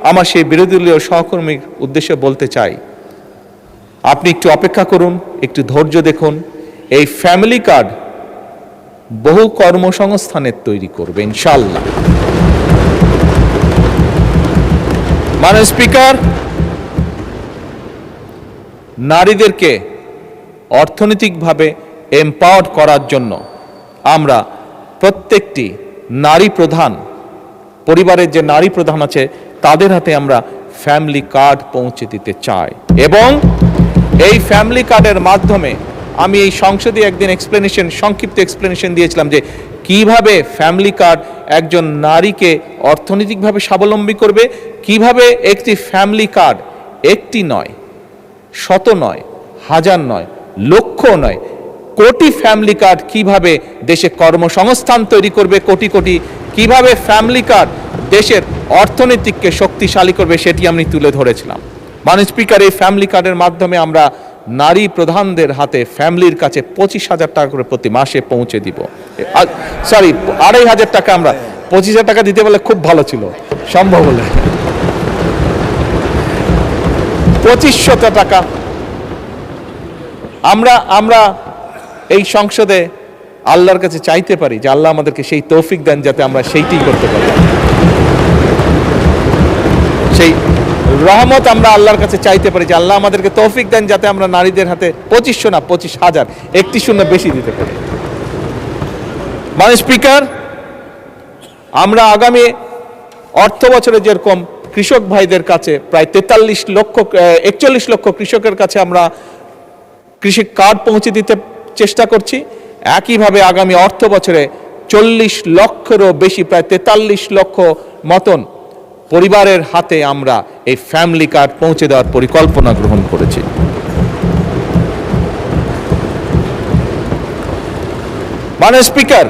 আমার সেই বিরোধী দলীয় সহকর্মীর উদ্দেশ্যে বলতে চাই, আপনি একটু অপেক্ষা করুন, একটু ধৈর্য দেখুন। এই ফ্যামিলি কার্ড বহু কর্মসংস্থানের তৈরি করবে ইনশাআল্লাহ। মাননীয় স্পিকার, নারীদেরকে অর্থনৈতিকভাবে এম্পাওয়ার্ড করার জন্য আমরা প্রত্যেকটি নারী প্রধান পরিবারের যে নারী প্রধান আছে তাদের হাতে আমরা ফ্যামিলি কার্ড পৌঁছে দিতে চাই। এবং এই ফ্যামিলি কার্ডের মাধ্যমে আমি এই সংসদে একদিন সংক্ষিপ্ত এক্সপ্লেনেশন দিয়েছিলাম যে কিভাবে ফ্যামিলি কার্ড একজন নারীকে অর্থনৈতিকভাবে স্বাবলম্বী করবে, কিভাবে একটি ফ্যামিলি কার্ড একটি নয়, শত নয়, হাজার নয়, লক্ষ নয়, কোটি ফ্যামিলি কার্ড কিভাবে দেশে কর্মসংস্থান তৈরি করবে, কোটি কোটি কিভাবে ফ্যামিলি কার্ড দেশের অর্থনীতিকে শক্তিশালী করবে, সেটি আমি তুলে ধরেছিলাম। মাননীয় স্পিকার, এই ফ্যামিলি কার্ডের মাধ্যমে আমরা নারী প্রধানদের হাতে ফ্যামিলির কাছে 25,000 টাকা করে প্রতি মাসে পৌঁছে দিব। 2,500 টাকা, আমরা 25,000 টাকা দিতে বলে খুব ভালো ছিল, সম্ভব হলে 2,500 টাকা আমরা এই সংসদে আল্লাহর কাছে চাইতে পারি যে আল্লাহ আমাদেরকে সেই তৌফিক দেন যাতে আমরা সেইটি করতে পারি। রহমত আমরা আল্লাহর কাছে চাইতে পারি যে আল্লাহ আমাদেরকে তৌফিক দেন যাতে আমরা নারীদের হাতে 2500 না 25,000 একটি শূন্য বেশি দিতে পারি। মাননীয় স্পিকার, আমরা আগামী অর্থ বছরে যেরকম কৃষক ভাইদের কাছে প্রায় 41 লক্ষ কৃষকের কাছে আমরা কৃষি কার্ড পৌঁছে দিতে চেষ্টা করছি, একইভাবে আগামী অর্থ বছরে 40 লক্ষেরও বেশি প্রায় 43 লক্ষ মতন পরিবারের হাতে আমরা এই ফ্যামিলি কার্ড পৌঁছে দেওয়ার পরিকল্পনা গ্রহণ করেছি। মাননীয় স্পিকার,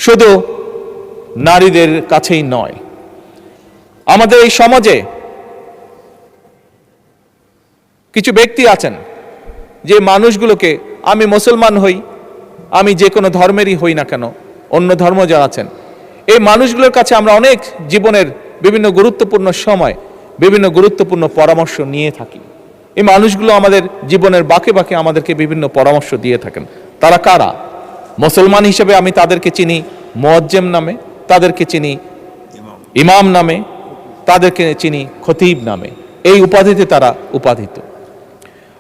শুধু নারীদের কাছেই নয়, আমাদের এই সমাজে কিছু ব্যক্তি আছেন যে মানুষগুলোকে, আমি মুসলমান হই, আমি যে কোনো ধর্মেরই হই না কেন, অন্য ধর্ম যারা আছেন, এই মানুষগুলোর কাছে আমরা অনেক জীবনের বিভিন্ন গুরুত্বপূর্ণ সময় বিভিন্ন গুরুত্বপূর্ণ পরামর্শ নিয়ে থাকি। এই মানুষগুলো আমাদের জীবনের বাঁকে বাঁকে আমাদেরকে বিভিন্ন পরামর্শ দিয়ে থাকেন। তারা কারা? মুসলমান হিসেবে আমি তাদেরকে চিনি মুয়াজ্জেম নামে, তাদেরকে চিনি ইমাম নামে, তাদেরকে চিনি খতিব নামে, এই উপাধিতে তারা উপাধিত।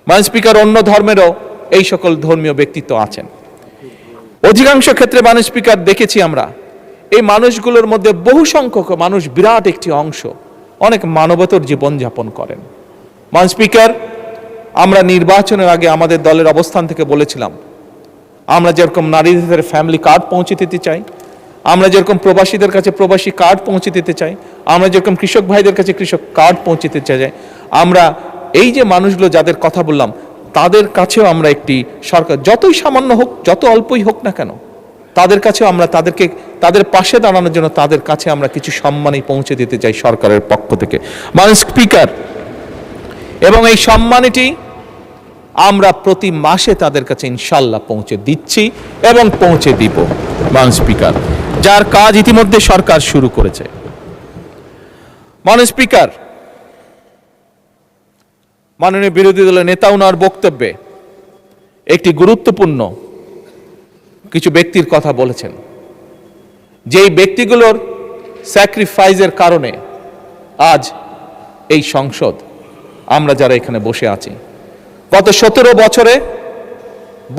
মাননীয় স্পিকার, অন্য ধর্মেরও এই সকল ধর্মীয় ব্যক্তিত্ব আছেন। অধিকাংশ ক্ষেত্রে মাননীয় স্পিকার দেখেছি আমরা এই মানুষগুলোর মধ্যে বহু সংখ্যক মানুষ, বিরাট একটি অংশ অনেক মানবতর জীবনযাপন করেন। মাননীয় স্পিকার, আমরা নির্বাচনের আগে আমাদের দলের অবস্থান থেকে বলেছিলাম আমরা যেরকম নারীদের ফ্যামিলি কার্ড পৌঁছে দিতে চাই, আমরা যেরকম প্রবাসীদের কাছে প্রবাসী কার্ড পৌঁছে দিতে চাই, আমরা যেরকম কৃষক ভাইদের কাছে কৃষক কার্ড পৌঁছে দিতে চাই, আমরা এই যে মানুষগুলো যাদের কথা বললাম তাদের কাছেও আমরা একটি সরকার, যতই সামান্য হোক, যত অল্পই হোক না কেন, তাদের কাছেও আমরা তাদের পাশে দাঁড়ানোর জন্য তাদের কাছে আমরা কিছু সম্মানই পৌঁছে দিতে চাই সরকারের পক্ষ থেকে। মাননীয় স্পিকার, এবং এই সম্মানটি আমরা প্রতি মাসে তাদের কাছে ইনশাল্লাহ পৌঁছে দিচ্ছি এবং পৌঁছে দিব। মাননীয় স্পিকার, যার কাজ ইতিমধ্যে সরকার শুরু করেছে। মাননীয় স্পিকার, মাননীয় বিরোধী দলের নেতা ওনার বক্তব্যে একটি গুরুত্বপূর্ণ কিছু ব্যক্তির কথা বলেছেন, যেই ব্যক্তিগুলোর স্যাক্রিফাইসের কারণে আজ এই সংসদ, আমরা যারা এখানে বসে আছি, গত 17 বছরে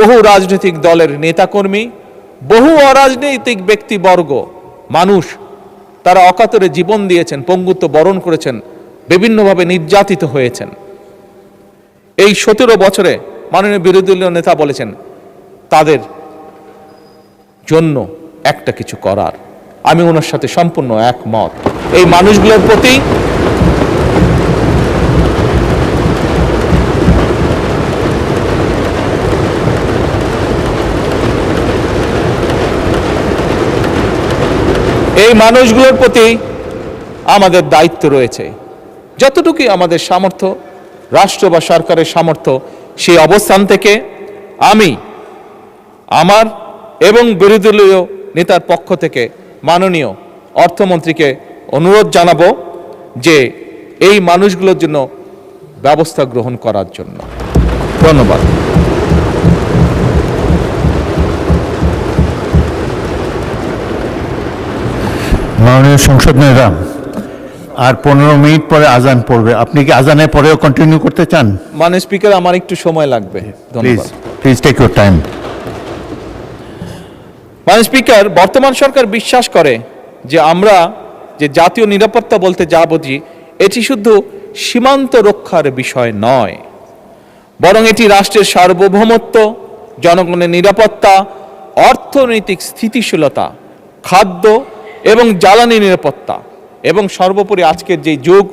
বহু রাজনৈতিক দলের নেতাকর্মী, বহু অরাজনৈতিক ব্যক্তিবর্গ, মানুষ, তারা অকাতরে জীবন দিয়েছেন, পঙ্গুত্ব বরণ করেছেন, বিভিন্নভাবে নির্যাতিত হয়েছেন। এই 17 বছরে মাননীয় বিরোধী দলীয় নেতা বলেছেন তাদের জন্য একটা কিছু করার। আমি ওনার সাথে সম্পূর্ণ একমত। এই মানুষগুলোর প্রতি আমাদের দায়িত্ব রয়েছে। যতটুকুই আমাদের সামর্থ্য, রাষ্ট্র বা সরকারের সামর্থ্য, সেই অবস্থান থেকে আমি আমার এবং বিরোধী দলীয় নেতার পক্ষ থেকে মাননীয় অর্থমন্ত্রীকে অনুরোধ জানাবো যে এই মানুষগুলোর জন্য ব্যবস্থা গ্রহণ করার জন্য। ধন্যবাদ। মাননীয় সংসদ নেতা, আর 15 মিনিট পরে আজান পড়বে, আপনি কি আজানের পরেও কন্টিনিউ করতে চান? মাননীয় স্পিকার, আমার একটু সময় লাগবে। ধন্যবাদ। Please take your time. মাননীয় স্পিকার, বর্তমান সরকার বিশ্বাস করে যে আমরা যে জাতীয় নিরাপত্তা বলতে যা বুঝি, এটি শুধু সীমান্ত রক্ষার বিষয় নয়, বরং এটি রাষ্ট্রের সার্বভৌমত্ব, জনগণের নিরাপত্তা, অর্থনৈতিক স্থিতিশীলতা, খাদ্য এবং জ্বালানি নিরাপত্তা, এবং সর্বোপরি আজকের যে যুগ,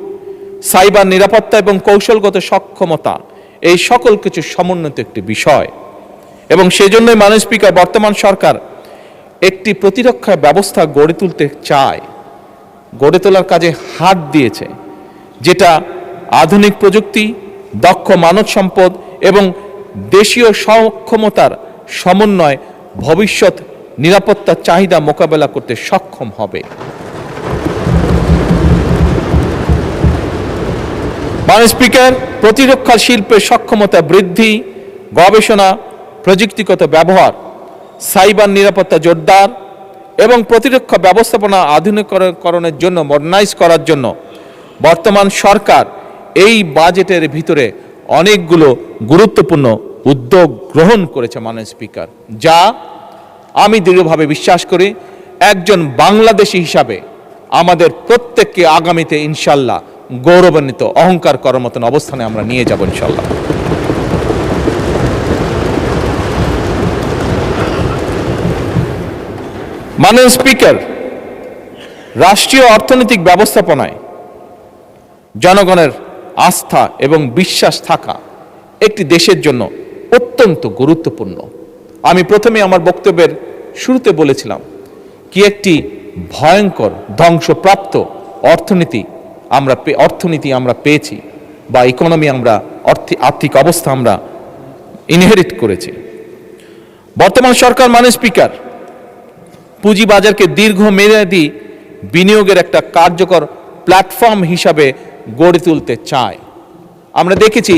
সাইবার নিরাপত্তা এবং কৌশলগত সক্ষমতা, এই সকল কিছু সমন্বিত একটি বিষয়। এবং সেজন্যই মাননীয় স্পিকার, বর্তমান সরকার একটি প্রতিরক্ষা ব্যবস্থা গড়ে তুলতে চায়, গড়ে তোলার কাজে হাত দিয়েছে, যেটা আধুনিক প্রযুক্তি, দক্ষ মানব সম্পদ এবং দেশীয় সক্ষমতার সমন্বয় ভবিষ্যৎ নিরাপত্তার চাহিদা মোকাবেলা করতে সক্ষম হবে। মাননীয় স্পিকার, প্রতিরক্ষা শিল্পের সক্ষমতা বৃদ্ধি, গবেষণা, প্রযুক্তিগত ব্যবহার, সাইবার নিরাপত্তা জোরদার এবং প্রতিরক্ষা ব্যবস্থাপনা আধুনিকীকরণের জন্য, মডার্নাইজ করার জন্য বর্তমান সরকার এই বাজেটের ভিতরে অনেকগুলো গুরুত্বপূর্ণ উদ্যোগ গ্রহণ করেছে মাননীয় স্পিকার, যা আমি দৃঢ়ভাবে বিশ্বাস করি একজন বাংলাদেশী হিসাবে আমাদের প্রত্যেককে আগামীতে ইনশাল্লাহ গৌরবান্বিত অহংকার করার মতন অবস্থানে আমরা নিয়ে যাব ইনশাল্লাহ। মাননীয় স্পিকার, রাষ্ট্রীয় অর্থনৈতিক ব্যবস্থাপনায় জনগণের আস্থা এবং বিশ্বাস থাকা একটি দেশের জন্য অত্যন্ত গুরুত্বপূর্ণ। আমি প্রথমে আমার বক্তব্যের শুরুতে বলেছিলাম কি একটি ভয়ঙ্কর ধ্বংসপ্রাপ্ত অর্থনীতি আমরা পেয়েছি বা ইকোনমি আমরা আর্থিক অবস্থা আমরা ইনহেরিট করেছি। বর্তমান সরকার মাননীয় স্পিকার পুঁজিবাজারকে দীর্ঘমেয়াদী বিনিয়োগের একটা কার্যকর প্ল্যাটফর্ম হিসাবে গড়ে তুলতে চায়। আমরা দেখেছি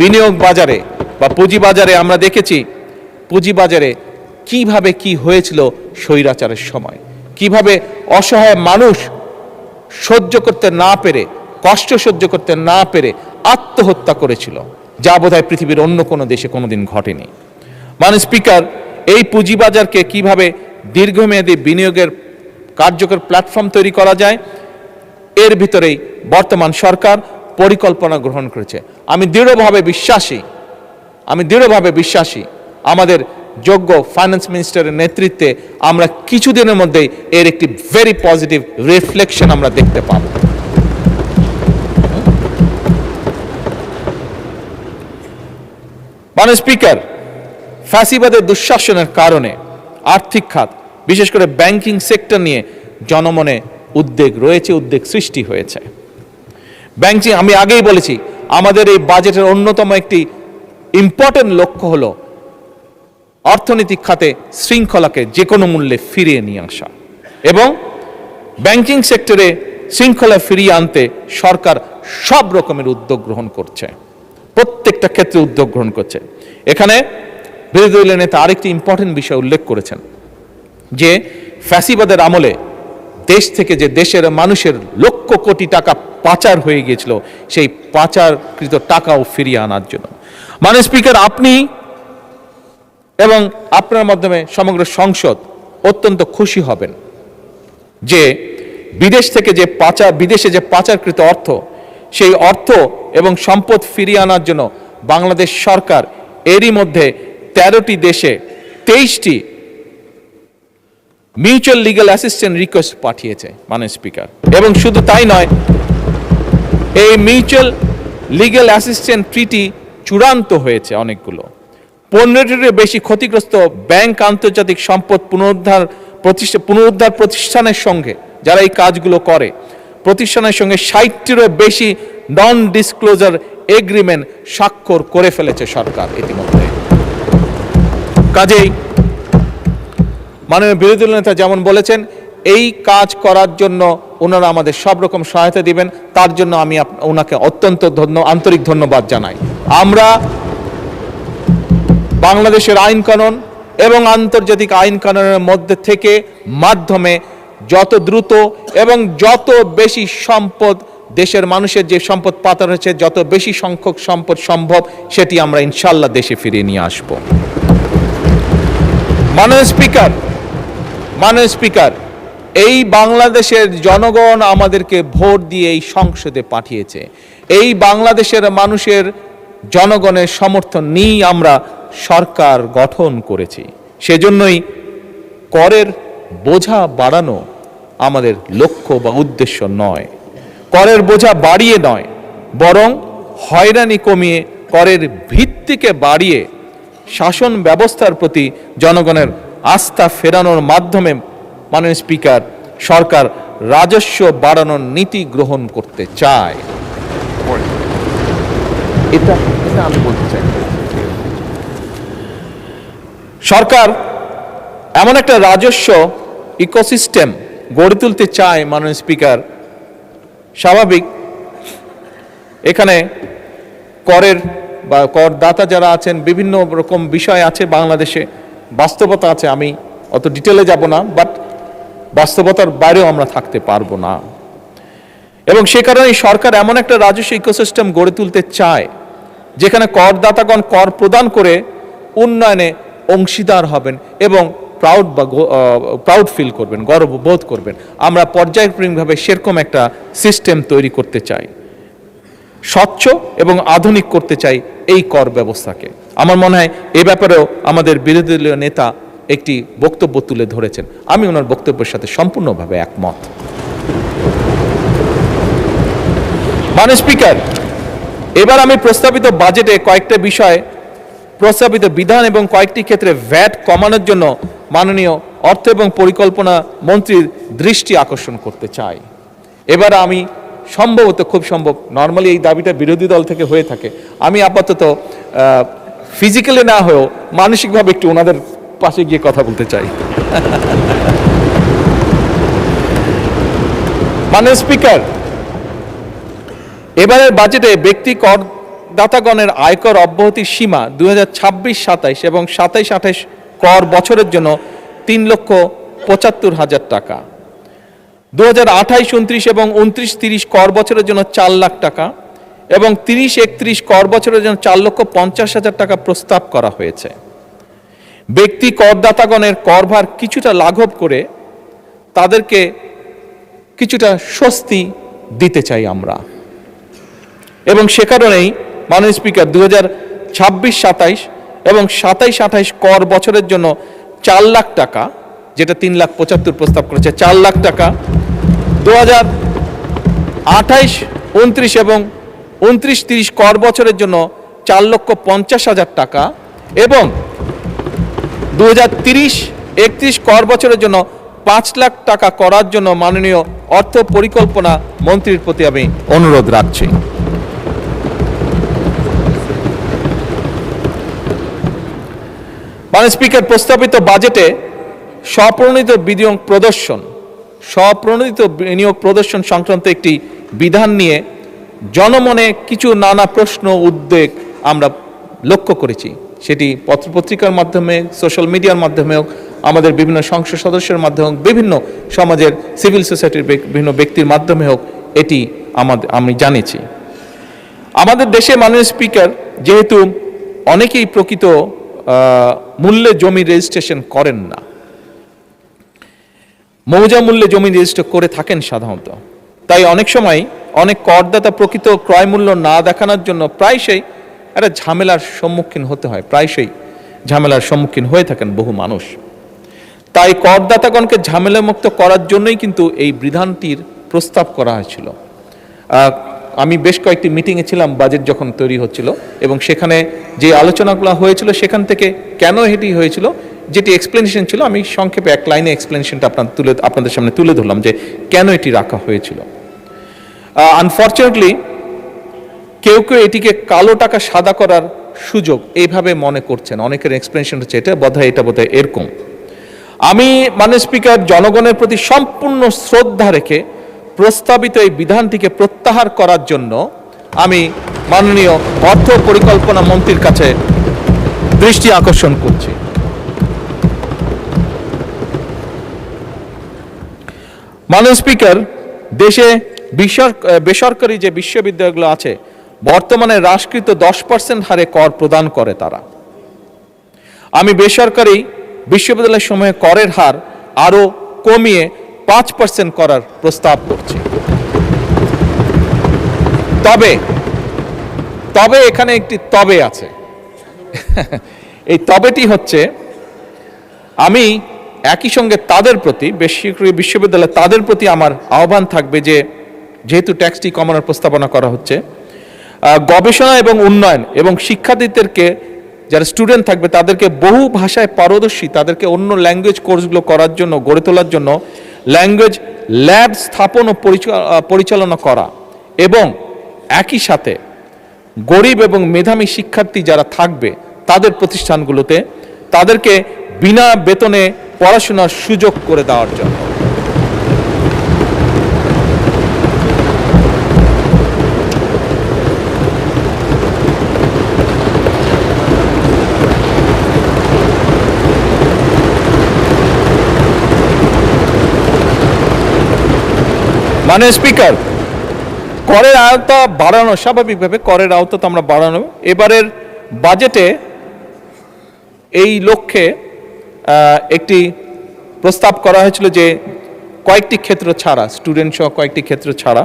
বিনিয়োগ বাজারে বা পুঁজিবাজারে আমরা দেখেছি পুঁজিবাজারে কিভাবে কি হয়েছিল স্বৈরাচারের সময়, কিভাবে অসহায় মানুষ সহ্য করতে না পেরে, কষ্ট সহ্য করতে না পেরে আত্মহত্যা করেছিল, যা বোধহয় পৃথিবীর অন্য কোনো দেশে কোনোদিন ঘটেনি। মাননীয় স্পিকার, এই পুঁজিবাজারকে কিভাবে দীর্ঘমেয়াদী বিনিয়োগের কার্যকর প্ল্যাটফর্ম তৈরি করা যায়, এর ভিতরেই বর্তমান সরকার পরিকল্পনা গ্রহণ করেছে। আমি দৃঢ়ভাবে বিশ্বাসী আমাদের যোগ্য ফাইন্যান্স মিনিস্টারের নেতৃত্বে আমরা কিছুদিনের মধ্যেই এর একটি ভেরি পজিটিভ রিফ্লেকশন আমরা দেখতে পাব। মাননীয় স্পিকার, ফ্যাসিবাদের দুঃশাসনের কারণে আর্থিক খাত, বিশেষ করে ব্যাংকিং সেক্টর নিয়ে জনমনে উদ্বেগ সৃষ্টি হয়েছে। ব্যাংকিং, আমি আগেই বলেছি, আমাদের এই বাজেটের অন্যতম একটি ইম্পর্টেন্ট লক্ষ্য হলো অর্থনৈতিক খাতে শৃঙ্খলাকে যে কোনো মূল্যে ফিরিয়ে নিয়ে আসা, এবং ব্যাংকিং সেক্টরে শৃঙ্খলা ফিরিয়ে আনতে সরকার সব রকমের উদ্যোগ গ্রহণ করছে, প্রত্যেকটা ক্ষেত্রে উদ্যোগ গ্রহণ করছে। এখানে বিরোধী দলীয় নেতা আরেকটি ইম্পর্টেন্ট বিষয় উল্লেখ করেছেন যে ফ্যাসিবাদের আমলে দেশ থেকে যে দেশের মানুষের লক্ষ কোটি টাকা পাচার হয়ে গিয়েছিল, সেই পাচারকৃত টাকাও ফিরিয়ে আনার জন্য। মাননীয় স্পিকার, আপনি এবং আপনার মাধ্যমে সমগ্র সংসদ অত্যন্ত খুশি হবেন যে বিদেশে যে পাচারকৃত অর্থ, সেই অর্থ এবং সম্পদ ফিরিয়ে আনার জন্য বাংলাদেশ সরকার এরই মধ্যে 13টি দেশে 23টি মিউচুয়াল লিগ্যাল অ্যাসিস্ট্যান্স রিকোয়েস্ট পাঠিয়েছে মাননীয় স্পিকার। এবং শুধু তাই নয়, এই মিউচুয়াল লিগ্যাল অ্যাসিস্ট্যান্স ট্রিটি চূড়ান্ত হয়েছে অনেকগুলো। 15টিরও বেশি ক্ষতিগ্রস্ত ব্যাংক আন্তর্জাতিক সম্পদ পুনরুদ্ধার প্রতিষ্ঠানের সঙ্গে, যারা এই কাজগুলো করে, প্রতিষ্ঠানের সঙ্গে 60টিরও বেশি নন ডিসক্লোজার এগ্রিমেন্ট স্বাক্ষর করে ফেলেছে সরকার ইতিমধ্যে। কাজেই মাননীয় বিরোধী দল নেতা যেমন বলেছেন, এই কাজ করার জন্য ওনারা আমাদের সব রকম সহায়তা দিবেন, তার জন্য আমি ওনাকে অত্যন্ত আন্তরিক ধন্যবাদ জানাই। আমরা বাংলাদেশের আইন কানুন এবং আন্তর্জাতিক আইন কানুনের মধ্যে থেকে মাধ্যমে যত দ্রুত এবং যত বেশি সম্পদ, দেশের মানুষের যে সম্পদ পাচার হয়েছে, যত বেশি সংখ্যক সম্পদ সম্ভব, সেটি আমরা ইনশাল্লাহ দেশে ফিরিয়ে নিয়ে আসব। মাননীয় স্পিকার, এই বাংলাদেশের জনগণ আমাদেরকে ভোট দিয়ে এই সংসদে পাঠিয়েছে। এই বাংলাদেশের মানুষের জনগণের সমর্থন নিয়েই আমরা সরকার গঠন করেছি। সেজন্যই করের বোঝা বাড়ানো আমাদের লক্ষ্য বা উদ্দেশ্য নয়, করের বোঝা বাড়িয়ে নয়, বরং হয়রানি কমিয়ে করের ভিত্তিকে বাড়িয়ে শাসন ব্যবস্থার প্রতি জনগণের আস্থা ফেরানোর মাধ্যমে মাননীয় স্পিকার, সরকার রাজস্ব বাড়ানোর নীতি গ্রহণ করতে চায়। এটা আমি বলতে চাই, সরকার এমন একটা রাজস্ব ইকোসিস্টেম গড়ে তুলতে চায় মাননীয় স্পিকার। স্বাভাবিক, এখানে করের বা করদাতা যারা আছেন, বিভিন্ন রকম বিষয় আছে, বাংলাদেশে বাস্তবতা আছে, আমি অত ডিটেলে যাব না, বাট বাস্তবতার বাইরেও আমরা থাকতে পারবো না। এবং সে কারণেই সরকার এমন একটা রাজস্ব ইকোসিস্টেম গড়ে তুলতে চায় যেখানে করদাতাগণ কর প্রদান করে উন্নয়নে অংশীদার হবেন এবং প্রাউড ফিল করবেন, গর্ববোধ করবেন। আমরা পর্যায়ক্রমিকভাবে সেরকম একটা সিস্টেম তৈরি করতে চাই, স্বচ্ছ এবং আধুনিক করতে চাই এই কর ব্যবস্থাকে। আমার মনে হয় এ ব্যাপারেও আমাদের বিরোধী দলীয় নেতা একটি বক্তব্য তুলে ধরেছেন, আমি ওনার বক্তব্যের সাথে সম্পূর্ণভাবে একমত। মাননীয় স্পিকার, এবার আমি প্রস্তাবিত বাজেটে কয়েকটা বিষয়, প্রস্তাবিত বিধান এবং কয়েকটি ক্ষেত্রে ভ্যাট কমানোর জন্য মাননীয় অর্থ এবং পরিকল্পনা মন্ত্রীর দৃষ্টি আকর্ষণ করতে চাই। এবার আমি সম্ভবত, খুব সম্ভব, নর্মালি এই দাবিটা বিরোধী দল থেকে হয়ে থাকে, আমি আপাতত ফিজিক্যালি না হয়েও মানসিকভাবে একটু ওনাদের পাশে গিয়ে কথা বলতে চাই। মাননীয় স্পিকার, এবারের বাজেটে ব্যক্তি করদাতাগণের আয়কর অব্যাহতির সীমা 2026-27 এবং 27-28 কর বছরের জন্য 3,75,000 টাকা, 2028-29 এবং 29-30 কর বছরের জন্য 4 লাখ টাকা এবং 30-31 কর বছরের জন্য 4,50,000 টাকা প্রস্তাব করা হয়েছে। ব্যক্তি করদাতাগণের করভার কিছুটা লাঘব করে তাদেরকে কিছুটা স্বস্তি দিতে চাই আমরা, এবং সে কারণেই মাননীয় স্পিকার 2026-27 এবং 27-28 কর বছরের জন্য 4 লাখ টাকা, যেটা 3,75,000 প্রস্তাব করেছে, 4 লাখ টাকা, 2028-29 এবং 29-30 কর বছরের জন্য 4,50,000 টাকা এবং 2030-31 কর বছরের জন্য 5 লাখ টাকা করার জন্য মাননীয় অর্থ পরিকল্পনা মন্ত্রীর প্রতি আমি অনুরোধ রাখছি। মাননীয় স্পিকার, প্রস্তাবিত বাজেটে স্বপ্রণোদিত বিনিয়োগ প্রদর্শন সংক্রান্ত একটি বিধান নিয়ে জনমনে কিছু নানা প্রশ্ন, উদ্বেগ আমরা লক্ষ্য করেছি। সেটি পত্রপত্রিকার মাধ্যমে, সোশ্যাল মিডিয়ার মাধ্যমে হোক, আমাদের বিভিন্ন সংসদ সদস্যের মাধ্যমে হোক, বিভিন্ন সমাজের সিভিল সোসাইটির বিভিন্ন ব্যক্তির মাধ্যমে হোক, এটি আমি জানিয়েছি। আমাদের দেশে মাননীয় স্পিকার, যেহেতু অনেকেই প্রকৃত মূল্যে জমি রেজিস্ট্রেশন করেন না, মৌজা মূল্যে জমি রেজিস্টার করে থাকেন সাধারণত, তাই অনেক সময় অনেক করদাতা প্রকৃত ক্রয় মূল্য না দেখানোর জন্য প্রায়শই একটা ঝামেলার সম্মুখীন হতে হয়, প্রায়শই ঝামেলার সম্মুখীন হয়ে থাকেন বহু মানুষ। তাই করদাতাগণকে ঝামেলামুক্ত করার জন্যই কিন্তু এই বিধানটির প্রস্তাব করা হয়েছিল। আমি বেশ কয়েকটি মিটিংয়ে ছিলাম বাজেট যখন তৈরি হচ্ছিল, এবং সেখানে যে আলোচনাগুলো হয়েছিল সেখান থেকে কেন এটি হয়েছিল, যেটি এক্সপ্লেনেশন ছিল, আমি সংক্ষেপে এক লাইনে এক্সপ্লেনেশনটা আপনাদের সামনে তুলে ধরলাম যে কেন এটি রাখা হয়েছিল। আনফর্চুনেটলি কেউ কেউ এটিকে কালো টাকা সাদা করার সুযোগ এইভাবে মনে করছেন, অনেকের এক্সপ্লেনেশন হচ্ছে এটা বোধহয় এরকম। আমি মাননীয় স্পিকার, জনগণের প্রতি সম্পূর্ণ শ্রদ্ধা রেখে প্রস্তাবিত এই বিধানটিকে প্রত্যাহার করার জন্য আমি মাননীয় অর্থ পরিকল্পনা মন্ত্রীর কাছে দৃষ্টি আকর্ষণ করছি। মাননীয় স্পিকার, দেশে বেসরকারি যে বিশ্ববিদ্যালয়গুলো আছে বর্তমানে হ্রাসকৃত 10% হারে কর প্রদান করে তারা। আমি বেসরকারি বিশ্ববিদ্যালয় সমূহে করের হার আরো কমিয়ে 5% করার প্রস্তাব করছি। তবে এখানে একটি তবে আছে। এই তবেটি হচ্ছে, আমি একই সঙ্গে তাদের প্রতি, বেসরকারি বিশ্ববিদ্যালয় তাদের প্রতি আমার আহ্বান থাকবে যে যেহেতু ট্যাক্সটি কমানোর প্রস্তাবনা করা হচ্ছে, গবেষণা এবং উন্নয়ন এবং শিক্ষার্থীদেরকে, যারা স্টুডেন্ট থাকবে তাদেরকে বহু ভাষায় পারদর্শী, তাদেরকে অন্য ল্যাঙ্গুয়েজ কোর্সগুলো করার জন্য, গড়ে তোলার জন্য ল্যাঙ্গুয়েজ ল্যাব স্থাপন ও পরিচালনা করা, এবং একই সাথে গরিব এবং মেধাবী শিক্ষার্থী যারা থাকবে তাদের প্রতিষ্ঠানগুলোতে তাদেরকে বিনা বেতনে পড়াশোনার সুযোগ করে দেওয়ার জন্য। মাননীয় স্পিকার, করের আওতা বাড়ানো, স্বাভাবিকভাবে করের আওতা তো আমরা বাড়ানো, এবারের বাজেটে এই লক্ষ্যে একটি প্রস্তাব করা হয়েছিল যে কয়েকটি ক্ষেত্র ছাড়া, স্টুডেন্ট সহ কয়েকটি ক্ষেত্র ছাড়া,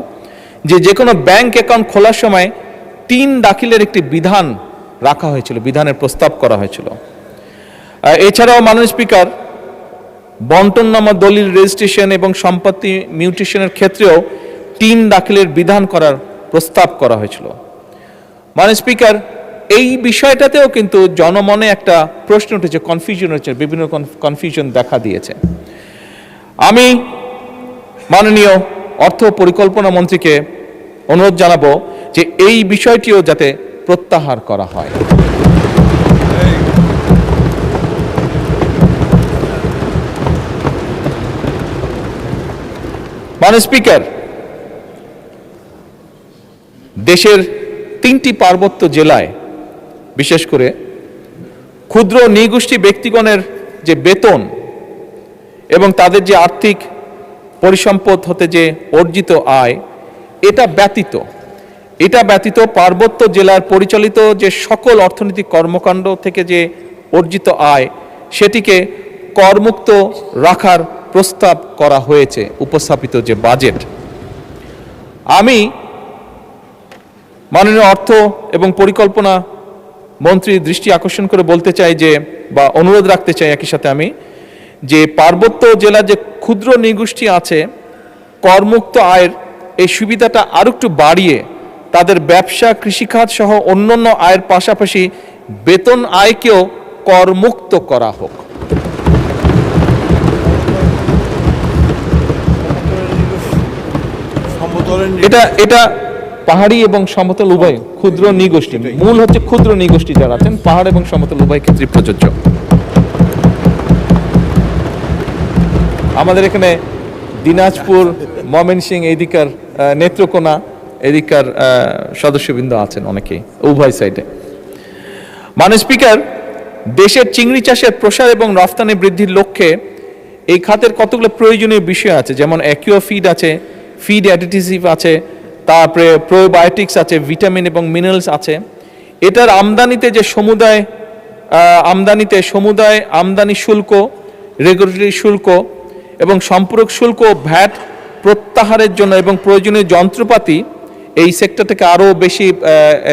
যে কোনো ব্যাংক অ্যাকাউন্ট খোলার সময় 3 দাখিলের একটি বিধান রাখা হয়েছিল, বিধানের প্রস্তাব করা হয়েছিল। এছাড়াও মাননীয় স্পিকার, বন্টননামা, দলিল, রেজিস্ট্রেশন এবং সম্পত্তি মিউটেশনের ক্ষেত্রেও 3 দাখিলের বিধান করার প্রস্তাব করা হয়েছিল। মাননীয় স্পিকার, এই বিষয়টাতেও কিন্তু জনমনে একটা প্রশ্ন উঠেছে, কনফিউশন হচ্ছে, বিভিন্ন কনফিউশন দেখা দিয়েছে। আমি মাননীয় অর্থ পরিকল্পনা মন্ত্রীকে অনুরোধ জানাবো যে এই বিষয়টিও যাতে প্রত্যাহার করা হয়। মাননীয় স্পিকার, দেশের 3টি পার্বত্য জেলায় বিশেষ করে ক্ষুদ্র নৃগোষ্ঠী ব্যক্তিগণের যে বেতন এবং তাদের যে আর্থিক পরিসম্পদ হতে যে অর্জিত আয়, এটা ব্যতীত পার্বত্য জেলার পরিচালিত যে সকল অর্থনৈতিক কর্মকাণ্ড থেকে যে অর্জিত আয়, সেটিকে করমুক্ত রাখার প্রস্তাব করা হয়েছে উপস্থাপিত যে বাজেট। আমি মাননীয় অর্থ এবং পরিকল্পনা মন্ত্রীর দৃষ্টি আকর্ষণ করে বলতে চাই যে, বা অনুরোধ রাখতে চাই একই সাথে আমি, যে পার্বত্য জেলার যে ক্ষুদ্র নৃগোষ্ঠী আছে, করমুক্ত আয়ের এই সুবিধাটা আরো একটু বাড়িয়ে তাদের ব্যবসা, কৃষিখাত সহ অন্যান্য আয়ের পাশাপাশি বেতন আয়কেও করমুক্ত করা হোক। এটা পাহাড়ি এবং সমতল উভয় ক্ষুদ্র নৃগোষ্ঠী, মূল হচ্ছে ক্ষুদ্র নৃগোষ্ঠী যারা আছেন, পাহাড় এবং সমতল উভয় ক্ষেত্রে প্রযোজ্য। আমাদের এখানে দিনাজপুর, ময়মনসিংহ, এদিকার নেত্রকোনা, এদিকার সদস্যবৃন্দ আছেন অনেকেই, উভয় সাইডে। মাননীয় স্পিকার, দেশের চিংড়ি চাষের প্রসার এবং রফতানি বৃদ্ধির লক্ষ্যে এই খাতের কতগুলো প্রয়োজনীয় বিষয় আছে, যেমন অ্যাকুয়া ফিড আছে, ফিড অ্যাডিটিভ আছে, তারপরে প্রোবায়োটিক্স আছে, ভিটামিন এবং মিনারেলস আছে। এটার আমদানিতে যে সমুদায় আমদানি শুল্ক, রেগুলেটরি শুল্ক এবং সম্পূরক শুল্ক, ভ্যাট প্রত্যাহারের জন্য এবং প্রয়োজনীয় যন্ত্রপাতি এই সেক্টরটাকে আরও বেশি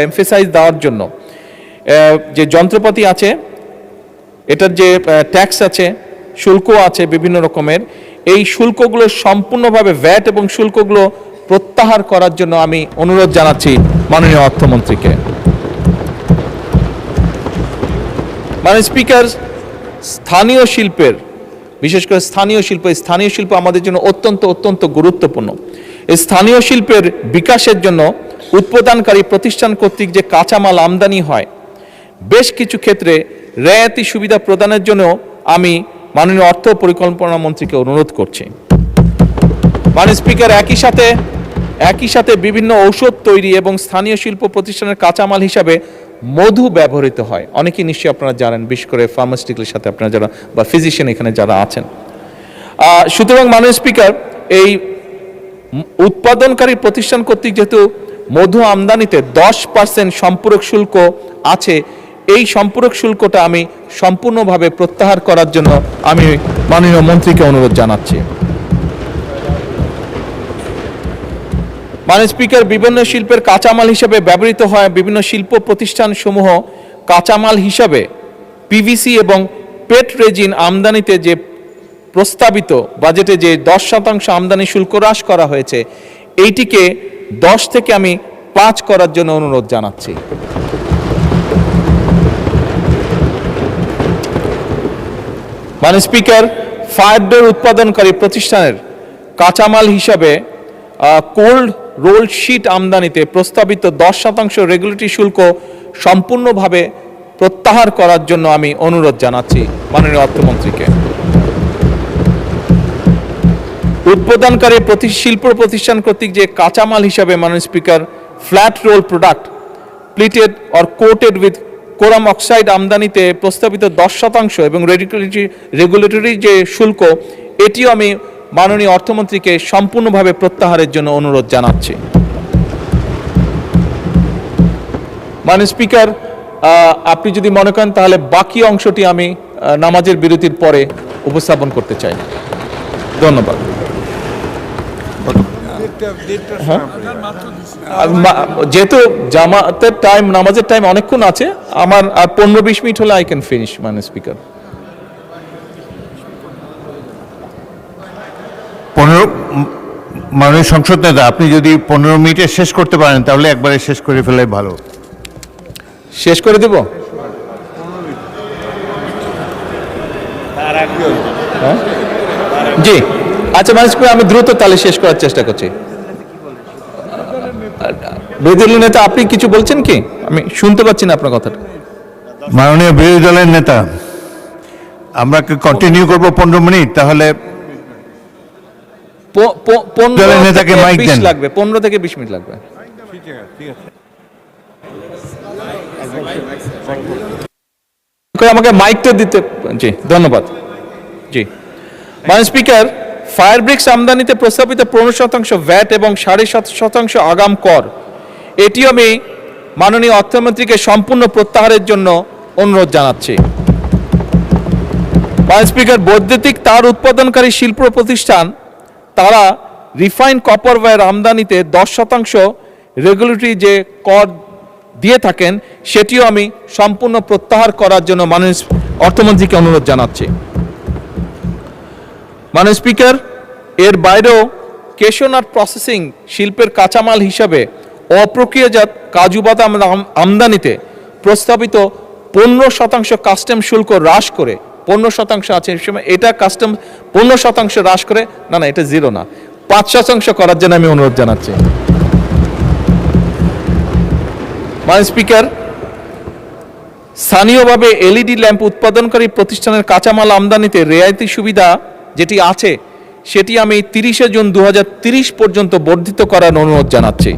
এমফেসাইজ দেওয়ার জন্য যে যন্ত্রপাতি আছে, এটার যে ট্যাক্স আছে, শুল্ক আছে বিভিন্ন রকমের, এই শুল্কগুলো সম্পূর্ণভাবে ভ্যাট এবং শুল্কগুলো প্রত্যাহার করার জন্য আমি অনুরোধ জানাচ্ছি মাননীয় অর্থমন্ত্রীকে। মাননীয় স্পিকার, স্থানীয় শিল্পের, বিশেষ করে স্থানীয় শিল্প আমাদের জন্য অত্যন্ত গুরুত্বপূর্ণ। এই স্থানীয় শিল্পের বিকাশের জন্য উৎপাদনকারী প্রতিষ্ঠান কর্তৃক যে কাঁচামাল আমদানি হয়, বেশ কিছু ক্ষেত্রে রেয়াতি সুবিধা প্রদানের জন্য আমি মাননীয় অর্থ পরিকল্পনা মন্ত্রীকে অনুরোধ করছি। মাননীয় স্পিকার, একই সাথে বিভিন্ন ঔষধ তৈরি এবং স্থানীয় শিল্প প্রতিষ্ঠানের কাঁচামাল হিসাবে মধু ব্যবহৃত হয়, অনেকেই নিশ্চয়ই আপনারা জানেন, বিশেষ করে ফার্মাসিউটিক্যালের সাথে আপনারা যারা বা ফিজিশিয়ান এখানে যারা আছেন। সুতরাং মাননীয় স্পিকার, এই উৎপাদনকারী প্রতিষ্ঠান কর্তৃক যেহেতু মধু আমদানিতে 10% সম্পূরক শুল্ক আছে, এই সম্পূরক শুল্কটা আমি সম্পূর্ণভাবে প্রত্যাহার করার জন্য আমি মাননীয় মন্ত্রীকে অনুরোধ জানাচ্ছি। মাননীয় স্পিকার, বিভিন্ন শিল্পের কাঁচামাল হিসেবে ব্যবহৃত হয় বিভিন্ন শিল্প প্রতিষ্ঠান সমূহ কাঁচামাল হিসাবে পিভিসি এবং পেট রেজিন আমদানিতে যে প্রস্তাবিত বাজেটে যে 10% আমদানি শুল্ক হ্রাস করা হয়েছে, এইটিকে 10 থেকে আমি 5 করার জন্য অনুরোধ জানাচ্ছি। মাননীয় স্পিকার, ফায়ার ডোর উৎপাদনকারী প্রতিষ্ঠানের কাঁচামাল হিসাবে কোল্ড রোল শিট আমদানিতে প্রস্তাবিত 10% রেগুলেটরি শুল্ক সম্পূর্ণভাবে প্রত্যাহার করার জন্য আমি অনুরোধ জানাচ্ছি মাননীয় অর্থমন্ত্রীকে। উৎপাদনকারী শিল্প প্রতিষ্ঠান কর্তৃক যে কাঁচামাল হিসাবে মাননীয় speaker flat roll product plated or coated with chromium oxide আমদানিতে প্রস্তাবিত 10% এবং রেগুলেটরি যে শুল্ক, এটিও আমি মাননীয় অর্থমন্ত্রীকে সম্পূর্ণভাবে প্রত্যাহারের জন্য অনুরোধ জানাচ্ছি। মাননীয় স্পিকার, আপনি যদি মনে করেন তাহলে বাকি অংশটি আমি নামাজের বিরতির পরে উপস্থাপন করতে চাই। ধন্যবাদ। যেহেতু জামাতের টাইম, নামাজের টাইম অনেকক্ষণ আছে, আমার আর 15-20 মিনিট হলে আই ক্যান ফিনিশ মাননীয় স্পিকার। 15 মাননীয় সংসদ নেতা, আপনি যদি 15 মিনিটে শেষ করতে পারেন তাহলে একবারে শেষ করে ফেলাই ভালো। শেষ করে দেব? হ্যাঁ? জি, আচ্ছা মাননীয় স্পিকার, আমি দ্রুত তাহলে শেষ করার চেষ্টা করছি। বিরোধী দলের নেতা, আপনি কিছু বলছেন কি? আমি শুনতে পাচ্ছি না আপনার কথাটা। মাননীয় বিরোধী দলের নেতা, আমরা কি কন্টিনিউ করবো 15 মিনিট? তাহলে দলের নেতাকে মাইক দেন। 15 থেকে 20 মিনিট লাগবে। আমাকে মাইকটা দিতে। জি, ধন্যবাদ। জি, মাননীয় স্পিকার, ফায়ার ব্রিক্স আমদানিতে প্রস্তাবিত 15% ভ্যাট এবং 7.5% আগাম কর, এটিও আমি মাননীয় অর্থমন্ত্রীকে সম্পূর্ণ প্রত্যাহারের জন্য অনুরোধ জানাচ্ছি। মাননীয় স্পিকার, বৈদ্যুতিক তার উৎপাদনকারী শিল্প প্রতিষ্ঠান তারা রিফাইন্ড কপার ওয়্যার আমদানিতে 10% রেগুলেটরি যে কর দিয়ে থাকেন সেটিও আমি সম্পূর্ণ প্রত্যাহার করার জন্য মাননীয় অর্থমন্ত্রীকে অনুরোধ জানাচ্ছি। মাননীয় স্পিকার, এর বাইরেও কেশনাট প্রসেসিং শিল্পের কাঁচামাল হিসাবে অপ্রক্রিয়াজাত কাজু বাদাম আমদানিতে প্রস্তাবিত 15% কাস্টম শুল্ক হ্রাস করে 15% আছে, এটা কাস্টম 15% হ্রাস করে, না এটা 0 না, 5% করার জন্য আমি অনুরোধ জানাচ্ছি। মাননীয় স্পিকার, স্থানীয়ভাবে এলইডি ল্যাম্প উৎপাদনকারী প্রতিষ্ঠানের কাঁচামাল আমদানিতে রেয়ায়তি সুবিধা যেটি আছে সেটি আমি 30 জুন 2030 পর্যন্ত বর্ধিত করার অনুরোধ জানাচ্ছি।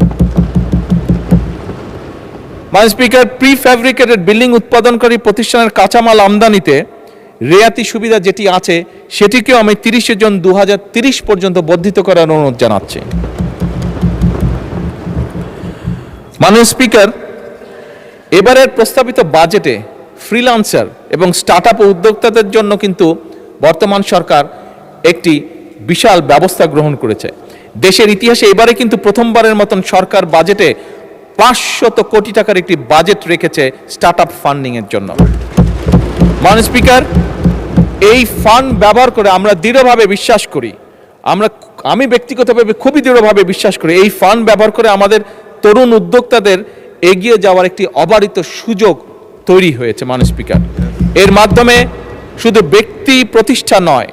মাননীয় স্পিকার, প্রি ফ্যাব্রিকেটেড বিল্ডিং উৎপাদনকারী প্রতিষ্ঠানের কাঁচামাল আমদানিতে রেয়াতি সুবিধা যেটি আছে সেটিকেও আমি 30 জুন 2030 পর্যন্ত বর্ধিত করার অনুরোধ জানাচ্ছি। মাননীয় স্পিকার, এবারের প্রস্তাবিত বাজেটে ফ্রিল্যান্সার এবং স্টার্টআপ উদ্যোক্তাদের জন্য কিন্তু বর্তমান সরকার একটি বিশাল ব্যবস্থা গ্রহণ করেছে। দেশের ইতিহাসে এবারে কিন্তু প্রথমবারের মতন সরকার বাজেটে 500 কোটি টাকার একটি বাজেট রেখেছে স্টার্টআপ ফান্ডিং এর জন্য। মাননীয় স্পিকার, এই ফান্ড ব্যবহার করে আমরা দৃঢ়ভাবে বিশ্বাস করি, আমি ব্যক্তিগতভাবে খুবই দৃঢ়ভাবে বিশ্বাস করি, এই ফান্ড ব্যবহার করে আমাদের তরুণ উদ্যোক্তাদের এগিয়ে যাওয়ার একটি অবারিত সুযোগ তৈরি হয়েছে। মাননীয় স্পিকার, এর মাধ্যমে শুধু ব্যক্তি প্রতিষ্ঠা নয়,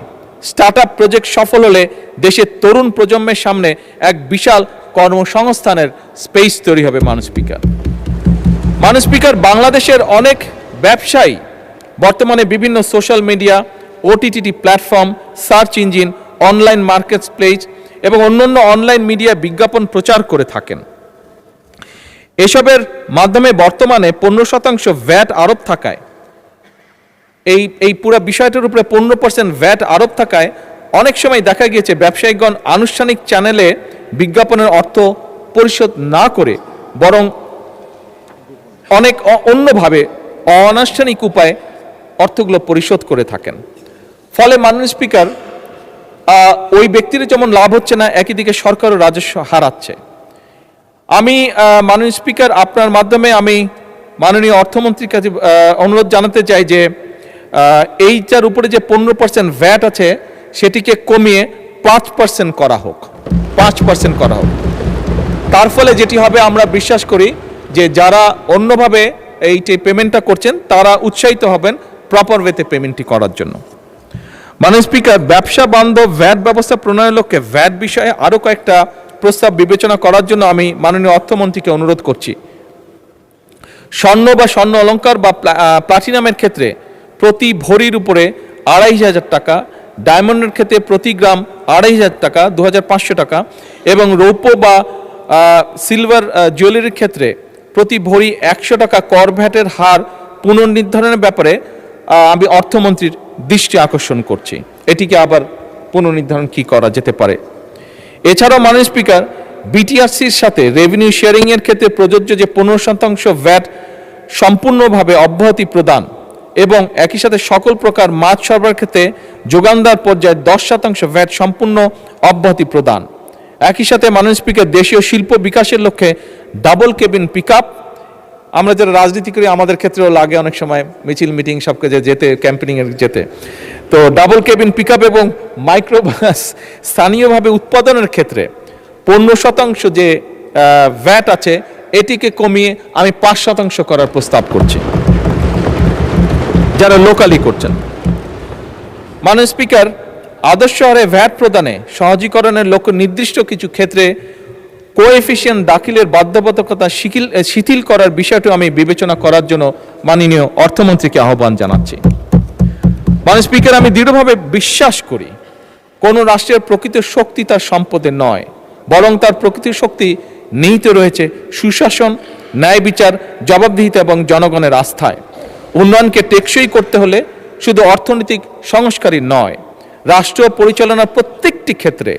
স্টার্টআপ প্রজেক্ট সফল হলে দেশের তরুণ প্রজন্মের সামনে এক বিশাল কর্মসংস্থানের স্পেস তৈরি হবে। মাননীয় স্পিকার, বাংলাদেশের অনেক ব্যবসায়ী বর্তমানে বিভিন্ন social media, OTT platform, search engine, online market place এবং অন্যান্য অনলাইন মিডিয়া বিজ্ঞাপন প্রচার করে থাকেন। এসবের মাধ্যমে বর্তমানে 15% ভ্যাট আরোপ থাকায়, এই পুরো বিষয়টার উপরে 15% ভ্যাট আরোপ থাকায় অনেক সময় দেখা গিয়েছে ব্যবসায়িকগণ আনুষ্ঠানিক চ্যানেলে বিজ্ঞাপনের অর্থ পরিশোধ না করে বরং অনেক অন্যভাবে অনানুষ্ঠানিক উপায়ে অর্থগুলো পরিশোধ করে থাকেন। ফলে মাননীয় স্পিকার, ওই ব্যক্তির যেমন লাভ হচ্ছে না, একই দিকে সরকারও রাজস্ব হারাচ্ছে। আমি মাননীয় স্পিকার, আপনার মাধ্যমে আমি মাননীয় অর্থমন্ত্রীর কাছে অনুরোধ জানাতে চাই যে এইটার উপরে যে 15% ভ্যাট আছে সেটিকে কমিয়ে 5% করা হোক, 5% করা হোক। তার ফলে যেটি হবে, আমরা বিশ্বাস করি যে যারা অন্যভাবে এইটি পেমেন্টটা করছেন তারা উৎসাহিত হবেন প্রপার ওয়েতে পেমেন্টটি করার জন্য। মাননীয় স্পিকার, ব্যবসা বান্ধব ভ্যাট ব্যবস্থা প্রণয়নের লক্ষ্যে ভ্যাট বিষয়ে আরও কয়েকটা প্রস্তাব বিবেচনা করার জন্য আমি মাননীয় অর্থমন্ত্রীকে অনুরোধ করছি। স্বর্ণ বা স্বর্ণ অলংকার বা প্লাটিনামের ক্ষেত্রে প্রতি ভরির উপরে 2500 টাকা, ডায়মন্ডের ক্ষেত্রে প্রতি গ্রাম 2500 টাকা, 2500 টাকা এবং রৌপ্য বা সিলভার জুয়েলারির ক্ষেত্রে প্রতি ভরি 100 টাকা কর ভ্যাটের হার পুনর্নির্ধারণের ব্যাপারে আমি অর্থমন্ত্রীর দৃষ্টি আকর্ষণ করছি। এটিকে আবার পুনর্নির্ধারণ কি করা যেতে পারে। এছাড়াও মাননীয় স্পিকার, বিটিআরসির সাথে রেভিনিউ শেয়ারিং এর ক্ষেত্রে প্রযোজ্য যে 15% ভ্যাট সম্পূর্ণভাবে অব্যাহতি প্রদান এবং একই সাথে সকল প্রকার মাছ সরবরাহের ক্ষেত্রে যোগানদার পর্যায়ে 10% ভ্যাট সম্পূর্ণ অব্যাহতি প্রদান। একই সাথে মাননীয় স্পিকার দেশীয় শিল্প বিকাশের লক্ষ্যে ডাবল কেবিন পিকআপ, আমরা যারা রাজনীতি করি আমাদের ক্ষেত্রেও লাগে অনেক সময় মিছিল মিটিং সব কাজে যেতে, ক্যাম্পেনিংয়ে যেতে, তো ডাবল কেবিন পিকআপ এবং মাইক্রোবাস স্থানীয়ভাবে উৎপাদনের ক্ষেত্রে 15% যে ভ্যাট আছে এটিকে কমিয়ে আমি 5% করার প্রস্তাব করছি যারা লোকালি করছেন। মাননীয় স্পিকার, আদর্শ হারে ভ্যাট প্রদানে সহজীকরণের লক্ষ্য নির্দিষ্ট কিছু ক্ষেত্রে কোএফিসিয়েন্ট দাখিলের বাধ্যবাধকতা শিথিল করার বিষয়টি আমি বিবেচনা করার জন্য মাননীয় অর্থমন্ত্রীকে আহ্বান জানাচ্ছি। মাননীয় স্পিকার, আমি দৃঢ়ভাবে বিশ্বাস করি কোনো রাষ্ট্রের প্রকৃত শক্তি তার সম্পদে নয়, বরং তার প্রকৃত শক্তি নিহিত রয়েছে সুশাসন, ন্যায় বিচার, জবাবদিহিতা এবং জনগণের আস্থায়। উন্নয়নকে টেকসই করতে হলে শুধু অর্থনৈতিক সংস্কারই নয়, রাষ্ট্র পরিচালনার প্রত্যেকটি ক্ষেত্রে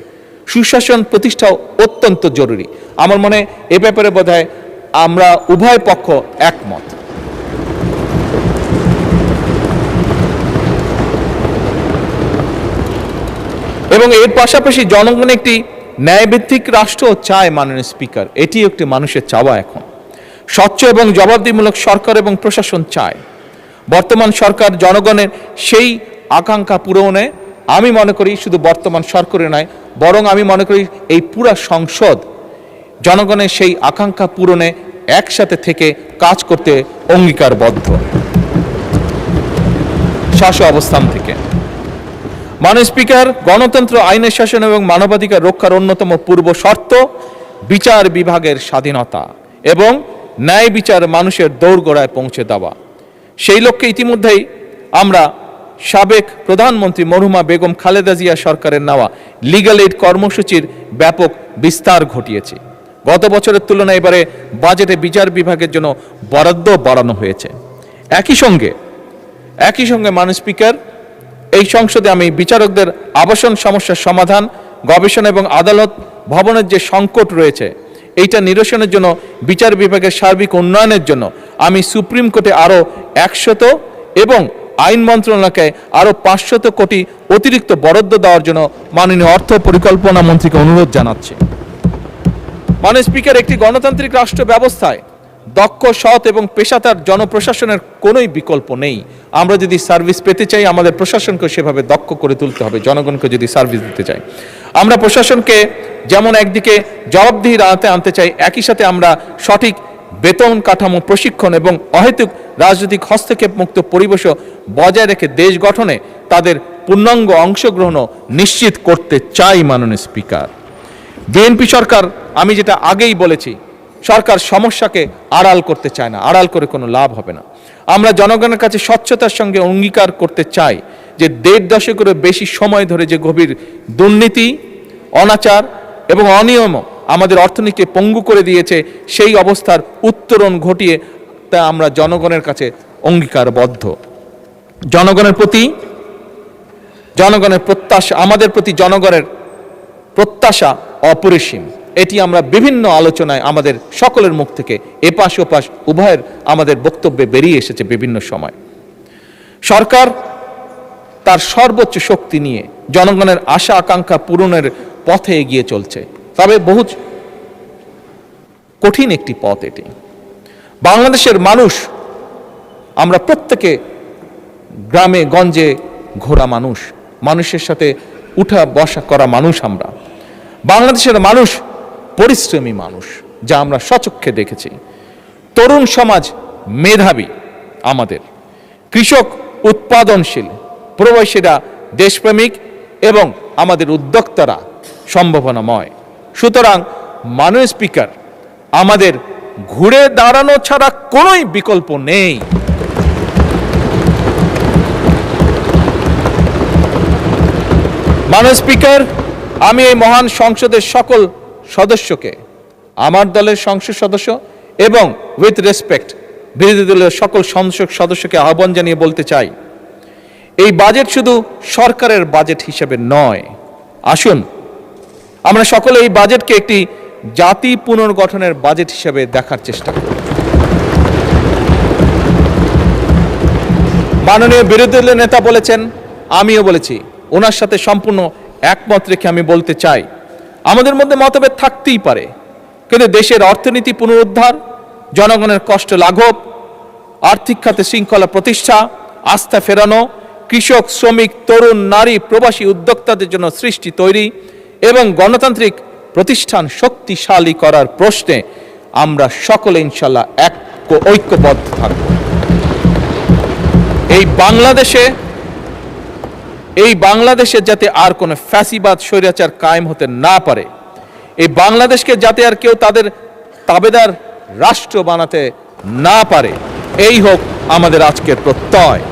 সুশাসন প্রতিষ্ঠাও অত্যন্ত জরুরি। আমার মনে এ ব্যাপারে বোধহয় আমরা উভয় পক্ষ একমত। এবং এর পাশাপাশি জনগণ একটি ন্যায়ভিত্তিক রাষ্ট্র চায়। মাননীয় স্পিকার, এটি একটি মানুষের চাওয়া। এখন স্বচ্ছ এবং জবাবদিহিমূলক সরকার এবং প্রশাসন চায়। বর্তমান সরকার জনগণের সেই আকাঙ্ক্ষা পূরণে আমি মনে করি শুধু বর্তমান সরকারে নয়, বরং আমি মনে করি এই পুরা সংসদ জনগণের সেই আকাঙ্ক্ষা পূরণে একসাথে থেকে কাজ করতে অঙ্গীকারবদ্ধ। শাসক অবস্থান থেকে মাননীয় স্পিকার, গণতন্ত্র, আইনের শাসন এবং মানবাধিকার রক্ষার অন্যতম পূর্ব শর্ত বিচার বিভাগের স্বাধীনতা এবং ন্যায় বিচার মানুষের দোরগোড়ায় পৌঁছে দেওয়া। সেই লক্ষ্যে ইতিমধ্যেই আমরা সাবেক প্রধানমন্ত্রী মরহুমা বেগম খালেদা জিয়া সরকারের নেওয়া লিগ্যাল এইড কর্মসূচির ব্যাপক বিস্তার ঘটিয়েছি। গত বছরের তুলনায় এবারে বাজেটে বিচার বিভাগের জন্য বরাদ্দ বাড়ানো হয়েছে। একই সঙ্গে মাননীয় স্পিকার, এই সংসদে আমি বিচারকদের আবাসন সমস্যার সমাধান, গবেষণা এবং আদালত ভবনের যে সংকট রয়েছে এইটা নিরসনের জন্য বিচার বিভাগের সার্বিক উন্নয়নের জন্য আমি সুপ্রিম কোর্টে আরও 100 এবং আইন মন্ত্রণালয়কে আরও 500 কোটি অতিরিক্ত বরাদ্দ দেওয়ার জন্য মাননীয় অর্থ পরিকল্পনা মন্ত্রীকে অনুরোধ জানাচ্ছি। মাননীয় স্পিকার, একটি গণতান্ত্রিক রাষ্ট্র ব্যবস্থায় দক্ষ, সৎ এবং পেশাদার জনপ্রশাসনের কোনোই বিকল্প নেই। আমরা যদি সার্ভিস পেতে চাই আমাদের প্রশাসনকে সেভাবে দক্ষ করে তুলতে হবে। জনগণকে যদি সার্ভিস দিতে চাই আমরা প্রশাসনকে যেমন একদিকে জবাবদিহির আনতে চাই, একই সাথে আমরা সঠিক বেতন কাঠামো, প্রশিক্ষণ এবং অহেতুক রাজনৈতিক হস্তক্ষেপ মুক্ত পরিবেশও বজায় রেখে দেশ গঠনে তাদের পূর্ণাঙ্গ অংশগ্রহণও নিশ্চিত করতে চাই। মাননীয় স্পিকার, বিএনপি সরকার, আমি যেটা আগেই বলেছি, সরকার সমস্যাকে আড়াল করতে চায় না, আড়াল করে কোনো লাভ হবে না। আমরা জনগণের কাছে স্বচ্ছতার সঙ্গে অঙ্গীকার করতে চাই যে 1.5 দশকেরও বেশি সময় ধরে যে গভীর দুর্নীতি, অনাচার এবং অনিয়ম আমাদের অর্থনীতিকে পঙ্গু করে দিয়েছে, সেই অবস্থার উত্তরণ ঘটিয়ে তা আমরা জনগণের কাছে অঙ্গীকারবদ্ধ। জনগণের প্রত্যাশা, আমাদের প্রতি জনগণের প্রত্যাশা অপরিসীম। এটি আমরা বিভিন্ন আলোচনায় আমাদের সকলের মুখ থেকে এপাশ ওপাশ উভয়ের আমাদের বক্তব্যে বেরিয়ে এসেছে বিভিন্ন সময়। সরকার তার সর্বোচ্চ শক্তি নিয়ে জনগণের আশা আকাঙ্ক্ষা পূরণের পথে এগিয়ে চলছে, তবে বহু কঠিন একটি পথ এটি। বাংলাদেশের মানুষ, আমরা প্রত্যেকে গ্রামে গঞ্জে ঘোরা মানুষ, মানুষের সাথে উঠা বসা করা মানুষ। আমরা বাংলাদেশের মানুষ পরিশ্রমী মানুষ, যা আমরা স্বচক্ষে দেখেছি। তরুণ সমাজ মেধাবী, আমাদের কৃষক উৎপাদনশীল, প্রবাসীরা দেশপ্রেমিক এবং আমাদের উদ্যোক্তারা সম্ভাবনাময়। সুতরাং মাননীয় স্পিকার, আমাদের ঘুরে দাঁড়ানো ছাড়া কোনোই বিকল্প নেই। মাননীয় স্পিকার, আমি এই মহান সংসদের সকল সদস্যকে, আমার দলের সংসদ সদস্য এবং উইথ রেসপেক্ট বিরোধী দলের সকল সংসদ সদস্যকে আহ্বান জানিয়ে বলতে চাই, এই বাজেট শুধু সরকারের বাজেট হিসেবে নয়। আসুন আমরা সকলে এই বাজেটকে একটি জাতি পুনর্গঠনের বাজেট হিসেবে দেখার চেষ্টা করুন। মাননীয় বিরোধী দলের নেতা বলেছেন, আমিও বলেছি, ওনার সাথে সম্পূর্ণ একমত রেখে আমি বলতে চাই, আমাদের মধ্যে মতভেদ থাকতেই পারে, কিন্তু দেশের অর্থনীতি পুনরুদ্ধার, জনগণের কষ্ট লাঘব, আর্থিক খাতে শৃঙ্খলা প্রতিষ্ঠা, আস্থা ফেরানো, কৃষক, শ্রমিক, তরুণ, নারী, প্রবাসী উদ্যোক্তাদের জন্য সৃষ্টি তৈরি এবং গণতান্ত্রিক প্রতিষ্ঠান শক্তিশালী করার প্রশ্নে আমরা সকলে ইনশাল্লাহ ঐক্যবদ্ধ থাকব। এই বাংলাদেশে যাতে আর কোনো ফ্যাসিবাদ স্বৈরাচার কায়েম হতে না পারে, এই বাংলাদেশকে যাতে আর কেউ তাদের তাবেদার রাষ্ট্র বানাতে না পারে, এই হোক আমাদের আজকের প্রত্যয়।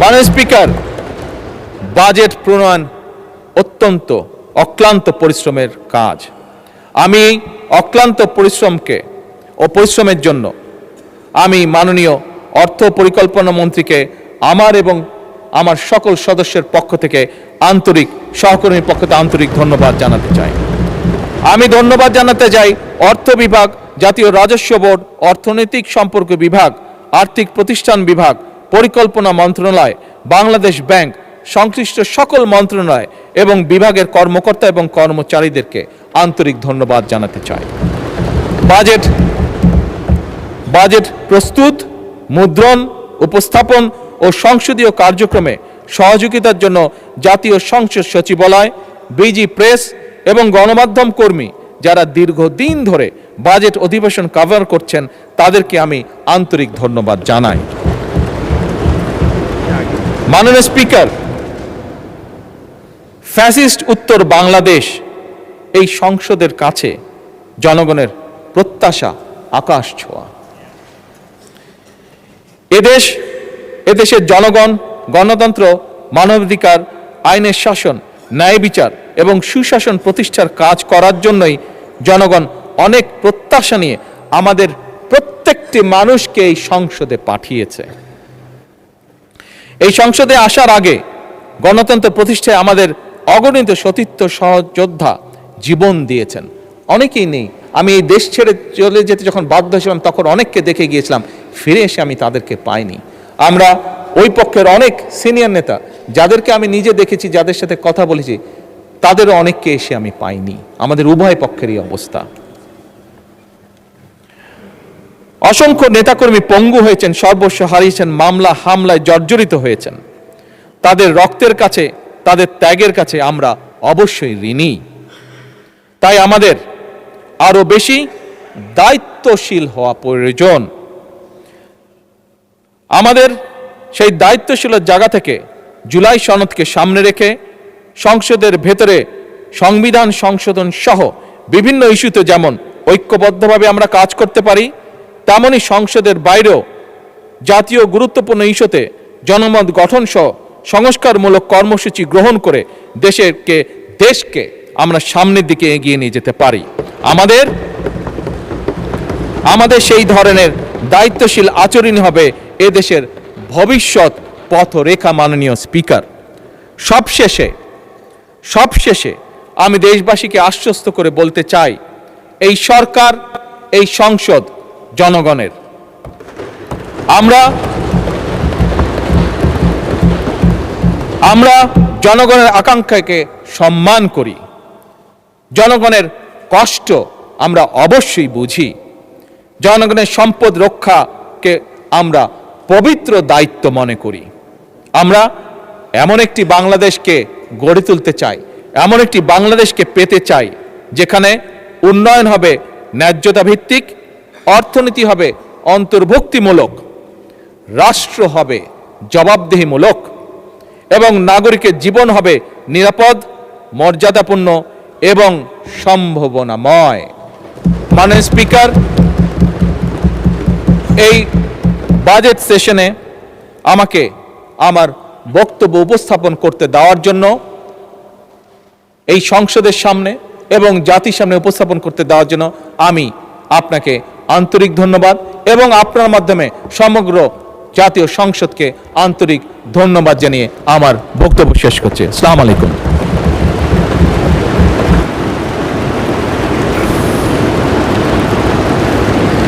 মাননীয় স্পিকার, বাজেট প্রণয়ন অত্যন্ত অক্লান্ত পরিশ্রমের কাজ। আমি অক্লান্ত পরিশ্রমের জন্য আমি মাননীয় অর্থ পরিকল্পনা মন্ত্রীকে আমার এবং আমার সকল সদস্যের পক্ষ থেকে সহকর্মীর পক্ষ থেকে আন্তরিক ধন্যবাদ জানাতে চাই। আমি ধন্যবাদ জানাতে চাই অর্থ বিভাগ, জাতীয় রাজস্ব বোর্ড, অর্থনৈতিক সম্পর্ক বিভাগ, আর্থিক প্রতিষ্ঠান বিভাগ, পরিকল্পনা মন্ত্রণালয়, বাংলাদেশ ব্যাংক, সংশ্লিষ্ট সকল মন্ত্রণালয় এবং বিভাগের কর্মকর্তা এবং কর্মচারীদেরকে আন্তরিক ধন্যবাদ জানাতে চাই। বাজেট প্রস্তুত, মুদ্রণ, উপস্থাপন ও সংসদীয় কার্যক্রমে সহযোগিতার জন্য জাতীয় সংসদ সচিবালয়, বিজি প্রেস এবং গণমাধ্যম কর্মী যারা দীর্ঘদিন ধরে বাজেট অধিবেশন কভার করছেন, তাদেরকে আমি আন্তরিক ধন্যবাদ জানাই। মাননীয় স্পিকার, ফ্যাসিস্ট উত্তর বাংলাদেশ এই সংসদের কাছে জনগণের প্রত্যাশা আকাশ ছোঁয়া। এদেশের জনগণ গণতন্ত্র, মানবাধিকার, আইনের শাসন, ন্যায় বিচার এবং সুশাসন প্রতিষ্ঠার কাজ করার জন্যই জনগণ অনেক প্রত্যাশা নিয়ে আমাদের প্রত্যেকটি মানুষকে এই সংসদে পাঠিয়েছে। এই সংসদে আসার আগে গণতন্ত্র প্রতিষ্ঠায় আমাদের অগণিত সতীর্থ সহযোদ্ধা জীবন দিয়েছেন। অনেকেই নেই, আমি এই দেশ ছেড়ে চলে যেতে যখন বাধ্য হয়েছিলাম তখন অনেককে দেখে গিয়েছিলাম, ফিরে এসে আমি তাদেরকে পাইনি। আমরা ওই পক্ষের অনেক সিনিয়র নেতা যাদেরকে আমি নিজে দেখেছি, যাদের সাথে কথা বলেছি, তাদেরও অনেককে এসে আমি পাইনি। আমাদের উভয় পক্ষেরই অবস্থা। অসংখ্য নেতাকর্মী পঙ্গু হয়েছেন, সর্বস্ব হারিয়েছেন, মামলা হামলায় জর্জরিত হয়েছেন। তাদের রক্তের কাছে, তাদের ত্যাগের কাছে আমরা অবশ্যই ঋণী। তাই আমাদের আরো বেশি দায়িত্বশীল হওয়া প্রয়োজন। আমাদের সেই দায়িত্বশীলের জায়গা থেকে জুলাই সনদকে সামনে রেখে সংসদের ভেতরে সংবিধান সংশোধন সহ বিভিন্ন ইস্যুতে যেমন ঐক্যবদ্ধভাবে আমরা কাজ করতে পারি, তেমনি সংসদের বাইরেও জাতীয় গুরুত্বপূর্ণ ইস্যুতে জনমত গঠন সহ সংস্কারমূলক কর্মসূচি গ্রহণ করে দেশকে আমরা সামনের দিকে এগিয়ে নিয়ে যেতে পারি। আমাদের সেই ধরনের দায়িত্বশীল আচরণ হবে এদেশের ভবিষ্যৎ পথরেখা। মাননীয় স্পিকার, সবশেষে আমি দেশবাসীকে আশ্বস্ত করে বলতে চাই, এই সরকার, এই সংসদ জনগণের। আমরা জনগণের আকাঙ্ক্ষাকে সম্মান করি, জনগণের কষ্ট আমরা অবশ্যই বুঝি, জনগণের সম্পদ রক্ষাকে আমরা পবিত্র দায়িত্ব মনে করি। আমরা এমন একটি বাংলাদেশকে গড়ে তুলতে চাই, এমন একটি বাংলাদেশকে পেতে চাই যেখানে উন্নয়ন হবে ন্যায্যতা ভিত্তিক, অর্থনীতি হবে অন্তর্ভুক্তিমূলক, রাষ্ট্র হবে জবাবদিহিমূলক এবং নাগরিকের জীবন হবে নিরাপদ, মর্যাদাপূর্ণ এবং সম্ভাবনাময়। মাননীয় স্পিকার, এই বাজেট সেশনে আমাকে আমার বক্তব্য উপস্থাপন করতে দেওয়ার জন্য, এই সংসদের সামনে এবং জাতির সামনে উপস্থাপন করতে দেওয়ার জন্য আমি আপনাকে আন্তরিক ধন্যবাদ এবং আপনার মাধ্যমে সমগ্র জাতীয় সংসদকে আন্তরিক ধন্যবাদ জানিয়ে আমার বক্তব্য শেষ করছি। আসসালামু আলাইকুম।